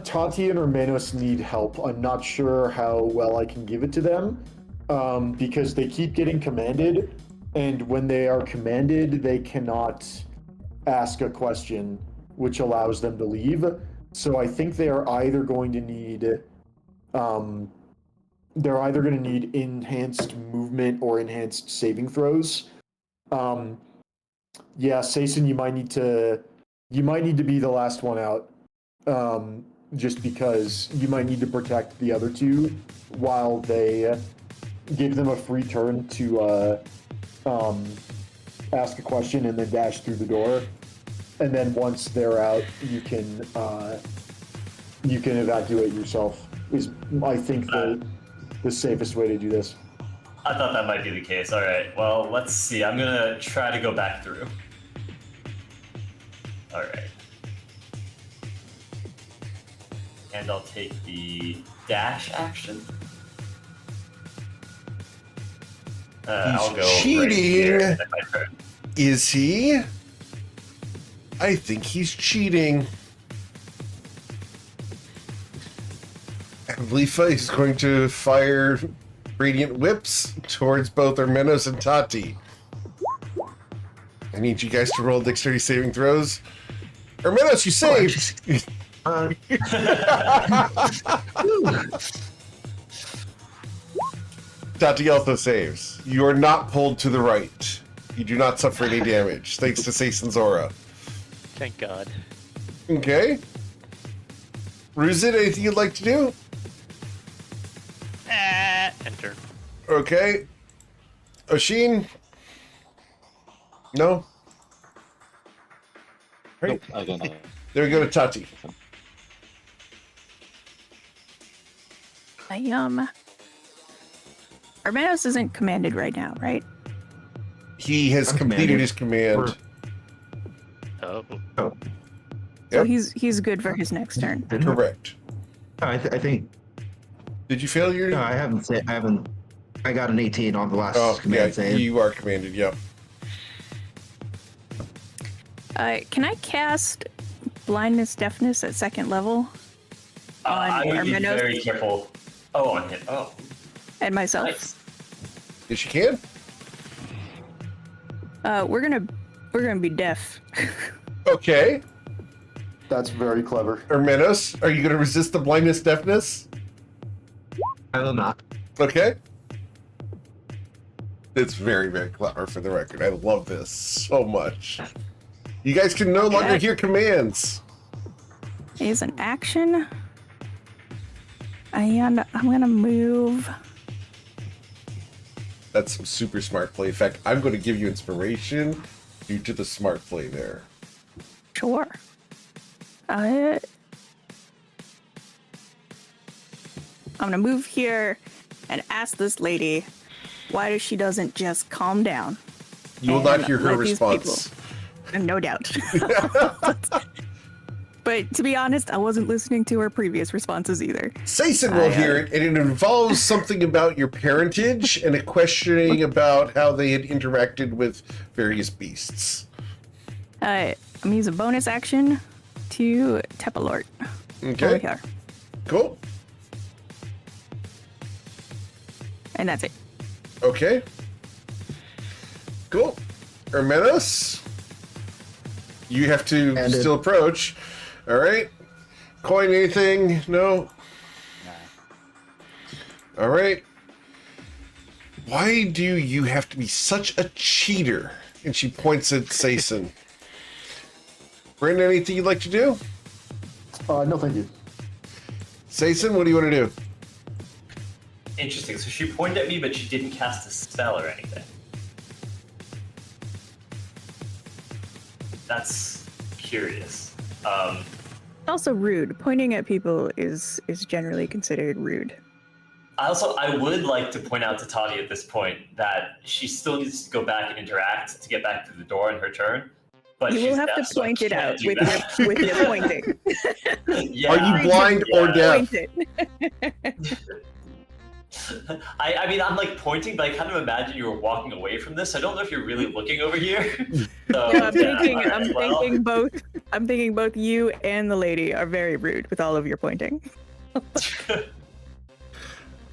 Tati and Hermanos need help. I'm not sure how well I can give it to them because they keep getting commanded, and when they are commanded, they cannot ask a question, which allows them to leave. So I think they are either going to need, enhanced movement or enhanced saving throws. Yeah, Sason, you might need to be the last one out. Just because you might need to protect the other two while they give them a free turn to ask a question and then dash through the door. And then once they're out, you can evacuate yourself. Is I think the safest way to do this. I thought that might be the case. All right. Well, let's see. I'm gonna try to go back through. All right. And I'll take the dash action. I'll go cheating. right here. and then my turn. Is he? I think he's cheating. And Leafa is going to fire radiant whips towards both Hermanos and Tati. I need you guys to roll dexterity saving throws. Hermanos, you saved! Tati also saves. You are not pulled to the right. You do not suffer any damage, thanks to Sason's aura. Thank God. Okay. Ruzit, anything you'd like to do? Enter. Okay. Oshin? No? Right. Nope, I don't know. There we go to Tati. Hermanos isn't commanded right now, right? He has I'm completed commanded. his command. Oh. So Yep. he's good for his next turn. Correct. I think. Did you fail your... No, I haven't. I got an 18 on the last Oh, command yeah, save. you are commanded, yep. Can I cast blindness, deafness at second level I would be Hermanos very careful. Oh, on him. Oh, and myself? nice. Yes, you can. We're gonna be deaf. Okay. That's very clever. Hermanos, are you going to resist the blindness, deafness? I will not. Okay. It's very, very clever for the record. I love this so much. You guys can no longer hear commands. Is an action, and I'm gonna move. That's some super smart play. In fact, I'm going to give you inspiration due to the smart play there. Sure. I'm gonna move here and ask this lady why she doesn't just calm down. You will not And hear her let these response. No doubt. But to be honest, I wasn't listening to her previous responses either. Sason will hear it, and it involves something about your parentage and a questioning about how they had interacted with various beasts. I'm gonna use a bonus action to Tepalort. Over Okay, here. cool. And that's it. Okay. Cool. Hermenos, you have to And still approach. All right. Coin anything? No. All right. Why do you have to be such a cheater? And she points at Sason. Brandon, anything you'd like to do? No, thank you. Sason, what do you want to do? Interesting. So she pointed at me, but she didn't cast a spell or anything. That's curious. Also rude. Pointing at people is generally considered rude. I would like to point out to Toddy at this point that she still needs to go back and interact to get back to the door in her turn. But You will have to point it out with your pointing. Yeah. Are you blind or deaf? Point it. I mean, I'm like pointing, but I kind of imagine you were walking away from this. I don't know if you're really looking over here. So, No, I'm thinking. alright, I'm well. thinking both. I'm thinking both you and the lady are very rude with all of your pointing.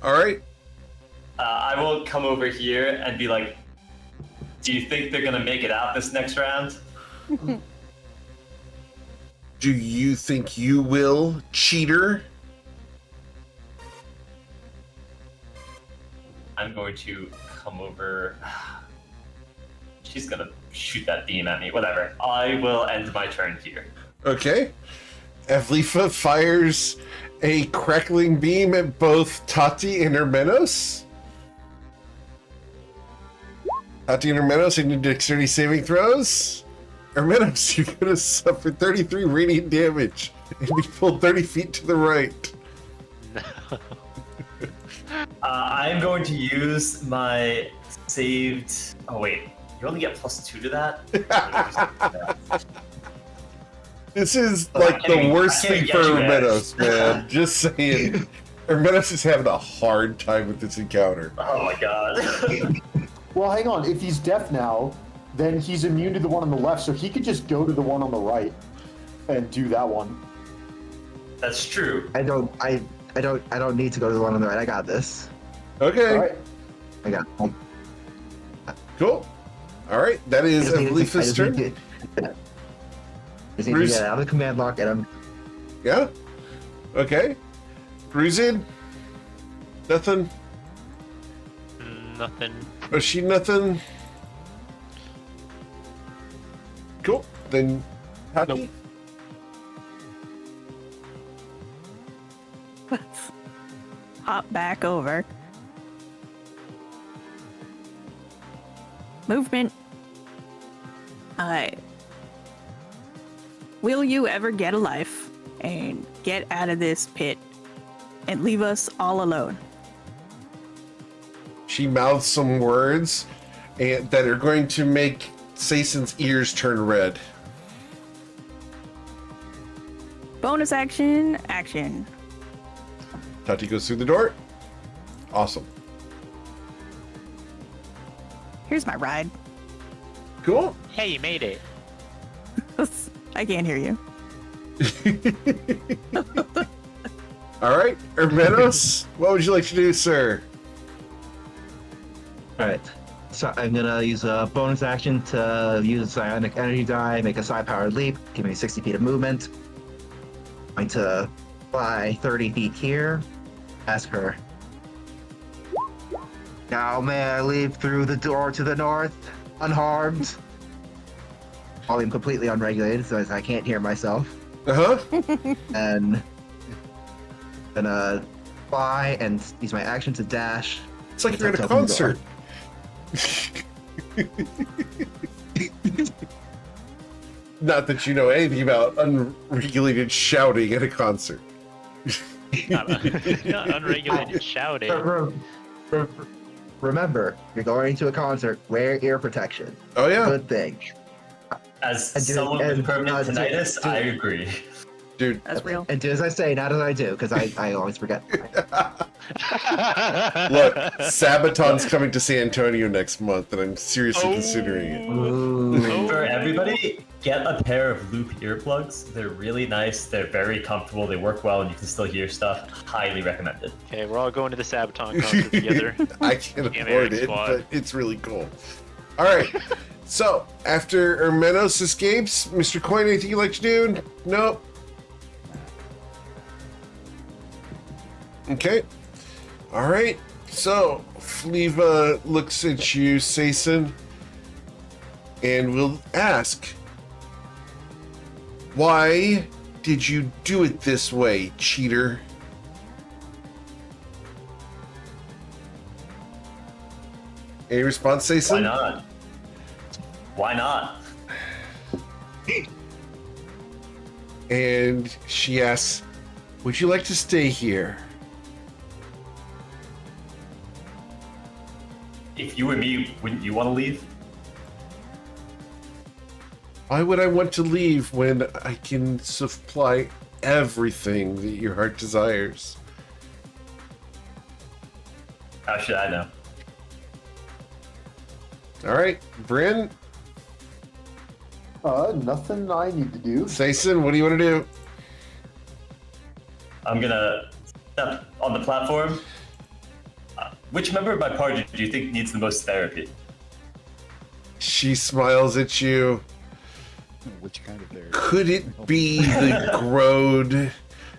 All right. I will come over here and be like, do you think they're gonna make it out this next round? Do you think you will, cheater? I'm going to come over. She's gonna shoot that beam at me. Whatever. I will end my turn here. Okay. Evlifa fires a crackling beam at both Tati and Hermenos. Tati and Hermenos, I need dexterity saving throws. Hermenos, you're going to suffer 33 radiant damage and be pulled 30 feet to the right. I'm going to use my saved. Oh wait, you only get +2 to that. This is like the worst thing for Hermenos, man. Just saying. Hermenos is having a hard time with this encounter. Oh my god. Well, hang on. If he's deaf now, then he's immune to the one on the left, so he could just go to the one on the right and do that one. That's true. I don't need to go to the one on the right. I got this. Okay. All right. I got. Cool. All right. That is Evlifa's turn. Just need to get out of the command lock, and I'm. Yeah. Okay. Gruzin? Nothing? Nothing. Was she nothing? Cool. Then Tati? Nope. Let's hop back over. Movement. Will you ever get a life and get out of this pit and leave us all alone? She mouths some words that are going to make Sason's ears turn red. Bonus action, action. Tati goes through the door. Awesome. Here's my ride. Cool. Hey, you made it. I can't hear you. All right, Hermenos, what would you like to do, sir? Alright. So I'm gonna use a bonus action to use a psionic energy die, make a psi-powered leap, give me 60 feet of movement. I'm going to fly 30 feet here. Ask her. Now may I leave through the door to the north, unharmed? Volume completely unregulated, so I can't hear myself. Uh-huh. And gonna fly and use my action to dash. It's like you're at a Open the door. concert. Not that you know anything about unregulated shouting at a concert. Not unregulated shouting. Remember, you're going to a concert, wear ear protection. Oh, yeah. Good thing. As And do- someone with and, permanent do- tinnitus, do- I agree. Dude. That's real. And do as I say, not as I do, because I always forget. Look, Sabaton's coming to San Antonio next month, and I'm seriously considering it. Ooh. For everybody, get a pair of loop earplugs. They're really nice. They're very comfortable. They work well, and you can still hear stuff. Highly recommended. Okay, we're all going to the Sabaton concert together. I can't Damn afford Eric it, squad. but it's really cool. All right, So, after Hermenos escapes, Mr. Coin, anything you'd like to do? Nope. Okay. All right. So, Fleva looks at you, Sason, and will ask, why did you do it this way, cheater? Any response, Sason? Why not? Why not? And she asks, would you like to stay here? If you were me, wouldn't you want to leave? Why would I want to leave when I can supply everything that your heart desires? How should I know? All right, Bryn, Nothing I need to do. Sason, what do you want to do? I'm gonna step on the platform. Which member of my party do you think needs the most therapy? She smiles at you. Which kind of therapy? Could it be the Grode?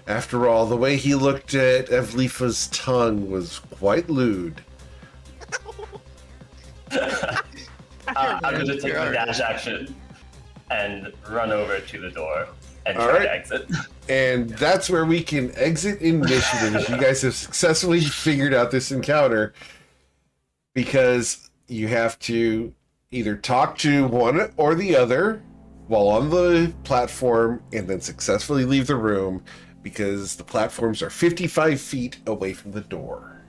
After all, the way he looked at Evlifa's tongue was quite lewd. I'm gonna take my dash action and run over to the door and All try right. to exit. And that's where we can exit initiative. You guys have successfully figured out this encounter because you have to either talk to one or the other while on the platform and then successfully leave the room because the platforms are 55 feet away from the door,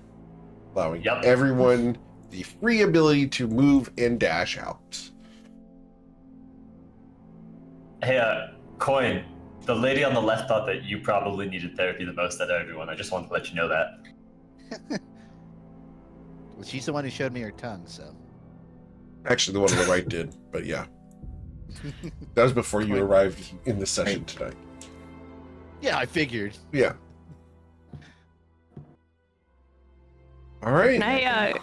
allowing Yep. everyone the free ability to move and dash out. Hey, Coin, the lady on the left thought that you probably needed therapy the most out of everyone. I just wanted to let you know that. Well, she's the one who showed me her tongue, so. Actually, the one on the right did, but yeah. That was before you arrived in the session tonight. Yeah, I figured. Yeah. All right. Can I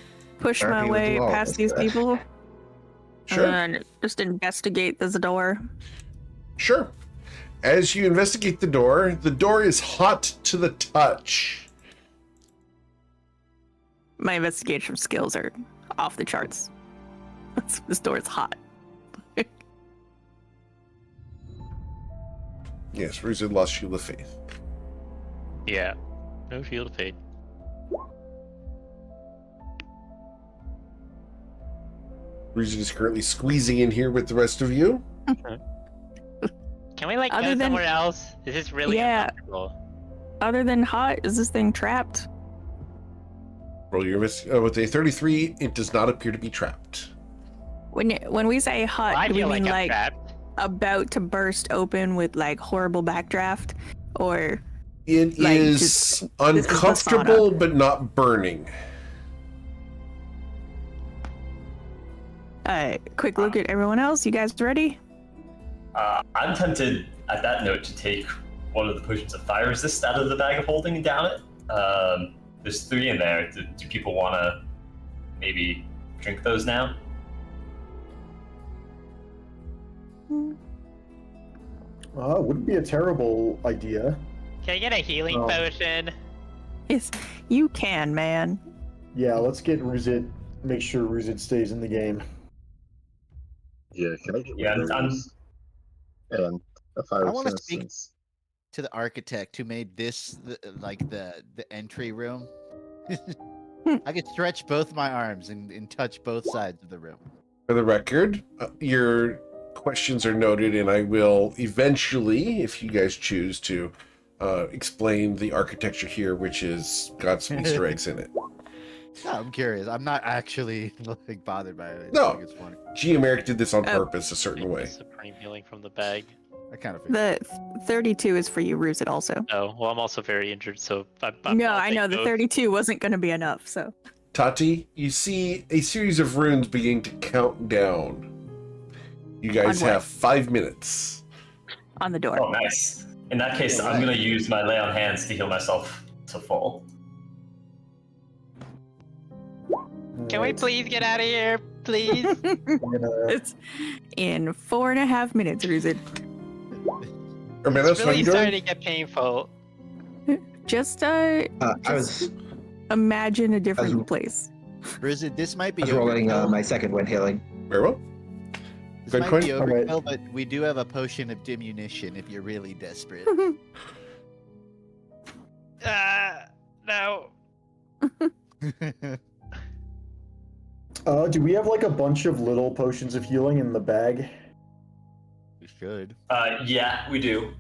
push my Therapy way was well. past these people Sure. and just investigate this door? Sure. As you investigate the door is hot to the touch. My investigation skills are off the charts. This door is hot. Yes, Ruzid lost Shield of Faith. Yeah. No shield of fate. Ruzid is currently squeezing in here with the rest of you. Can we like Other go than- somewhere else? This is really Yeah. uncomfortable. Other than hot, is this thing trapped? Roll your with a 33, it does not appear to be trapped. When we say hot, I do we feel mean like I'm like trapped. about to burst open with like horrible backdraft, or It Like, is just- uncomfortable but not burning. quick look at everyone else? You guys ready? I'm tempted at that note to take one of the potions of fire resist out of the bag of holding and down it. There's 3 in there. Do people want to maybe drink those now? Wouldn't be a terrible idea. Can I get a healing Oh. potion? Yes, you can, man. Yeah, let's get Ruzit. Make sure Ruzit stays in the game. Yeah, can I get Yeah, one of I'm- those? And a fire I wanna resistance. To the architect who made this the entry room. I could stretch both my arms and touch both sides of the room. For the record, your questions are noted, and I will eventually, if you guys choose to, explain the architecture here, which has got some Easter eggs in it. No, I'm curious. I'm not actually like bothered by it. I No. think it's funny. Geomeric did this on Oh. purpose a certain way. Supreme healing from the bag. I kind of figured. The 32 is for you, Ruzit, also. Oh, well, I'm also very injured, so No, I'll I take know the both. 32 wasn't going to be enough, so. Tati, you see a series of runes beginning to count down. You guys On what? have 5 minutes. On the door. Oh, nice. In that case, I'm going to use my lay on hands to heal myself to full. Can we please get out of here? please. It's in 4.5 minutes, Ruzid. Hermanos, It's how really you starting doing? to get painful. Just I was imagine a different As- place. Brizid, this might be I was rolling overkill. my second wind healing. Very well. This Good might coin. be All right. overkill, but we do have a potion of diminution if you're really desperate. No. Do we have like a bunch of little potions of healing in the bag? We should. Yeah, we do.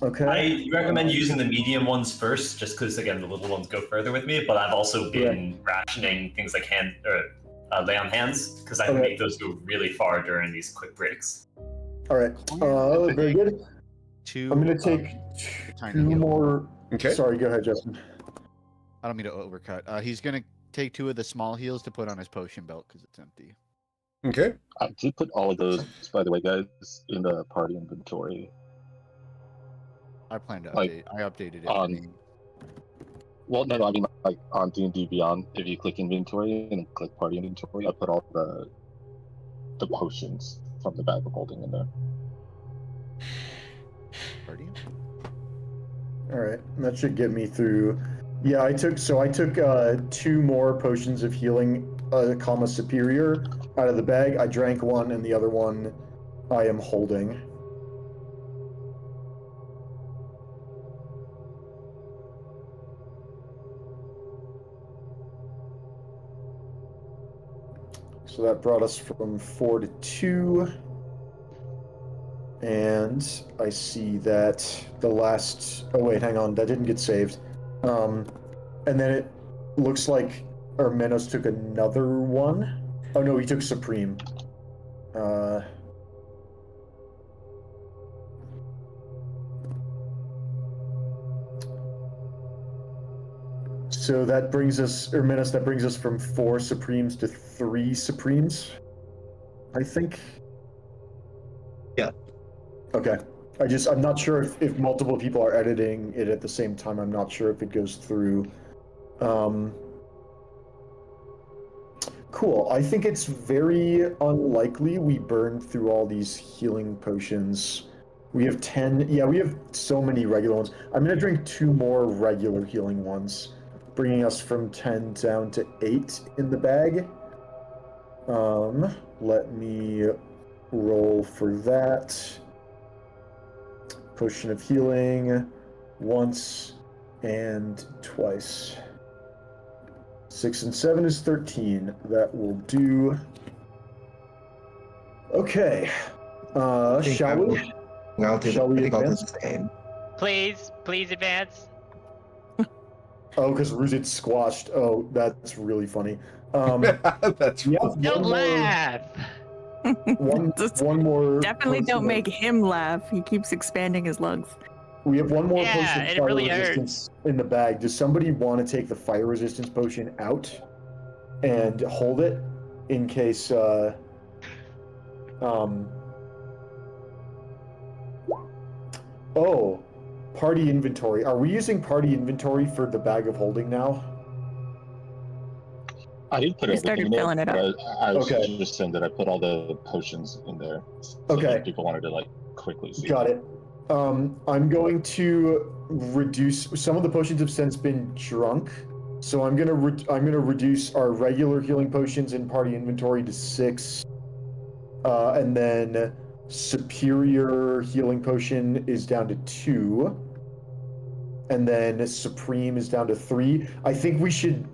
Okay. I recommend using the medium ones first, just because again the little ones go further with me. But I've also been rationing things like lay on hands because I can Okay. make those go really far during these quick breaks. All right. Very good. Two. I'm gonna take tiny two heal. more. Okay. Sorry, go ahead, Justin. I don't mean to overcut. He's gonna take 2 of the small heals to put on his potion belt because it's empty. Okay. I did put all of those, by the way, guys, in the party inventory. I plan to Like, update. I updated it. on- Well, no, I mean, like on D&D Beyond, if you click inventory and then click party inventory, I put all the potions from the bag of holding in there. Party? All right, that should get me through. Yeah, I took 2 more potions of healing, comma superior, out of the bag. I drank one, and the other one I am holding. So that brought us from 4 to 2. And I see that the last... Oh, wait, hang on. That didn't get saved. And then it looks like Armenos took another one. Oh, no, he took Supreme. So that brings us, Armenos, that brings us from 4 Supremes to 3 Supremes, I think. Yeah. Okay. I'm not sure if multiple people are editing it at the same time. I'm not sure if it goes through. Cool. I think it's very unlikely we burn through all these healing potions. We have 10. Yeah, we have so many regular ones. I'm going to drink 2 more regular healing ones, bringing us from 10 down to 8 in the bag. Let me roll for that. Potion of healing once and twice. 6 and 7 is 13. That will do. Okay. Shall we? I'll do Shall we I think I'll do advance? the same. Please advance. Oh, because Ruzit squashed. Oh, that's really funny. That's We right. have Don't one more. laugh. One more. Definitely potion don't of- make him laugh. He keeps expanding his lungs. We have one more Yeah, potion of it fire really resistance in the bag. Does somebody want to take the fire resistance potion out and hold it in case? Oh, party inventory. Are we using party inventory for the bag of holding now? I didn't put We everything started in there, filling it but up. I was Okay. just saying that I put all the potions in there. So Okay. if people wanted to like quickly see. Got it. I'm going to reduce. Some of the potions have since been drunk, so I'm gonna reduce our regular healing potions in party inventory to 6, and then superior healing potion is down to 2, and then supreme is down to 3. I think we should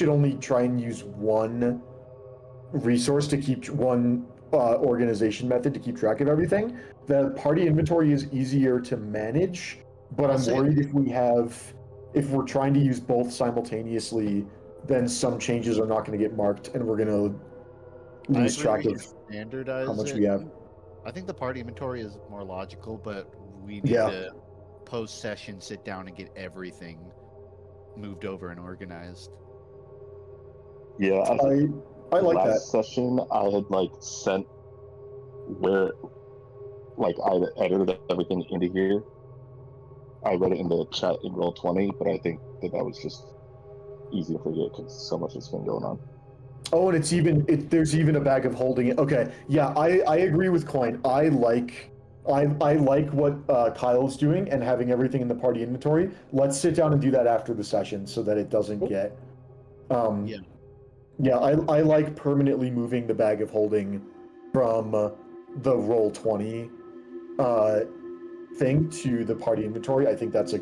only try and use one resource to keep one organization method to keep track of everything. The party inventory is easier to manage, but I'm worried if we're trying to use both simultaneously, then some changes are not going to get marked, and we're going to lose track of standardize how much it. we have. I think the party inventory is more logical, but we need Yeah. to post session sit down and get everything moved over and organized. Yeah, I like that. last session I had like sent where like I edited everything into here. I read it in the chat in Roll20, but I think that was just easier for you because so much has been going on. Oh, and there's even a bag of holding it. Okay, yeah, I agree with Coin. I like what Kyle's doing and having everything in the party inventory. Let's sit down and do that after the session so that it doesn't get. Yeah. Yeah, I like permanently moving the bag of holding from the Roll20 thing to the party inventory. I think that's a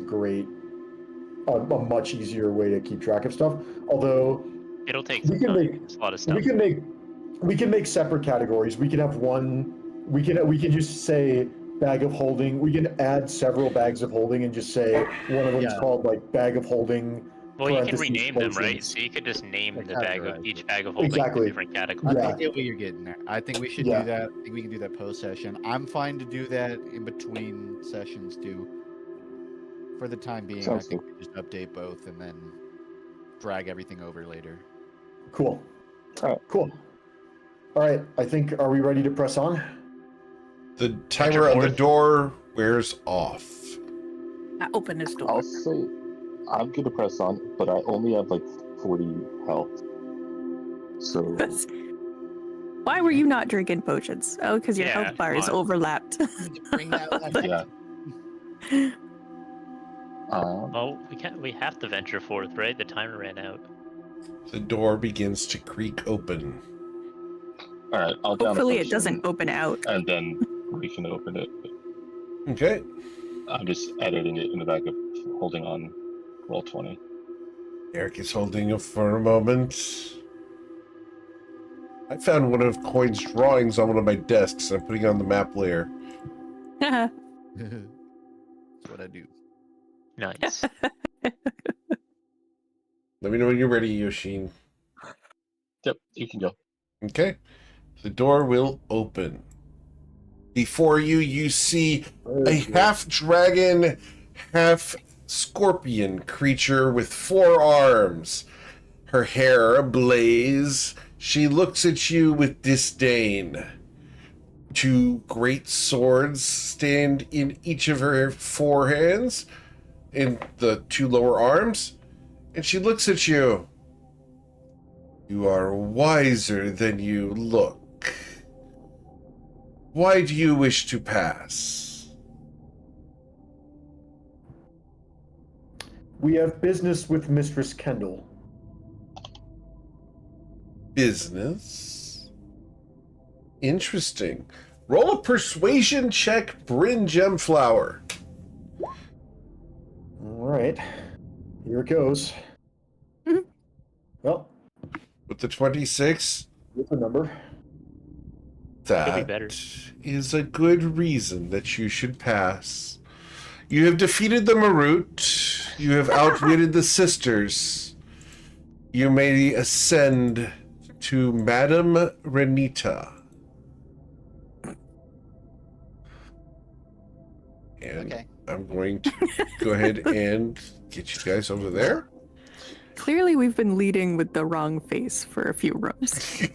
much easier way to keep track of stuff. Although It'll take we some can time. make It's a lot of stuff. we can make separate categories. We can have one. We can just say bag of holding. We can add several bags of holding and just say one of them's Yeah. called like bag of holding. Well, you can parentheses, rename them, right? potions. So you could just name Like the bag categorize of each it. bag of holding Exactly. a different category. Yeah. I get what you're getting at. I think we should Yeah. do that. I think we can do that post session. I'm fine to do that in between sessions too. For the time being, Sounds I think we just update both and then drag everything over later. Cool. Alright. Cool. All right. Are we ready to press on? The timer on the fourth. door wears off. I open this door. I'll say I'm gonna press on, but I only have like 40 health. So Why were you not drinking potions? Oh, because your Yeah, health bar is come on. overlapped. Bring that up. yeah. Well, we have to venture forth, right? The timer ran out. The door begins to creak open. All right. I'll down a Hopefully, it potion, doesn't open out. And then we can open it. Okay. I'm just editing it in the back of holding on Roll20. Eric is holding it for a moment. I found one of Coin's drawings on one of my desks. I'm putting it on the map layer. That's what I do. Nice. Let me know when you're ready, Yoshin. Yep, you can go. Okay. The door will open. Before you, you see a half dragon, half scorpion creature with 4 arms. Her hair ablaze. She looks at you with disdain. 2 great swords stand in each of her 4 hands, in the 2 lower arms, and she looks at you. You are wiser than you look. Why do you wish to pass? We have business with Mistress Kendall. Business? Interesting. Roll a persuasion check, Bryn Gemflower. All right. Here it goes. Well, With the 26, what's the number? that better. is a good reason that you should pass. You have defeated the Marut. You have outwitted the sisters. You may ascend to Madame Renita. And Okay. I'm going to go ahead and get you guys over there. Clearly, we've been leading with the wrong face for a few rows. To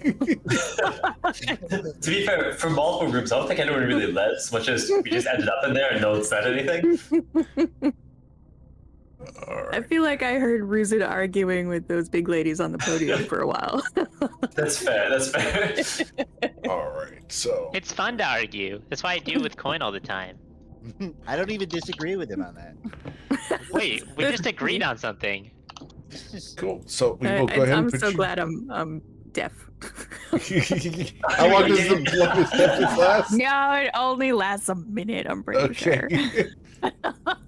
be fair, for multiple groups, I don't think anyone really led as much as we just ended up in there and no one said anything. All I right. feel like I heard Ruzid arguing with those big ladies on the podium for a while. That's fair, that's fair. All right. So It's fun to argue. That's why I do with Coin all the time. I don't even disagree with him on that. Wait, we just agreed on something. cool. So we will go ahead I'm and put so you... glad I'm deaf. How long does the blood session last? No, it only lasts a minute, I'm pretty sure.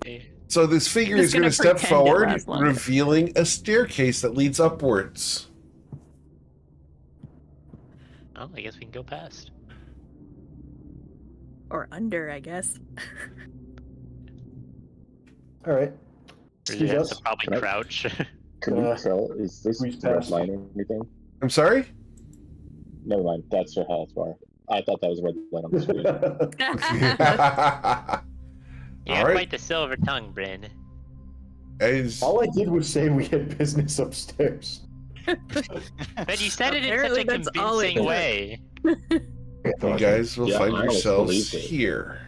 Okay. So this figure Just is going to gonna step pretend it forward, lasts longer. revealing a staircase that leads upwards. Oh, I guess we can go past. Or under, I guess. All right. Or Excuse you have us. to probably Can I- crouch. Can you tell? Is this Squeeze red past. line or anything? I'm sorry? Never mind. That's her health bar. I thought that was a red line on the screen. You All gotta right. fight the silver tongue, Bryn. Guys, All I did was say we had business upstairs. But you said it in such Apparently a that's all it convincing took. way. you guys will Yeah, find I almost yourselves believed it. here.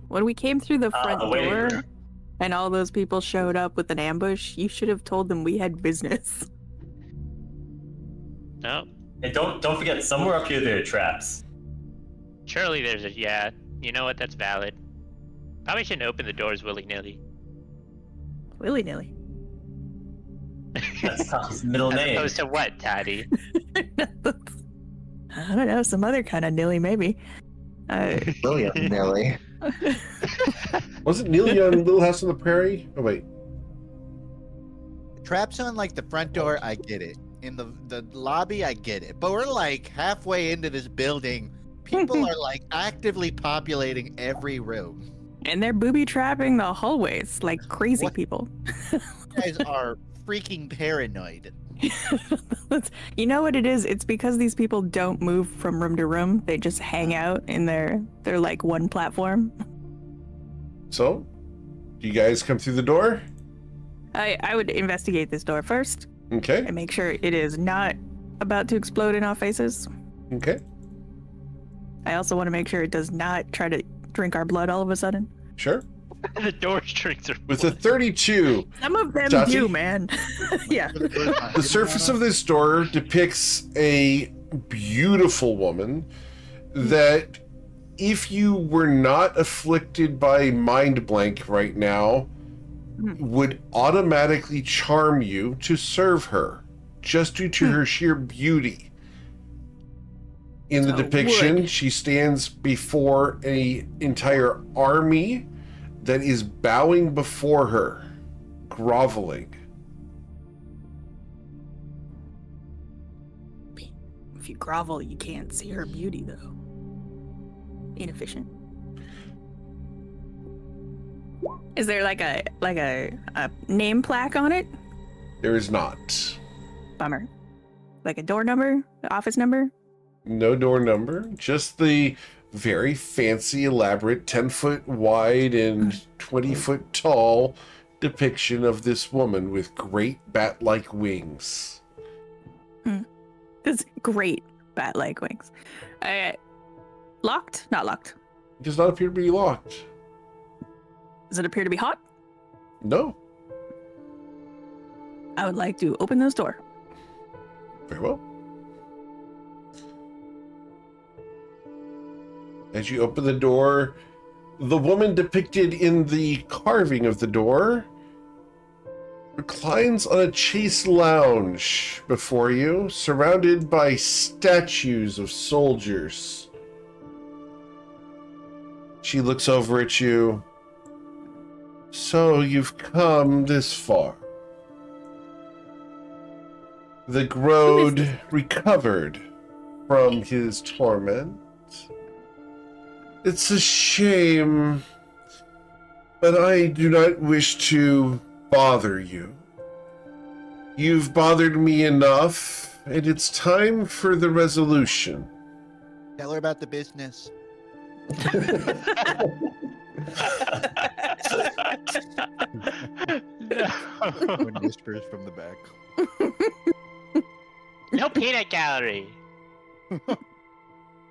When we came through the front the waiting door room. and all those people showed up with an ambush, you should have told them we had business. No. And don't forget, somewhere up here there are traps. Surely there's a yeah. You know what? That's valid. Probably shouldn't open the doors willy nilly. Willy nilly. That's Tom's middle As name. opposed to what, Taddy? I don't know, some other kind of nilly, maybe. William Nelly. Wasn't Neely on Little House on the Prairie? Oh wait. Traps on like the front door, I get it. In the lobby, I get it. But we're like halfway into this building. People are like actively populating every room. And they're booby trapping the hallways like crazy What? people. You guys are freaking paranoid. You know what it is? It's because these people don't move from room to room. They just hang out in their like one platform. So, do you guys come through the door? I would investigate this door first Okay. and make sure it is not about to explode in our faces. Okay. I also want to make sure it does not try to drink our blood all of a sudden. Sure. The door strings are. With a 32, Some of them Tati? do, man. Yeah. the surface of this door depicts a beautiful woman that, if you were not afflicted by mind blank right now, would automatically charm you to serve her, just due to her sheer beauty. In the So depiction, would. she stands before an entire army that is bowing before her, groveling. If you grovel, you can't see her beauty, though. Inefficient. Is there like a name plaque on it? There is not. Bummer. Like a door number, office number? No door number, just the very fancy, elaborate, 10-foot wide and 20-foot tall depiction of this woman with great bat-like wings. That's great bat-like wings. Locked? Not locked. It does not appear to be locked. Does it appear to be hot? No. I would like to open this door. Very well. As you open the door, the woman depicted in the carving of the door reclines on a chaise lounge before you, surrounded by statues of soldiers. She looks over at you. So you've come this far. The Grode recovered from his torment. It's a shame, but I do not wish to bother you. You've bothered me enough, and it's time for the resolution. Tell her about the business. When whispers from the back. No peanut gallery.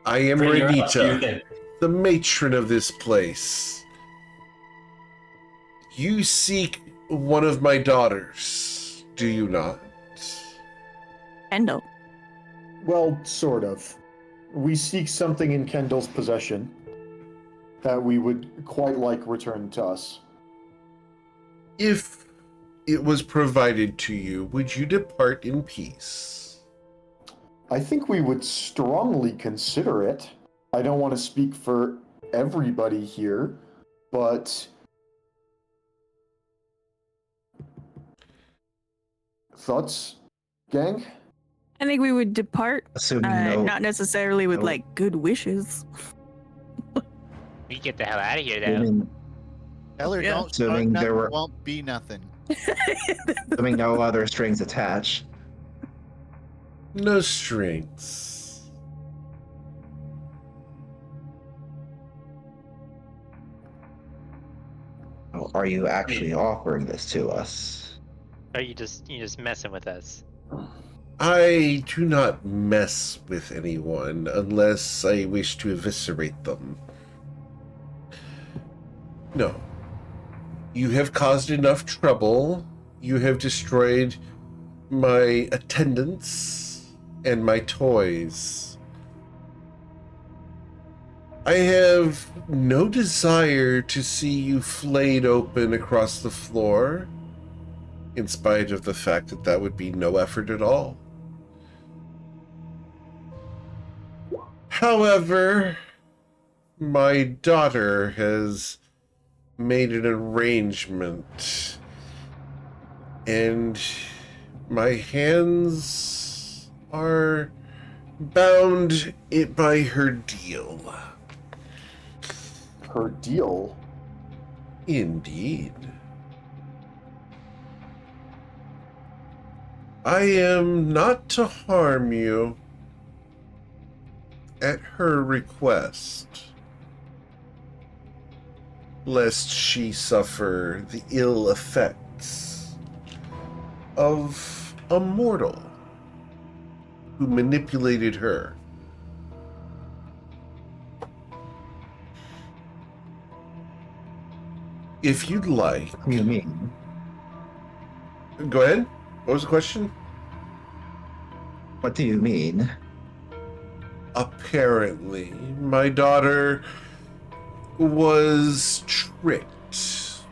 I am Bring her up. Renita, the matron of this place. You seek one of my daughters, do you not? Kendall. Well, sort of. We seek something in Kendall's possession that we would quite like returned to us. If it was provided to you, would you depart in peace? I think we would strongly consider it. I don't want to speak for everybody here, but thoughts, gang? I think we would depart, Assuming not necessarily with no- like good wishes. We get the hell out of here, though. assuming, Tell her Yeah. don't start Assuming there nothing, were- won't be nothing. assuming no other strings attached. No strings. Oh, are you actually offering this to us? Or you just messing with us? I do not mess with anyone unless I wish to eviscerate them. No. You have caused enough trouble. You have destroyed my attendants. and my toys. I have no desire to see you flayed open across the floor, in spite of the fact that that would be no effort at all. However, my daughter has made an arrangement, and my hands are bound it by her deal. Her deal? Indeed. I am not to harm you at her request, lest she suffer the ill effects of a mortal who manipulated her. If you'd like... What do you mean? Go ahead. What was the question? What do you mean? Apparently, my daughter was tricked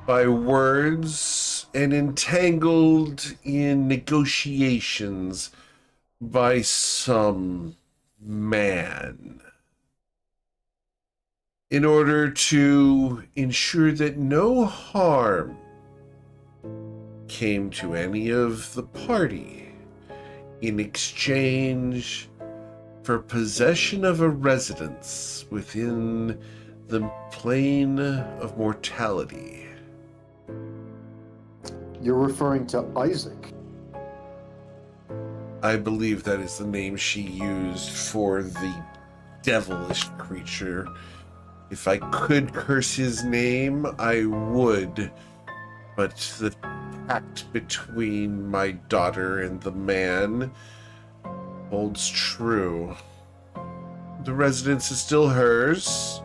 by words and entangled in negotiations by some man in order to ensure that no harm came to any of the party in exchange for possession of a residence within the plane of mortality. You're referring to Isaac. I believe that is the name she used for the devilish creature. If I could curse his name, I would, but the pact between my daughter and the man holds true. The residence is still hers,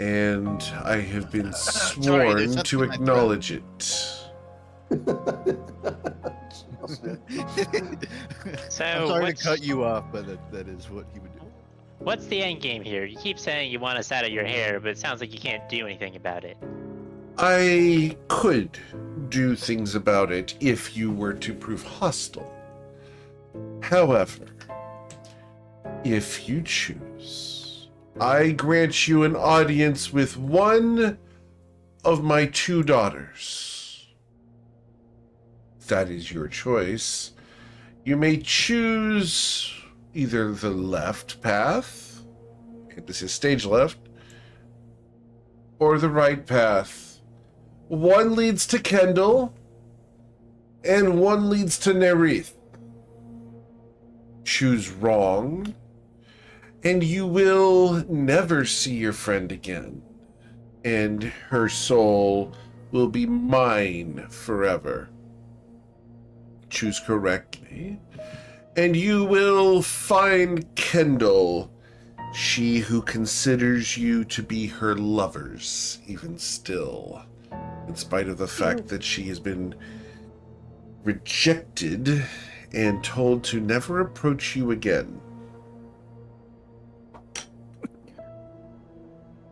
and I have been Sorry, sworn to acknowledge it. So I'm sorry to what's, cut you off, but that is what he would do. what's the end game here? You keep saying you want us out of your hair, but it sounds like you can't do anything about it. I could do things about it if you were to prove hostile. However, if you choose, I grant you an audience with one of my two daughters. That is your choice. You may choose either the left path, and this is stage left, or the right path. One leads to Kendall, and one leads to Nerith. Choose wrong, and you will never see your friend again, and her soul will be mine forever. Choose correctly, and you will find Kendall, she who considers you to be her lovers, even still, in spite of the fact that she has been rejected and told to never approach you again.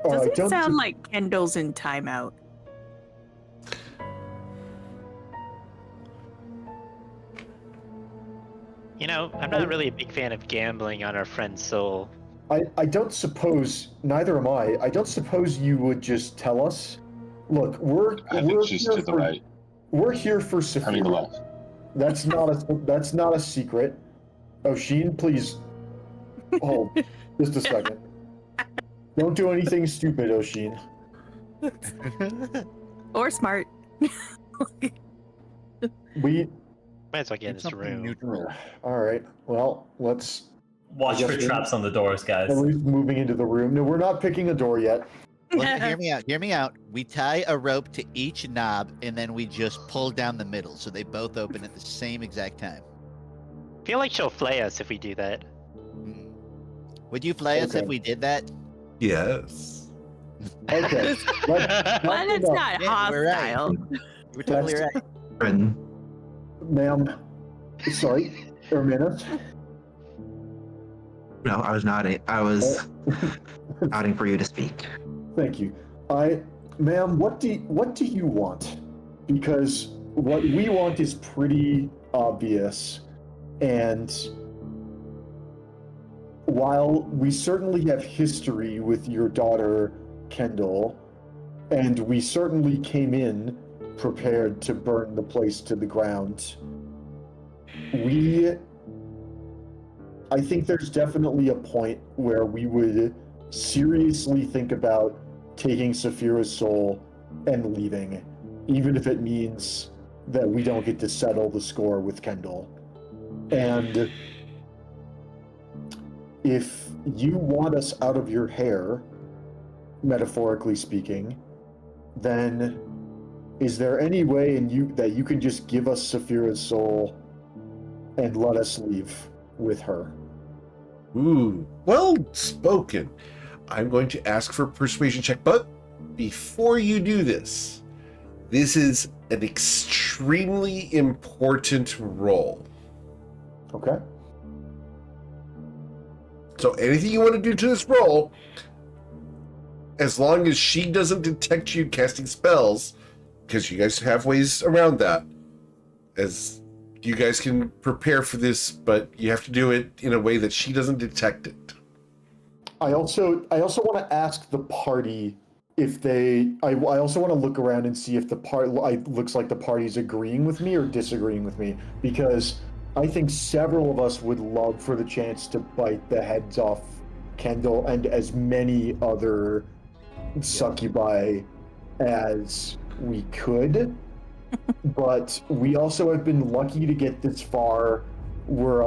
Doesn't sound like Kendall's in timeout. You know, I'm not really a big fan of gambling on our friend's soul. I don't suppose, neither am I. I don't suppose you would just tell us. Look, we're she's here to the for, right. We're here for I mean, the Safira. left. That's not a secret. Oshin, please hold just a second. Don't do anything stupid, Oshin. Or smart. We Might as well get in this room. Neutral. all right. Well, let's Watch I for guess we- traps on the doors, guys. at least moving into the room. No, we're not picking a door yet. Well, hear me out. Hear me out. We tie a rope to each knob, and then we just pull down the middle, so they both open at the same exact time. I feel like she'll flay us if we do that. Would you flay us Okay. if we did that? Yes. Okay. Let's- But it's not Yeah, we're right. hostile. You were totally That's- right. Friend. Ma'am, sorry. Erminus? No, I was nodding. I was nodding for you to speak. Thank you. Ma'am, what do you want? Because what we want is pretty obvious, and while we certainly have history with your daughter, Kendall, and we certainly came in prepared to burn the place to the ground, I think there's definitely a point where we would seriously think about taking Safira's soul and leaving, even if it means that we don't get to settle the score with Kendall. And if you want us out of your hair, metaphorically speaking, then is there any way that you can just give us Safira's soul and let us leave with her? Ooh, well spoken. I'm going to ask for a persuasion check, but before you do this, this is an extremely important roll. Okay. So anything you want to do to this roll, as long as she doesn't detect you casting spells, because you guys have ways around that, as you guys can prepare for this, but you have to do it in a way that she doesn't detect it. I also want to ask the party if they. I also want to look around and see if the looks like the party's agreeing with me or disagreeing with me, because I think several of us would love for the chance to bite the heads off Kendall and as many other succubi as we could. But we also have been lucky to get this far. We're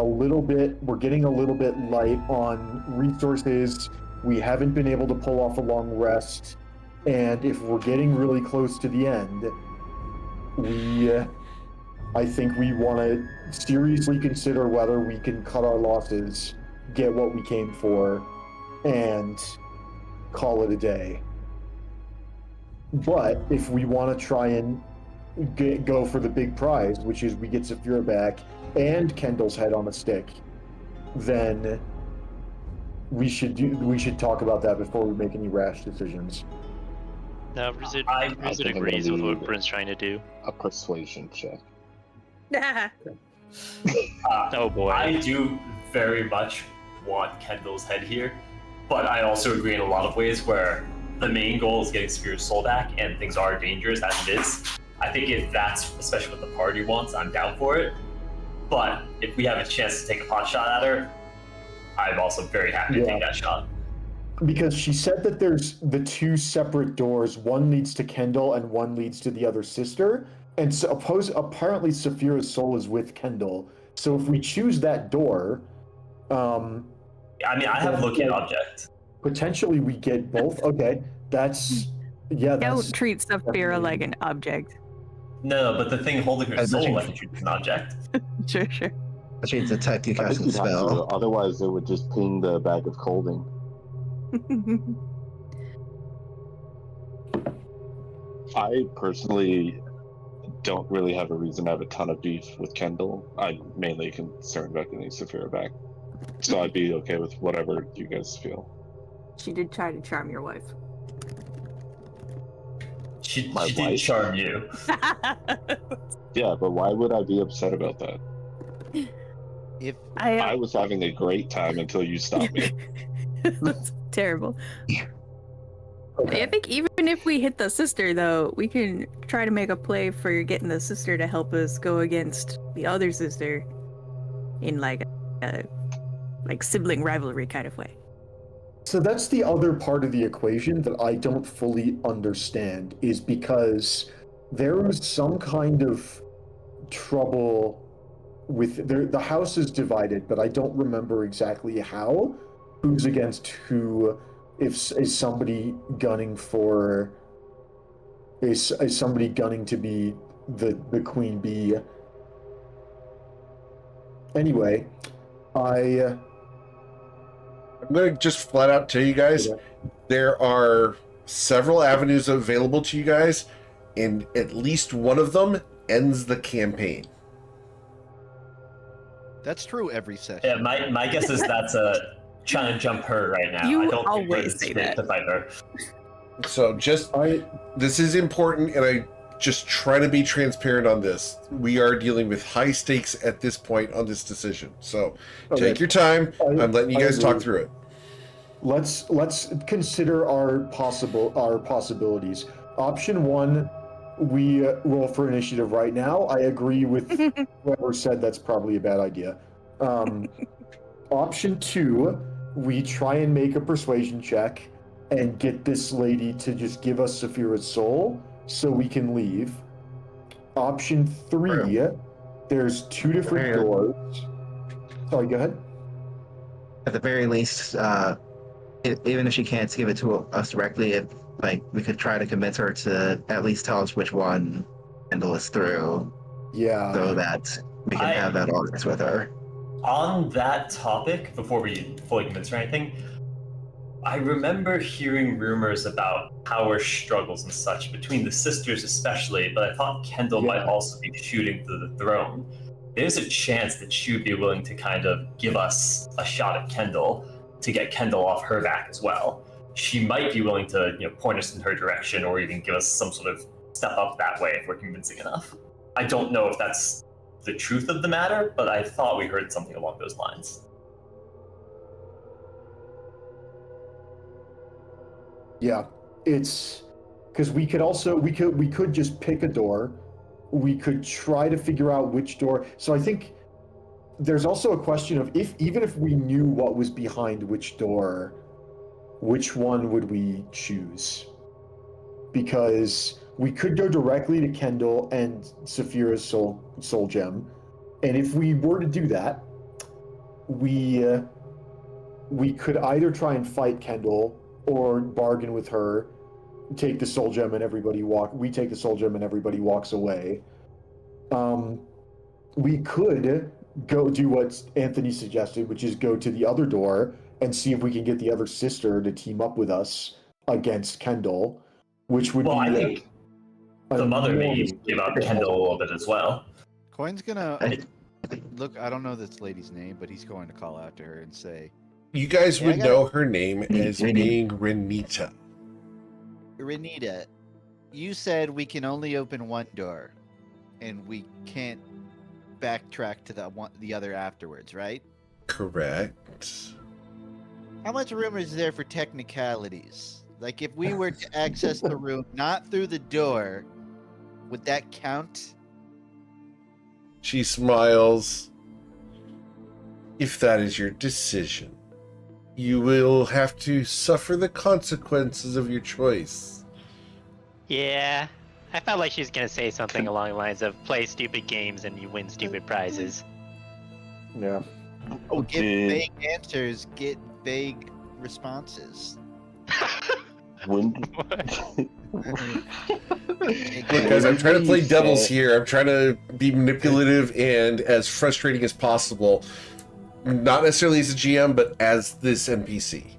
getting a little bit light on resources. We haven't been able to pull off a long rest. And if we're getting really close to the end, I think we want to seriously consider whether we can cut our losses, get what we came for, and call it a day. But if we want to try and go for the big prize, which is we get Safira back and Kendall's head on a stick, then we should talk about that before we make any rash decisions. No, Rizit think I'm agrees gonna with what need Bryn's trying to do. A persuasion check. Oh boy. I do very much want Kendall's head here, but I also agree in a lot of ways where the main goal is getting Safira's soul back, and things are dangerous as it is. I think if that's especially what the party wants, I'm down for it. But if we have a chance to take a pot shot at her, I'm also very happy to take that shot. Because she said that there's the two separate doors. One leads to Kendall and one leads to the other sister. And so apparently Safira's soul is with Kendall. So if we choose that door, I mean, I have looking object. Potentially we get both. Okay, that's Don't treat Safira like an object. No, but the thing holding her soul, I can treat as an object. Sure. Actually, it's a type you I cast think a you'd have to, spell. otherwise it would just ping the bag of colding. I personally don't really have a reason to have a ton of beef with Kendall. I'm mainly concerned about getting Safira back. So I'd be okay with whatever you guys feel. She did try to charm your wife. She wife? did charm you. Yeah, but why would I be upset about that? If I was having a great time until you stopped me. That's terrible. I think even if we hit the sister, though, we can try to make a play for getting the sister to help us go against the other sister in like a sibling rivalry kind of way. So that's the other part of the equation that I don't fully understand, is because there was some kind of trouble with the house is divided, but I don't remember exactly how. Who's against who? Is somebody gunning for? Is somebody gunning to be the queen bee? Anyway, I'm going to just flat out tell you guys, there are several avenues available to you guys, and at least one of them ends the campaign. That's true every session. Yeah, my guess is that's trying to jump her right now. You I don't think we're always say safe that. to fight her. So this is important, and I just try to be transparent on this. We are dealing with high stakes at this point on this decision. So take your time. I'm letting you guys talk through it. Let's consider our possibilities. Option 1, we roll for initiative right now. I agree with whoever said that's probably a bad idea. Option 2, we try and make a persuasion check and get this lady to just give us Safira's soul so we can leave. Option 3, there's 2 different doors. Sorry, go ahead. At the very least, even if she can't give it to us directly, we could try to convince her to at least tell us which one Kendall is through. Yeah. So that we can have that audience with her. On that topic, before we fully convince her or anything, I remember hearing rumors about power struggles and such between the sisters especially, but I thought Kendall might also be shooting for the throne. There's a chance that she would be willing to kind of give us a shot at Kendall to get Kendall off her back as well. She might be willing to, point us in her direction or even give us some sort of step up that way if we're convincing enough. I don't know if that's the truth of the matter, but I thought we heard something along those lines. Yeah, it's because we could just pick a door. We could try to figure out which door. So I think there's also a question of even if we knew what was behind which door, which one would we choose? Because we could go directly to Kendall and Safira's soul gem, and if we were to do that, we could either try and fight Kendall or bargain with her, take the soul gem and we take the soul gem and everybody walks away. We could go do what Anthony suggested, which is go to the other door and see if we can get the other sister to team up with us against Kendall, which would I think the mother may give up Kendall a little bit as well. Coin's gonna look. I don't know this lady's name, but he's going to call out to her and say, You guys would know her name as being Renita. Renita, you said we can only open one door, and we can't backtrack to the other afterwards, right? Correct. How much room is there for technicalities? Like, if we were to access the room not through the door, would that count? She smiles. If that is your decision, you will have to suffer the consequences of your choice. Yeah, I felt like she was gonna say something along the lines of play stupid games and you win stupid prizes. Yeah. Oh, give vague answers, get vague responses. Because I'm trying to play devil's here. I'm trying to be manipulative and as frustrating as possible. Not necessarily as a GM, but as this NPC.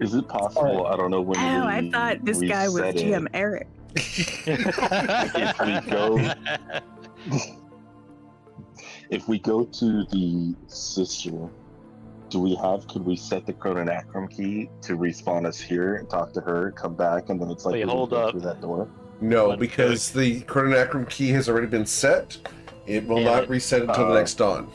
Is it possible? I don't know when. I thought this guy was GM Eric. If we go to the sister, could we set the Chrononacrum key to respawn us here and talk to her, come back, and then it's like Wait, hold up. through that door? No, because the Chrononacrum key has already been set. It will not reset until the next dawn.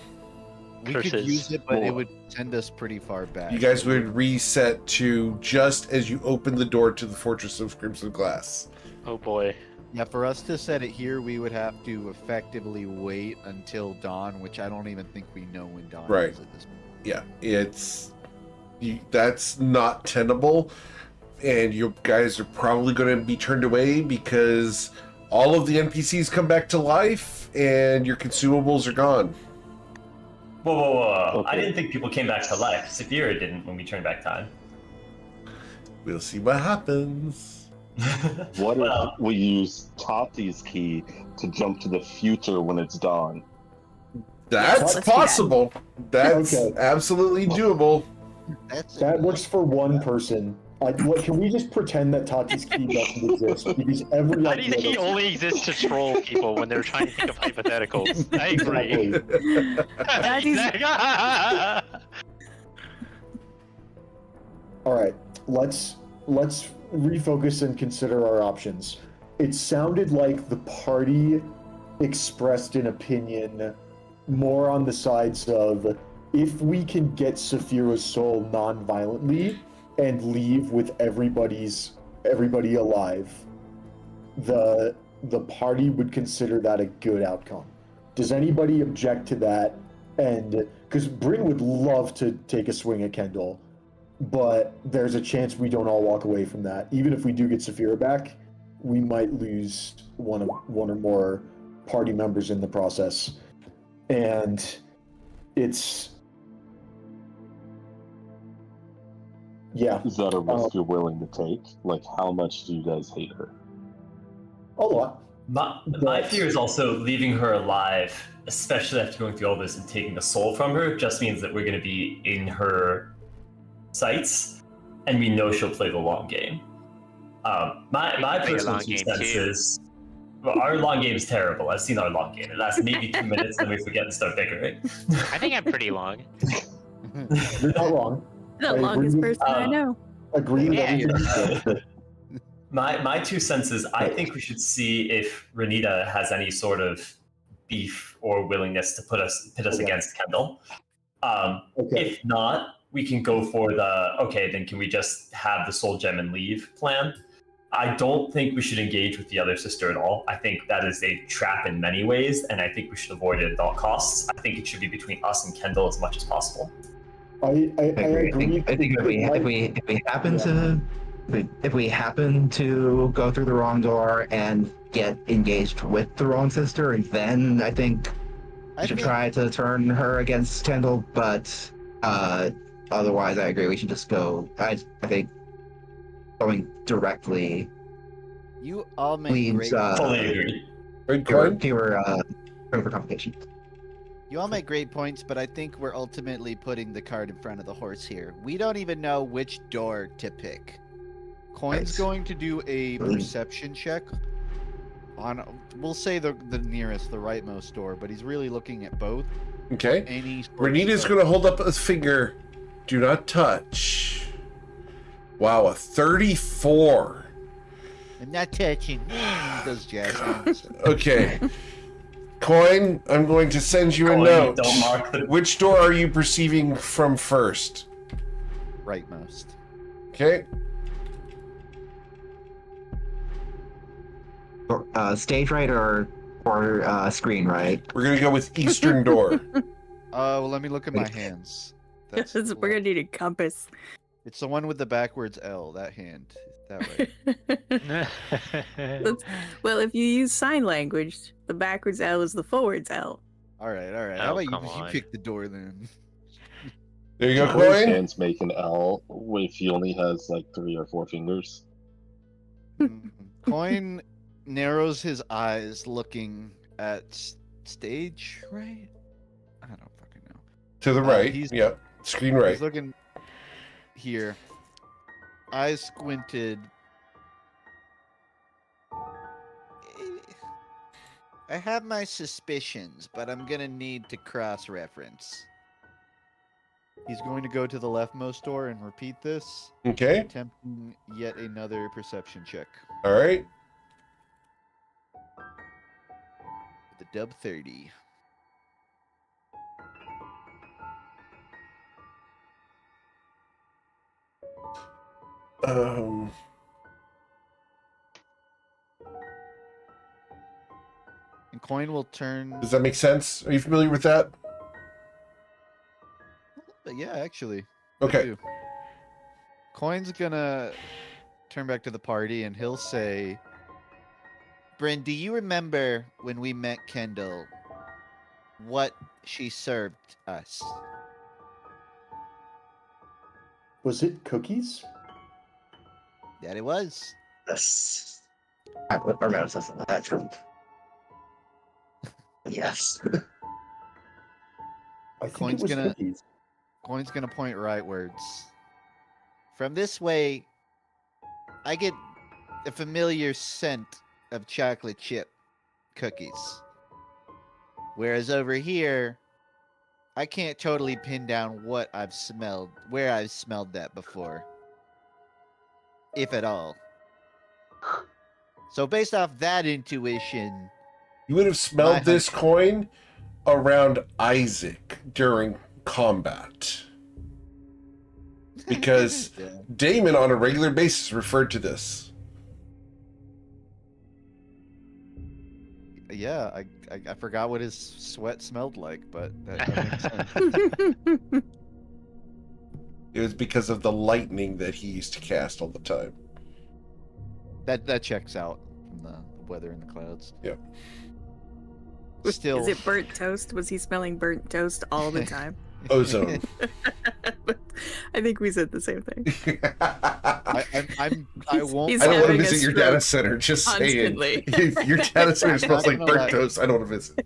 We could use it, but it would send us pretty far back. You guys would reset to just as you open the door to the Fortress of Crimson Glass. Oh boy. Yeah, for us to set it here, we would have to effectively wait until dawn, which I don't even think we know when dawn is at this point. Yeah, that's not tenable, and you guys are probably going to be turned away because all of the NPCs come back to life and your consumables are gone. Whoa. Okay. I didn't think people came back to life. Safira didn't when we turned back time. We'll see what happens. What if we use Tati's key to jump to the future when it's dawn? That's possible. That's absolutely doable. That works for one person. Can we just pretend that Tati's key doesn't exist? Because every How do you think idea he that's- only exists to troll people when they're trying to think of hypotheticals? I agree. Exactly. All right, let's refocus and consider our options. It sounded like the party expressed an opinion more on the sides of if we can get Safira's soul non-violently and leave with everybody alive, the party would consider that a good outcome. Does anybody object to that? And because Bryn would love to take a swing at Kendall, but there's a chance we don't all walk away from that. Even if we do get Safira back, we might lose one or more party members in the process. And it's yeah. Is that a risk you're willing to take? Like, how much do you guys hate her? A lot. My fear is also leaving her alive, especially after going through all this and taking the soul from her, just means that we're going to be in her sights, and we know she'll play the long game. My personal 2 cents is, well, our long game is terrible. I've seen our long game. It lasts maybe 2 minutes, then we forget and start bickering. I think I'm pretty long. You're not wrong. The longest person I know. Agree with everything you said. My 2 cents is I think we should see if Renita has any sort of beef or willingness to pit us against Kendall. If not, we can go for then can we just have the soul gem and leave plan? I don't think we should engage with the other sister at all. I think that is a trap in many ways, and I think we should avoid it at all costs. I think it should be between us and Kendall as much as possible. I agree. I think if we happen to go through the wrong door and get engaged with the wrong sister, then I think we should try to turn her against Kendall. But otherwise, I agree. We should just go. I think going directly. You all make leads, great. Fully agree. Fewer for complications. You all make great points, but I think we're ultimately putting the cart in front of the horse here. We don't even know which door to pick. Coin's going to do a perception check on, we'll say the nearest, the rightmost door, but he's really looking at both. Okay. Any Renita's going to hold up a finger. Do not touch. Wow, a 34. I'm not touching. Those jazz hands. Okay. Coin, I'm going to send you a note. Don't mark the... Which door are you perceiving from first? Rightmost. Okay. Stage right or screen right? We're going to go with eastern door. Well, let me look at my hands. We're gonna need a compass. It's the one with the backwards L, that hand. That way. Well, if you use sign language, the backwards L is the forwards L. Alright. Oh, How about come you on. pick the door then? There you go, Coin's Coin. hands make an L if he only has like 3 or 4 fingers. Coin narrows his eyes looking at stage right? I don't fucking know. To the right. he's- Yep. Screen right. He's looking here. Eyes squinted. I have my suspicions, but I'm gonna need to cross-reference. He's going to go to the leftmost door and repeat this, Okay. attempting yet another perception check. All right. The dub 30. And Coin will turn. Does that make sense? Are you familiar with that? Yeah, actually. I Okay. do. Coin's gonna turn back to the party and he'll say, Bryn, do you remember when we met Kendall, what she served us? Was it cookies? That it was. Yes. I remember something like that too. Yes. I think Coin's it was gonna- cookies. Coin's gonna point rightwards. From this way, I get a familiar scent of chocolate chip cookies. Whereas over here, I can't totally pin down what I've smelled, where I've smelled that before. If at all. So based off that intuition, You would have smelled this coin around Isaac during combat. Because Damon on a regular basis referred to this. yeah, I forgot what his sweat smelled like, but that makes sense. It was because of the lightning that he used to cast all the time. That checks out from the weather in the clouds. Yeah. Still, Is it burnt toast? Was he smelling burnt toast all the time? Ozone. I think we said the same thing. I won't. He's I don't want to having a visit your stroke data center. Just constantly. saying. If your data center smells like burnt toast, I don't want to visit.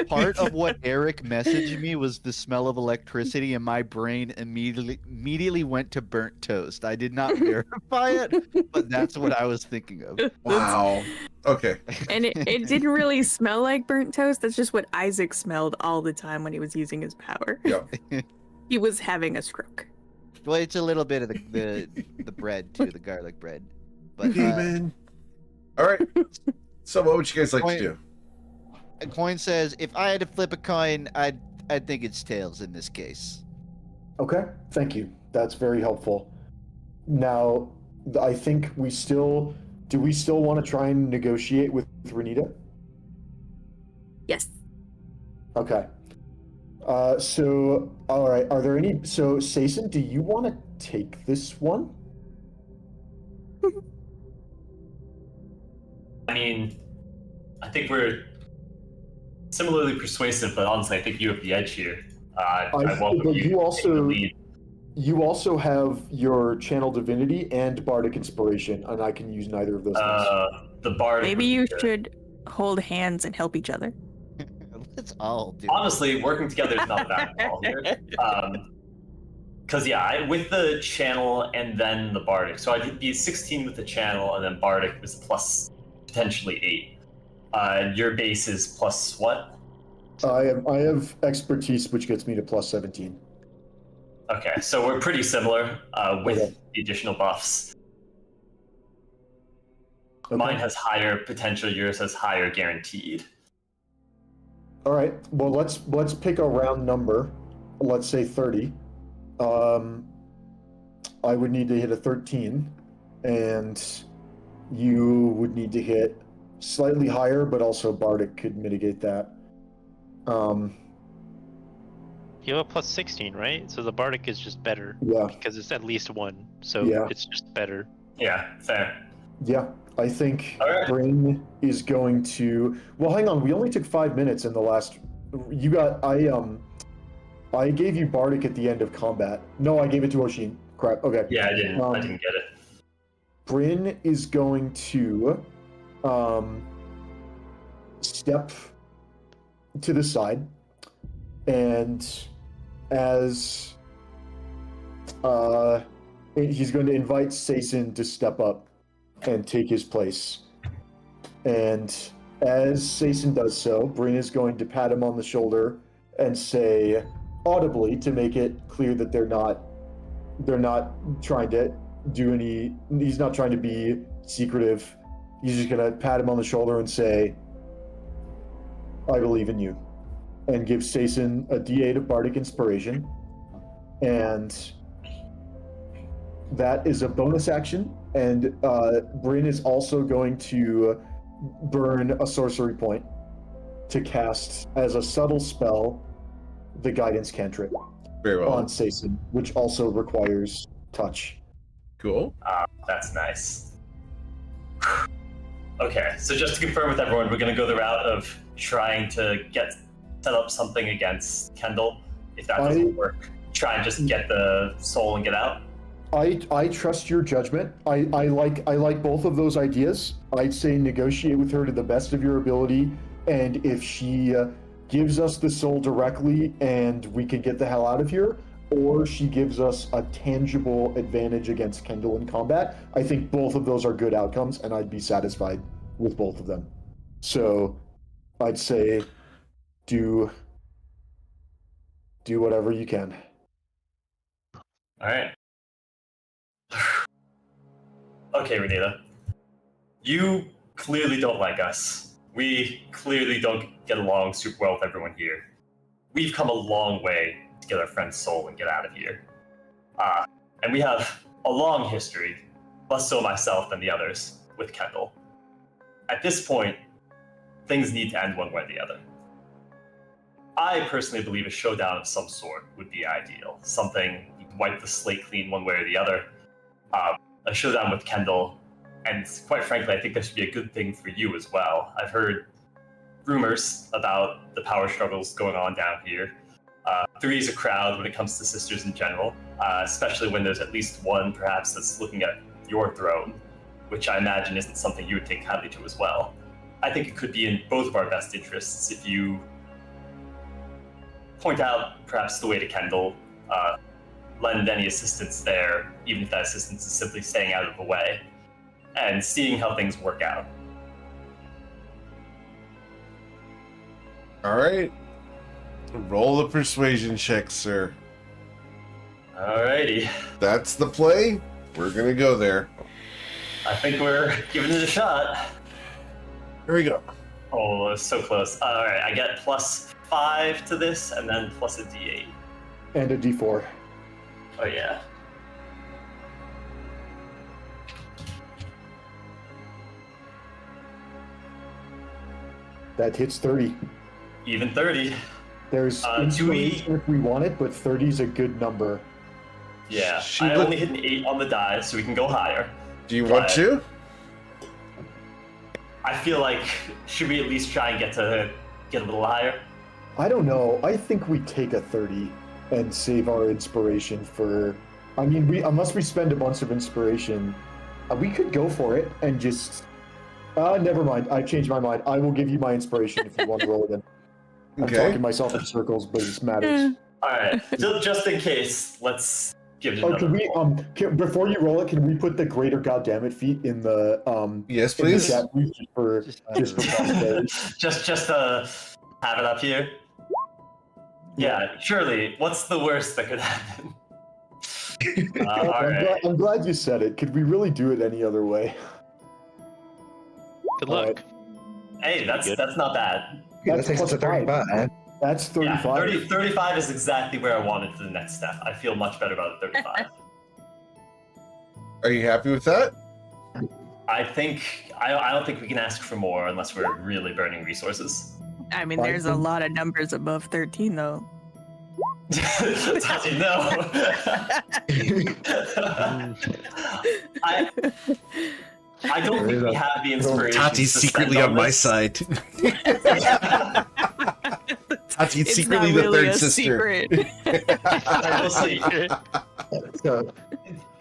Part of what Eric messaged me was the smell of electricity, and my brain immediately went to burnt toast. I did not verify it, but that's what I was thinking of. Wow. Okay. And it didn't really smell like burnt toast. That's just what Isaac smelled all the time when he was using his power. Yeah. He was having a stroke. Well, it's a little bit of the bread too, the garlic bread. But Demon. All right. So, what would you guys like to do? A coin says, if I had to flip a coin, I'd think it's tails in this case. Okay, thank you. That's very helpful. Now, I think we still want to try and negotiate with Renita? Yes. Okay. So, all right. Are there any? So, Sason, do you want to take this one? I mean, I think we're similarly persuasive, but honestly, I think you have the edge here. I welcome but you. You also have your Channel Divinity and Bardic Inspiration, and I can use neither of those things. The Bardic. Maybe you should hold hands and help each other. Let's all do. Honestly, working together is not bad at all here. Because with the Channel and then the Bardic, so I did be 16 with the Channel, and then Bardic was plus potentially 8. Your base is plus what? I have Expertise, which gets me to plus 17. Okay, so we're pretty similar with the additional buffs. Okay. Mine has higher potential, yours has higher guaranteed. All right. Well, let's pick a round number. Let's say 30. I would need to hit a 13, and you would need to hit slightly higher, but also Bardic could mitigate that. You have a plus 16, right? So the Bardic is just better. Yeah. Because it's at least 1, so Yeah. it's just better. Yeah, fair. Yeah, I think All right. Bryn is going to. Well, hang on. We only took 5 minutes in the last. You got. I gave you Bardic at the end of combat. No, I gave it to Oshin. Crap. Okay. Yeah, I didn't get it. Bryn is going to step to the side, and as he's going to invite Sason to step up and take his place. And as Sason does so, Bryn is going to pat him on the shoulder and say audibly, to make it clear that they're not trying to do any, he's not trying to be secretive. He's just gonna pat him on the shoulder and say, I believe in you. And give Sason a D8 of Bardic Inspiration. And that is a bonus action. And Bryn is also going to burn a sorcery point to cast as a subtle spell the guidance cantrip Very well. on Sason, which also requires touch. Cool. That's nice. Okay, so just to confirm with everyone, we're going to go the route of trying to set up something against Kendall. If that doesn't work, try and just get the soul and get out. I trust your judgment. I like both of those ideas. I'd say negotiate with her to the best of your ability, and if she gives us the soul directly and we can get the hell out of here, or she gives us a tangible advantage against Kendall in combat. I think both of those are good outcomes, and I'd be satisfied with both of them. So I'd say do whatever you can. All right. Okay, Renita. You clearly don't like us. We clearly don't get along super well with everyone here. We've come a long way to get our friend's soul and get out of here. And we have a long history, less so myself than the others, with Kendall. At this point, things need to end one way or the other. I personally believe a showdown of some sort would be ideal. Something you can wipe the slate clean one way or the other. A showdown with Kendall, and quite frankly, I think that should be a good thing for you as well. I've heard rumors about the power struggles going on down here. Three is a crowd when it comes to sisters in general, especially when there's at least one perhaps that's looking at your throne, which I imagine isn't something you would take kindly to as well. I think it could be in both of our best interests if you point out perhaps the way to Kendall, lend any assistance there, even if that assistance is simply staying out of the way, and seeing how things work out. All right. Roll the persuasion check, sir. Alrighty. That's the play. We're going to go there. I think we're giving it a shot. Here we go. Oh, it's so close. Alright, I get +5 to this, and then plus a d8. And a d4. Oh, yeah. That hits 30. Even 30. There's do we... inspiration if we want it, but 30 is a good number. Yeah, I only hit an 8 on the die, so we can go higher. Do you want to? I feel like, should we at least try and get a little higher? I don't know. I think we take a 30 and save our inspiration for... I mean, unless we spend a bunch of inspiration, we could go for it and just... never mind. I changed my mind. I will give you my inspiration if you want to roll it in. I'm talking myself in circles, but it matters. Alright, just in case, let's give it another before you roll it, can we put the greater goddammit feat in the yes, please. In the chat just for posterity? just to have it up here. Yeah, surely. What's the worst that could happen? I'm glad you said it. Could we really do it any other way? Good luck. Right. Hey, that's not bad. Yeah, that takes us to 35. That's 35. Yeah, 35 is exactly where I wanted for the next step. I feel much better about 35. Are you happy with that? I don't think we can ask for more unless we're really burning resources. I mean, there's a lot of numbers above 13, though. Tati, no. I don't think we have the inspiration. Tati's secretly on my side. Tati's secretly the really third sister. We'll see.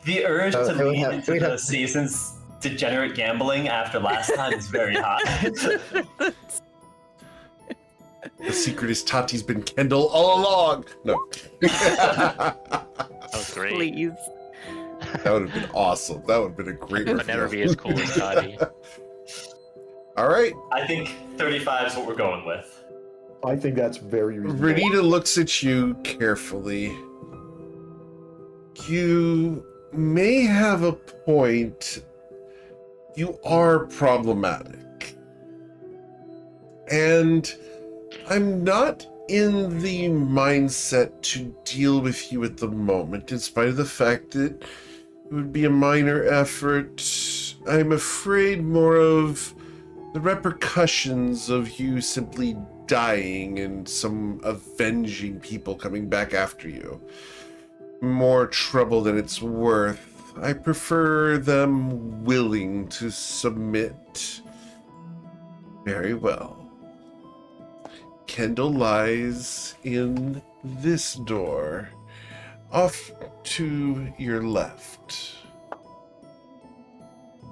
The urge to lead into the season's degenerate gambling after last time is very high. The secret is Tati's been Kendall all along. No. That was great. Please. That would have been awesome. That would have been a great I'll never be as cool as Tati. All right. I think 35 is what we're going with. I think that's very reasonable. Renita looks at you carefully. You may have a point. You are problematic. And I'm not in the mindset to deal with you at the moment, in spite of the fact that it would be a minor effort. I'm afraid more of the repercussions of you simply dying and some avenging people coming back after you. More trouble than it's worth. I prefer them willing to submit. Very well. Kendall lies in this door, off to your left.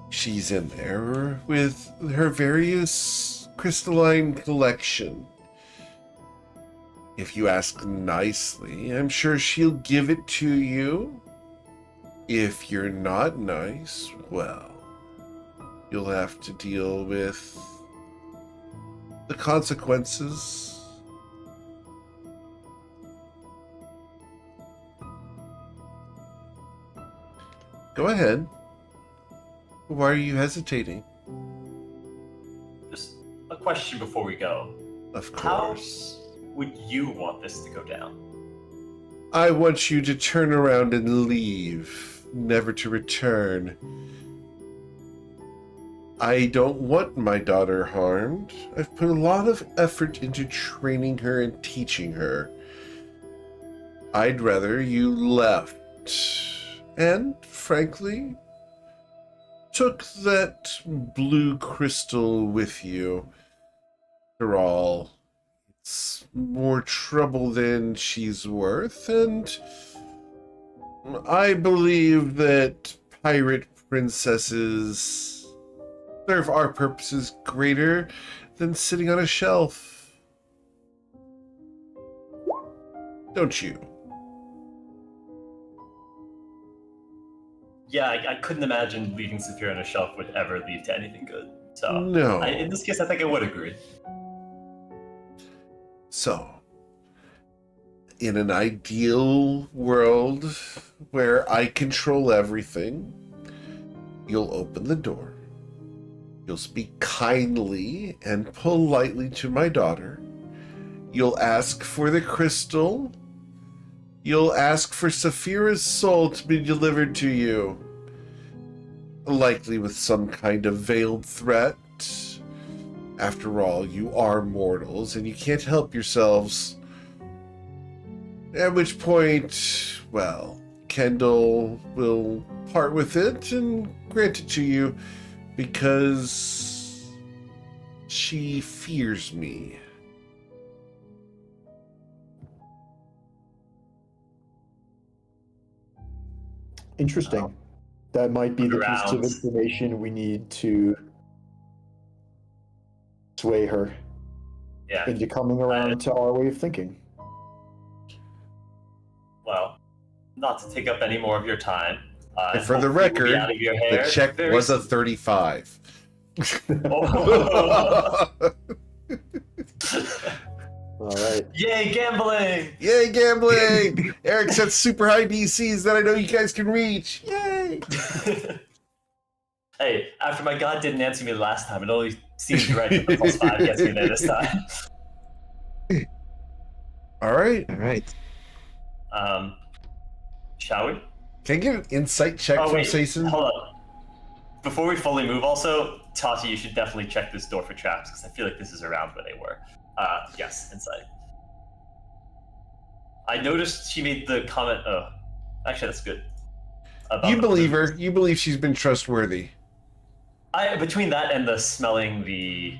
She's in there with her various crystalline collection. If you ask nicely, I'm sure she'll give it to you. If you're not nice, well, you'll have to deal with the consequences. Go ahead. Why are you hesitating? Just a question before we go. Of How course. would you want this to go down? I want you to turn around and leave, never to return. I don't want my daughter harmed. I've put a lot of effort into training her and teaching her. I'd rather you left. And, frankly, took that blue crystal with you. After all, it's more trouble than she's worth, and I believe that pirate princesses serve our purposes greater than sitting on a shelf. Don't you? Yeah, I couldn't imagine leaving Safira on a shelf would ever lead to anything good. So, No. in this case, I think I would agree. So, in an ideal world where I control everything, you'll open the door. You'll speak kindly and politely to my daughter. You'll ask for the crystal. You'll ask for Safira's soul to be delivered to you. Likely with some kind of veiled threat. After all, you are mortals and you can't help yourselves. At which point, well, Kendall will part with it and grant it to you because she fears me. Interesting. That might be the piece of Grounds. information we need to sway her Yeah. into coming around to our way of thinking. Well, not to take up any more of your time. And for the hopefully we'll be record, out of your hair the check very was a soon. 35. Oh. All right. Yay, gambling! Yay, gambling! Eric sets super high DCs that I know you guys can reach. Yay! Hey, after my god didn't answer me last time, it only seems right that the +5 gets me there this time. All right. All right. Shall we? Can I get an insight check Oh from wait, Sason? hold on. Before we fully move, also, Tati, you should definitely check this door for traps because I feel like this is around where they were. Yes, insight. I noticed she made the comment. Oh, actually, that's good. About You the believe blues. her. You believe she's been trustworthy. Between that and the smelling the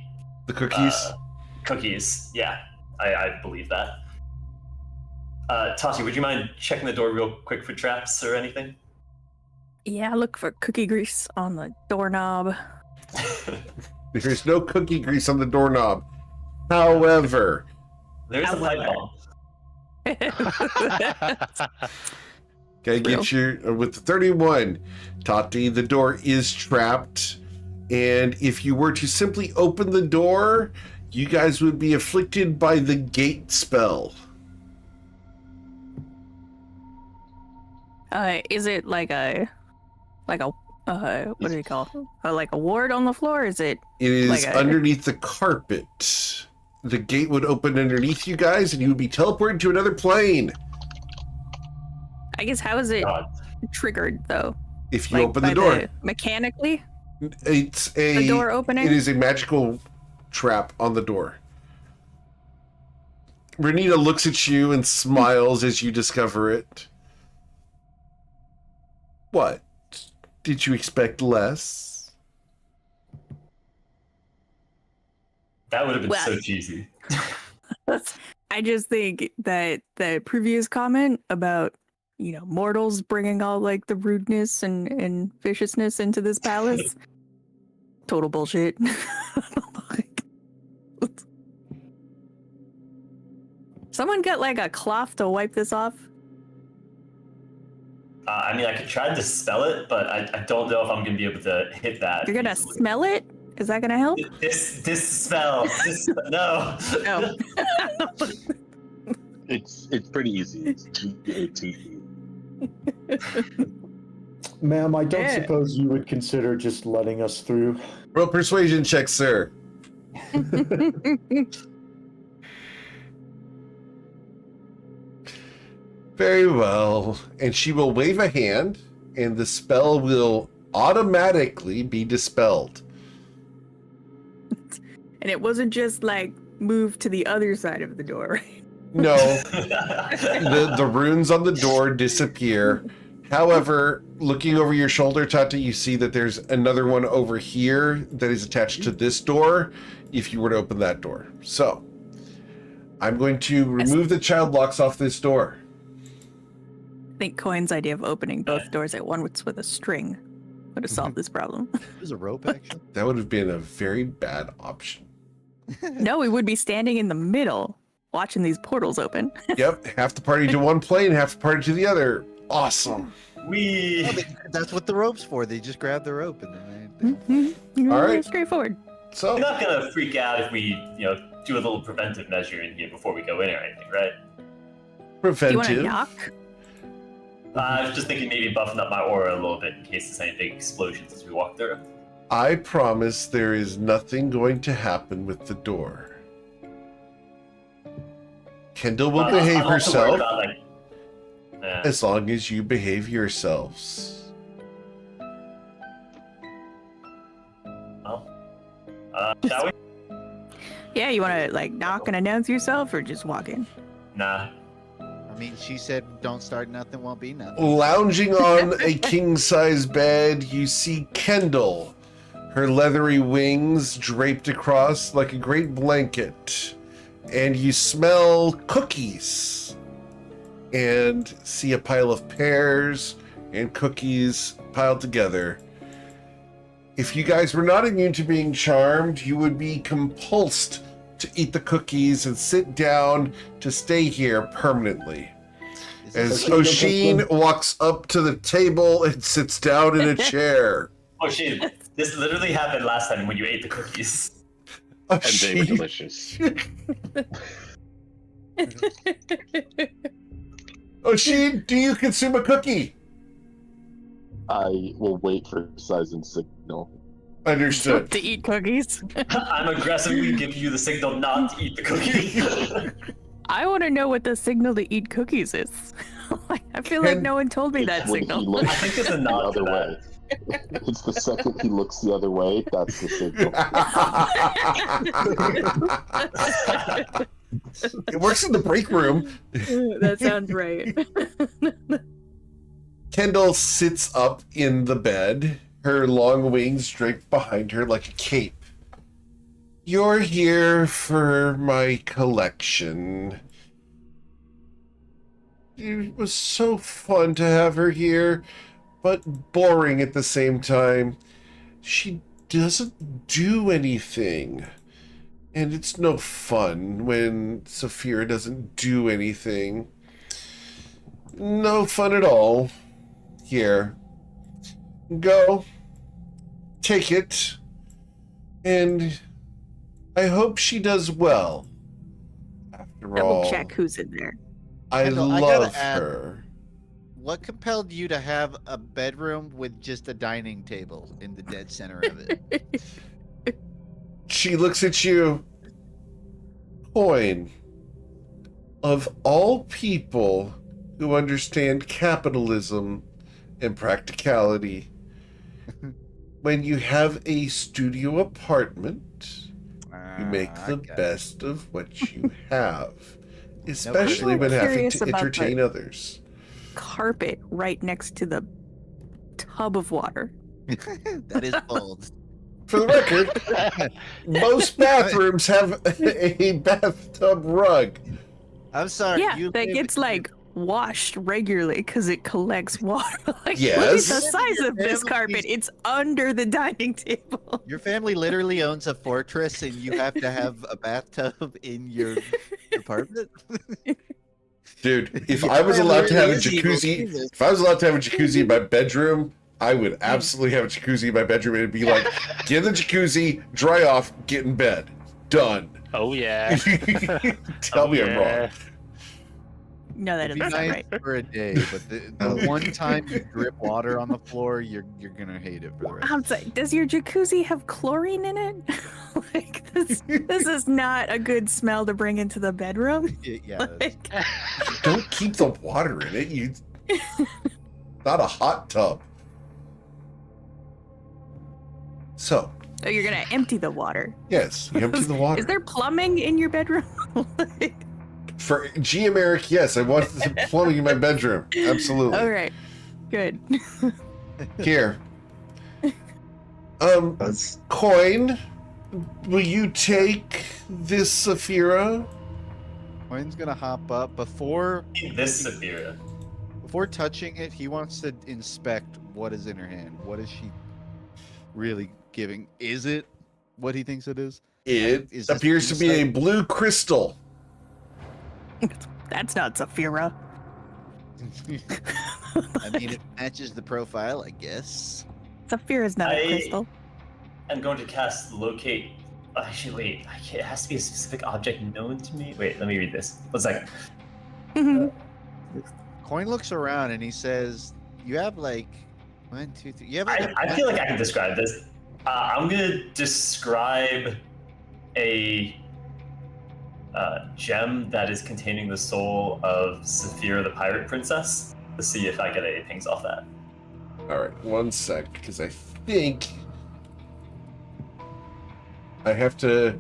The cookies? yeah, I believe that. Tati, would you mind checking the door real quick for traps or anything? Yeah, look for cookie grease on the doorknob. There's no cookie grease on the doorknob. However, There's a pipe However. bomb. gotta get your with the 31, Tati. The door is trapped, and if you were to simply open the door, you guys would be afflicted by the gate spell. Is it like a what do you call it? Like a ward on the floor? Is it? It is Like a- underneath the carpet. The gate would open underneath you guys, and you would be teleported to another plane. I guess how is it God. triggered though? If you Like open the by door, mechanically, it's the door a opening. it is a magical trap on the door. Renita looks at you and smiles as you discover it. What? Did you expect less? That would have been Well, so cheesy. I just think that the previous comment about mortals bringing all like the rudeness and viciousness into this palace, total bullshit. Like, Someone get like a cloth to wipe this off. I mean, I could try to dispel it, but I don't know if I'm gonna be able to hit that. You're gonna easily. smell it? Is that gonna help? Dispel. No. No. It's pretty easy. It's GATE. Ma'am, I don't Yeah. suppose you would consider just letting us through. Roll persuasion check, sir. Very well. And she will wave a hand, and the spell will automatically be dispelled. And it wasn't just like move to the other side of the door, right? No, the runes on the door disappear. However, looking over your shoulder, Tata, you see that there's another one over here that is attached to this door if you were to open that door. So, I'm going to remove the child locks off this door. I think Coin's idea of opening both doors at once with a string would have solved this problem. There's a rope action. That would have been a very bad option. No, we would be standing in the middle watching these portals open. Yep, half the party to one plane, half the party to the other. Awesome. That's what the rope's for. They just grab the rope and then they All right. Straightforward. So We're not gonna freak out if we, do a little preventive measure in here before we go in or anything, right? Do you want to preventive. knock? I was just thinking maybe buffing up my aura a little bit in case there's any big explosions as we walk through. I promise there is nothing going to happen with the door. Kendall will behave I'm also worried herself about, as long as you behave yourselves. Shall we? Yeah, you want to like knock and announce yourself or just walk in? Nah. I mean, she said, "Don't start nothing, won't be nothing." Lounging on a king-size bed, you see Kendall, her leathery wings draped across like a great blanket, and you smell cookies and see a pile of pears and cookies piled together. If you guys were not immune to being charmed, you would be compulsed to eat the cookies and sit down to stay here permanently. As Oshin walks up to the table and sits down in a chair. Oh shit, this literally happened last time when you ate the cookies. And they were delicious. Oshin, do you consume a cookie? I will wait for Sizen's signal. Understood. To eat cookies. I'm aggressively giving you the signal not to eat the cookie. I want to know what the signal to eat cookies is. I feel like no one told me that It's when he signal. looks I think it's a the nod other to way. It's the second he looks the other way, that's the signal. It works in the break room. That sounds right. Kendall sits up in the bed, her long wings draped behind her like a cape. You're here for my collection. It was so fun to have her here, but boring at the same time. She doesn't do anything. And it's no fun when Safira doesn't do anything. No fun at all. Here. Go. Take it. And I hope she does well. After all, Double check who's in there. I Kendall, I gotta love add- her. What compelled you to have a bedroom with just a dining table in the dead center of it? She looks at you. Coin. Of all people who understand capitalism and practicality, when you have a studio apartment, you make the best of what you have, especially I'm when having curious to about entertain the- others. Carpet right next to the tub of water. That is bold. For the record, most bathrooms have a bathtub rug. I'm sorry. Yeah, you that live- gets like washed regularly because it collects water. Like, Yes. look at the size of this carpet. It's under the dining table. Your family literally owns a fortress, and you have to have a bathtub in your apartment. Dude, if Your I was allowed to have a family really is jacuzzi, evil, Jesus. if I was allowed to have a jacuzzi in my bedroom, I would absolutely have a jacuzzi in my bedroom. And it'd be like, get in the jacuzzi, dry off, get in bed. Done. Oh yeah. Tell me I'm wrong. No, that It'd doesn't be sound nice right. for a day, but the one time you drip water on the floor, you're gonna hate it for the rest. I'm sorry, does your jacuzzi have chlorine in it? Like, this is not a good smell to bring into the bedroom. Yeah. Like, Don't keep the water in it. You not a hot tub. So, so you're gonna empty the water. yes, you empty the water. Is there plumbing in your bedroom? Like, For G-Americ, yes, I want the plumbing in my bedroom. Absolutely. all right, good. Here. That's- Coin, will you take this Safira? Coin's gonna hop up before This Safira. touching it. He wants to inspect what is in her hand. What is she really giving? Is it what he thinks it is? It Is this appears to be a insight? blue crystal. That's not Safira. I mean, it matches the profile, I guess. Safira's not a crystal. I'm going to cast locate. Actually, wait. It has to be a specific object known to me. Wait, let me read this. 1 second. Coin looks around and he says, "You have like 1, 2, 3. You have like I feel like I can describe this. I'm gonna describe a gem that is containing the soul of Safira, the pirate princess, to see if I get any pings off that. All right, 1 sec, because I think I have to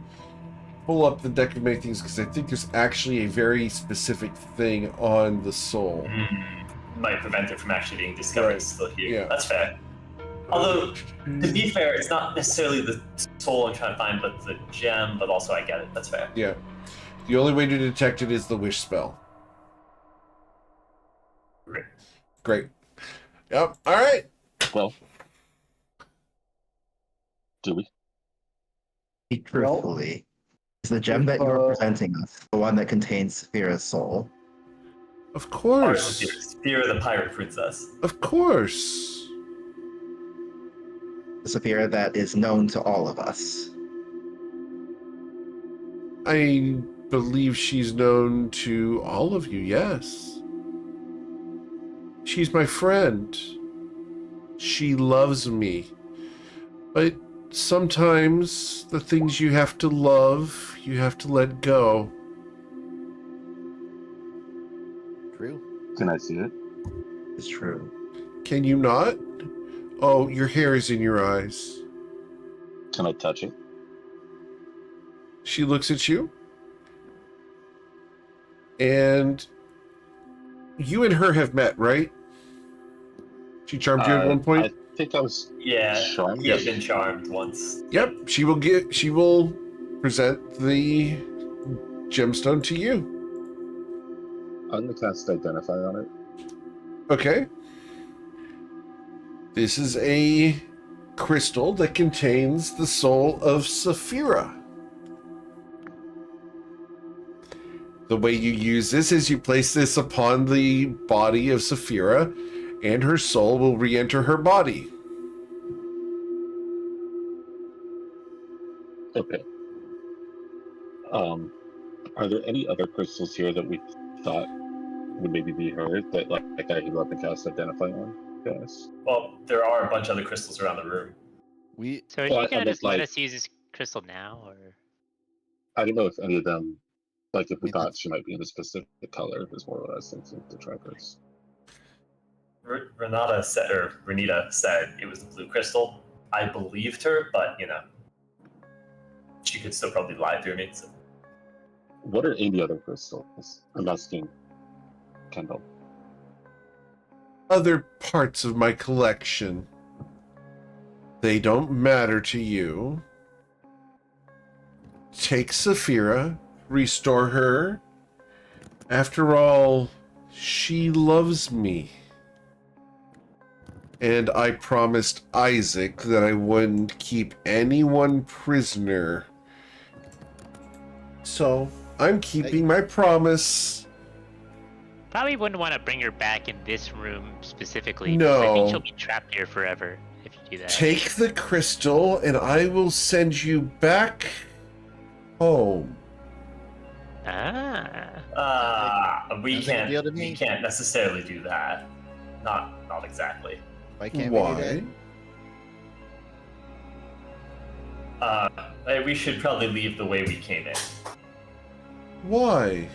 pull up the deck of many things, because I think there's actually a very specific thing on the soul. Might prevent it from actually being discovered. Right. Still here. Yeah. That's fair. Although, to be fair, it's not necessarily the soul I'm trying to find, but the gem. But also, I get it. That's fair. Yeah. The only way to detect it is the wish spell. Great. Great. Yep. All right. Well, do we? Truthfully, is the gem that you're presenting us the one that contains Safira's soul? Of Or course. Safira, the pirate princess. Of course. The Safira that is known to all of us. I believe she's known to all of you, yes. She's my friend. She loves me. But sometimes the things you have to love, you have to let go. true. Can I see it? It's true. Can you not? Oh, your hair is in your eyes. Can I touch it? She looks at you. And you and her have met, right? She charmed you at one point? I think I was Yeah, charmed. we have been charmed once. Yep, she will present the gemstone to you. I'm gonna cast Identify on it. Okay. This is a crystal that contains the soul of Safira. The way you use this is you place this upon the body of Safira, and her soul will re-enter her body. Okay. Are there any other crystals here that we thought would maybe be hers that like I could up and cast Identify on? Yes. Well, there are a bunch of other crystals around the room. We So are Well, you I gonna meant, just let like- us use this crystal now, or? I don't know if any of them, like if we Yeah, thought that's- she might be in a specific color, is more what I was thinking to try first. Renata said it was the blue crystal. I believed her, but she could still probably lie through me. So. What are any other crystals? I'm asking Kendall. Other parts of my collection. They don't matter to you. Take Safira, restore her. After all, She loves me. And I promised Isaac that I wouldn't keep anyone prisoner. So, I'm keeping my promise. Probably wouldn't want to bring her back in this room specifically. No. 'Cause I think she'll be trapped here forever if you do that. Take the crystal and I will send you back home. We Sounds like a deal to can't. me. We can't necessarily do that. Not exactly. Why can't we do Why? that? We should probably leave the way we came in. Why?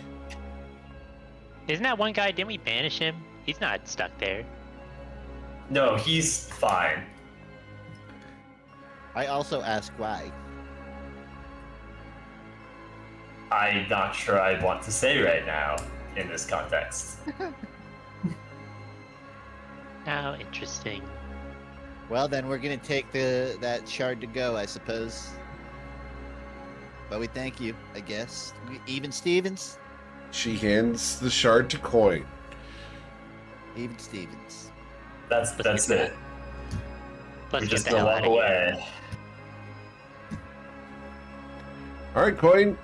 Isn't that one guy? Didn't we banish him? He's not stuck there. No, he's fine. I also ask why. I'm not sure I want to say right now in this context. How interesting. Well, then we're gonna take that shard to go, I suppose. But we thank you, I guess. Even Stevens? She hands the shard to Coin. Even Stevens. That's it. Let's We're get just the gonna hell walk out of here. away. All right, Coin.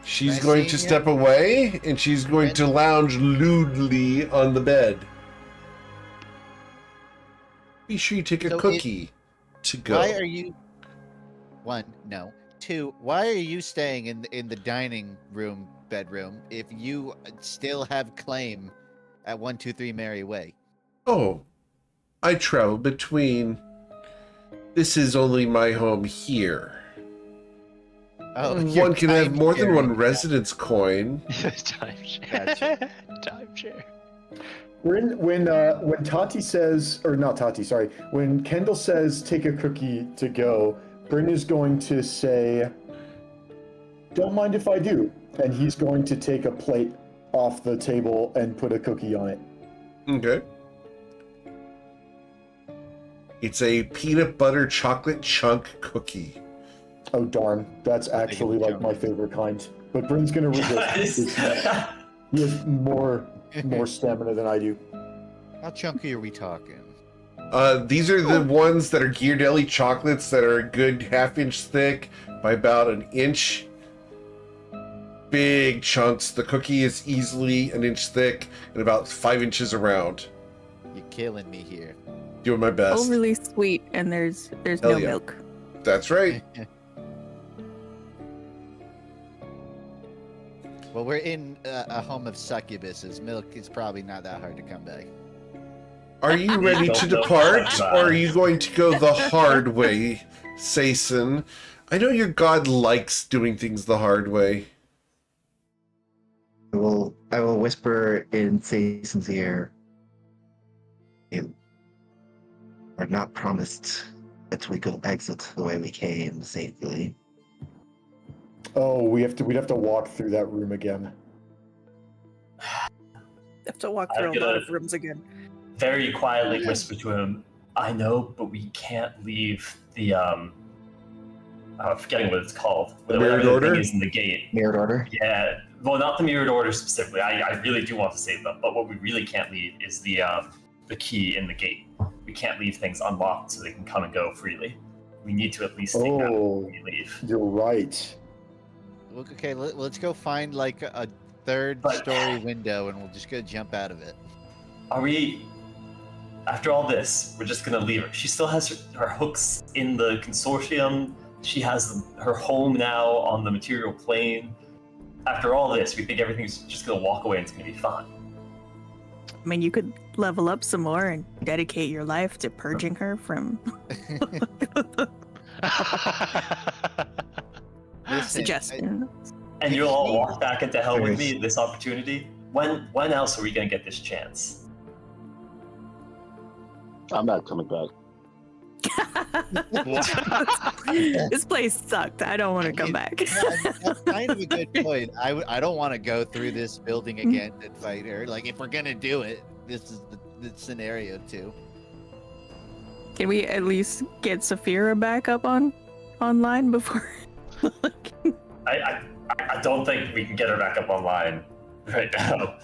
She's Nice going seeing to you. step away, and she's going to lounge lewdly on the bed. Be sure you take a So cookie to go. Why are you? One, no. Two, why are you staying in the dining room bedroom if you still have claim at 123 Mary Way? Oh, I travel between. This is only my home here. Oh, One can have more than one time-sharing. residence, Coin. Timeshare. Timeshare. When Tati says, or not Tati, sorry, when Kendall says take a cookie to go, Bryn is going to say, don't mind if I do. And he's going to take a plate off the table and put a cookie on it. Okay. It's a peanut butter chocolate chunk cookie. Oh darn, that's actually like my favorite kind. But Bryn's gonna resist. He has more stamina than I do. How chunky are we talking? These are the ones that are Ghirardelli chocolates that are a good half-inch thick by about an inch. Big chunks. The cookie is easily an inch thick and about 5 inches around. You're killing me here. Doing my best. Overly sweet, and there's Hell no yeah. milk. That's right. Well, we're in a home of succubuses. Milk is probably not that hard to come by. Are you ready to depart, or are you going to go the hard way, Sason? I know your god likes doing things the hard way. I will whisper in Sason's ear. You are not promised that we could exit the way we came safely. Oh, we'd have to walk through that room again. Have to walk through a lot of rooms again. Very quietly whisper to him, I know, but we can't leave the I'm forgetting what it's called. Mirrored Whatever the order? thing is in the gate. Mirrored order? Yeah. Well, not the mirrored order specifically. I really do want to save them, but what we really can't leave is the key in the gate. We can't leave things unlocked so they can come and go freely. We need to at least take that Oh, when we leave. you're right. Look, okay, let's go find like a third-story window, and we'll just go jump out of it. Are we? After all this, we're just gonna leave her. She still has her hooks in the consortium. She has her home now on the material plane. After all this, we think everything's just gonna walk away and it's gonna be fine. I mean, you could level up some more and dedicate your life to purging her from Listen, suggestion. And you'll all walk back into hell with me. This opportunity. When else are we gonna get this chance? I'm not coming back. This place sucked. I don't want to come back. That's kind of a good point. I don't want to go through this building again and fight her. Like, if we're gonna do it, this is the scenario too. Can we at least get Safira back up online before? I don't think we can get her back up online right now.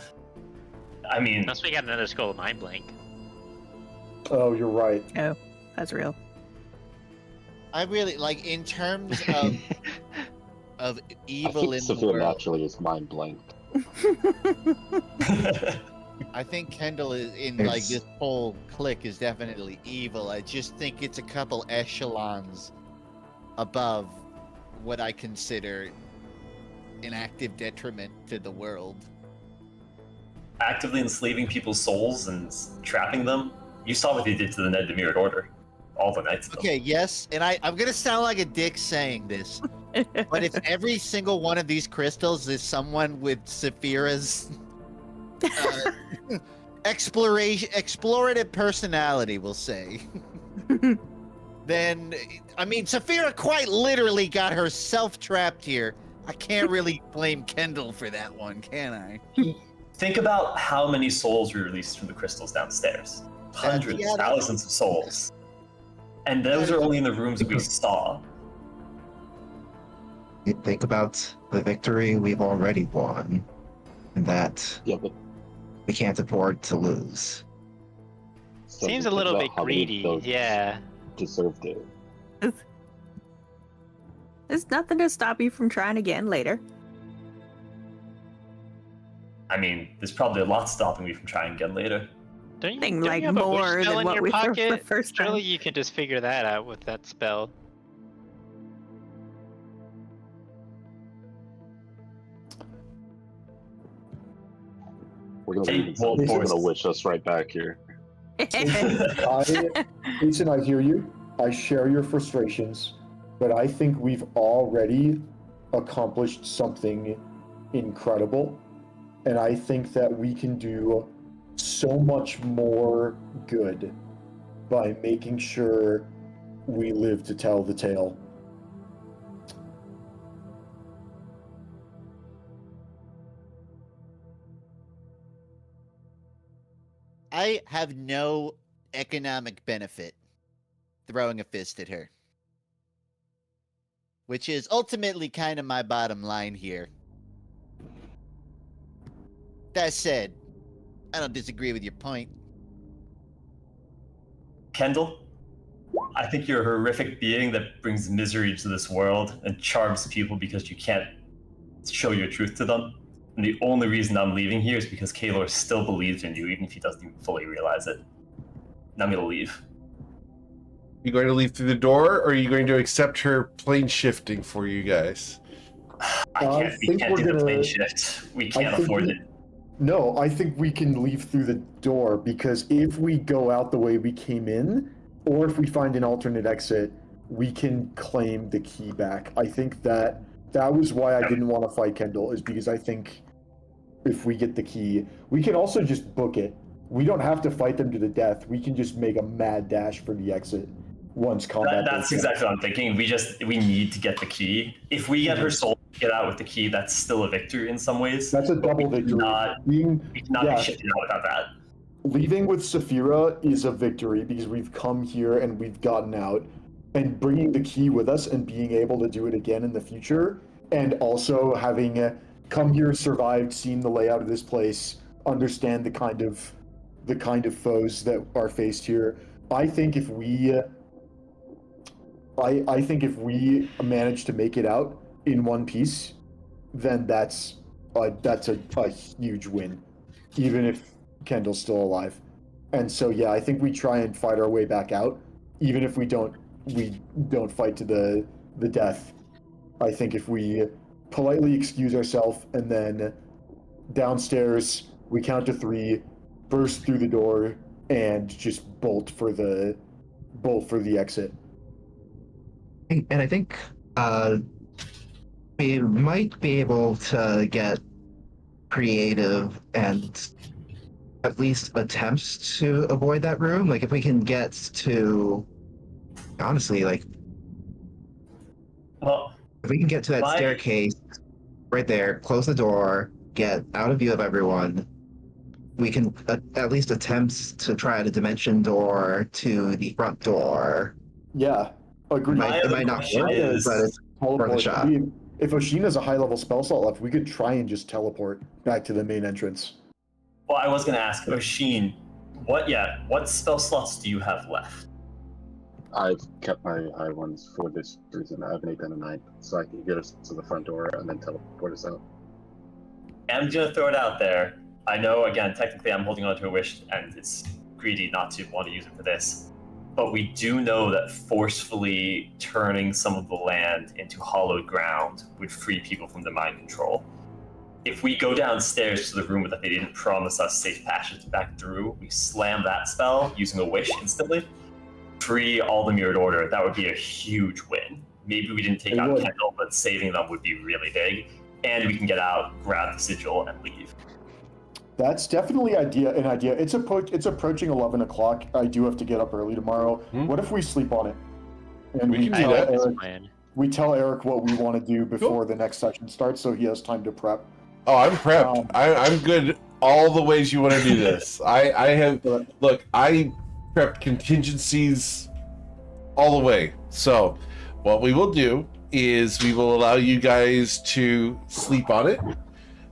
I mean, Unless we got another Skull of Mind Blank. Oh, you're right. Oh, that's real. I really like in terms of I evil think in the Safira world. naturally is mind blanked. I think Kendall is in like this whole clique is definitely evil. I just think it's a couple echelons above what I consider an active detriment to the world. actively enslaving people's souls and trapping them. You saw what they did to the Ned Demirid Order. All the Knights of them. Okay, yes, and I'm gonna sound like a dick saying this, but if every single one of these crystals is someone with Safira's explorative personality, we'll say, then I mean, Safira quite literally got herself trapped here. I can't really blame Kendall for that one, can I? Think about how many souls were released from the crystals downstairs. Hundreds, yeah, thousands of souls. And those are only in the rooms we saw. You think about the victory we've already won, and that Yeah, but we can't afford to lose. Seems a little bit greedy, yeah. Deserved it. There's nothing to stop you from trying again later. I mean, there's probably a lot stopping me from trying again later. Don't you, Thing don't like you have a wish more spell than in what your we threw pocket? the first time. Surely you can just figure that out with that spell. We're gonna Hey, leave well, and boys. gonna wish us right back here. Jason, I hear you. I share your frustrations, but I think we've already accomplished something incredible. And I think that we can do so much more good by making sure we live to tell the tale. I have no economic benefit throwing a fist at her. Which is ultimately kind of my bottom line here. That said, I don't disagree with your point. Kendall, I think you're a horrific being that brings misery to this world and charms people because you can't show your truth to them. And the only reason I'm leaving here is because Kaylor still believes in you, even if he doesn't even fully realize it. And I'm gonna leave. You going to leave through the door, or are you going to accept her plane shifting for you guys? We think can't we're do the gonna- plane shift. We can't think afford we- it. No, I think we can leave through the door, because if we go out the way we came in, or if we find an alternate exit, we can claim the key back. I think that was why I didn't want to fight Kendall, is because I think if we get the key, we can also just book it. We don't have to fight them to the death. We can just make a mad dash for the exit once combat. That's exactly what I'm thinking. We need to get the key. If we get her soul to get out with the key, that's still a victory in some ways. That's a double victory. We cannot Yeah. be shifted out without that. Leaving with Safira is a victory because we've come here and we've gotten out, and bringing the key with us and being able to do it again in the future, and also having come here, survived, seen the layout of this place, understand the kind of foes that are faced here. I think if we manage to make it out in one piece, then that's a huge win, even if Kendall's still alive. And so yeah, I think we try and fight our way back out, even if we don't fight to the death. I think if we politely excuse ourselves and then downstairs we count to 3, burst through the door, and just bolt for the exit. And I think we might be able to get creative and at least attempts to avoid that room. Like, if we can get to, honestly, like, Well, if we can get to that staircase right there, close the door, get out of view of everyone, we can at least attempt to try a dimension door to the front door. Yeah, agreed. It might not work, but it's worth a shot. If Oshina's a high-level spell slot left, we could try and just teleport back to the main entrance. Well, I was going to ask, Oshin, what spell slots do you have left? I've kept my high ones for this reason. I have an 8 and a 9, so I can get us to the front door and then teleport us out. I'm going to throw it out there. I know, again, technically I'm holding on to a wish, and it's greedy not to want to use it for this. But we do know that forcefully turning some of the land into hollowed ground would free people from the mind control. If we go downstairs to the room that they didn't promise us safe passage back through, we slam that spell using a wish instantly, free all the mirrored order, that would be a huge win. Maybe we didn't take out Kendall, but saving them would be really big. And we can get out, grab the sigil, and leave. That's definitely an idea. It's approaching 11 o'clock. I do have to get up early tomorrow. What if we sleep on it? And We can do tell that. Eric, we tell Eric what we want to do before the next session starts, so he has time to prep. Oh, I'm prepped. I'm good all the ways you want to do this. I have, look, I prepped contingencies all the way. So what we will do is we will allow you guys to sleep on it,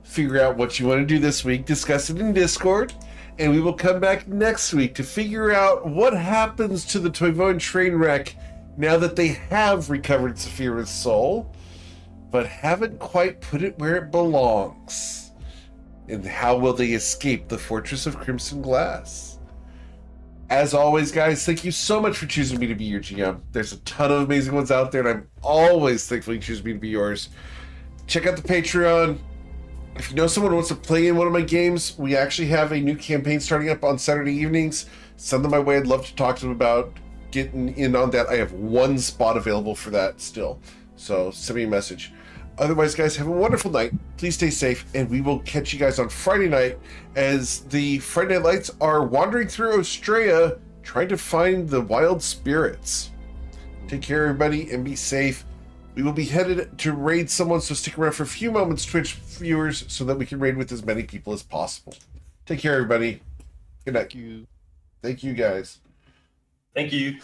figure out what you want to do this week, discuss it in Discord, and we will come back next week to figure out what happens to the Toivoan Trainwreck now that they have recovered Safira's soul, but haven't quite put it where it belongs. And how will they escape the Fortress of Crimson Glass? As always, guys, thank you so much for choosing me to be your GM. There's a ton of amazing ones out there, and I'm always thankful you choose me to be yours. Check out the Patreon. If you know someone who wants to play in one of my games, we actually have a new campaign starting up on Saturday evenings. Send them my way. I'd love to talk to them about getting in on that. I have one spot available for that still. So send me a message. Otherwise, guys, have a wonderful night. Please stay safe, and we will catch you guys on Friday night as the Friday Night Lights are wandering through Australia trying to find the wild spirits. Take care, everybody, and be safe. We will be headed to raid someone, so stick around for a few moments, Twitch viewers, so that we can raid with as many people as possible. Take care, everybody. Good night. Thank you. Thank you, guys. Thank you.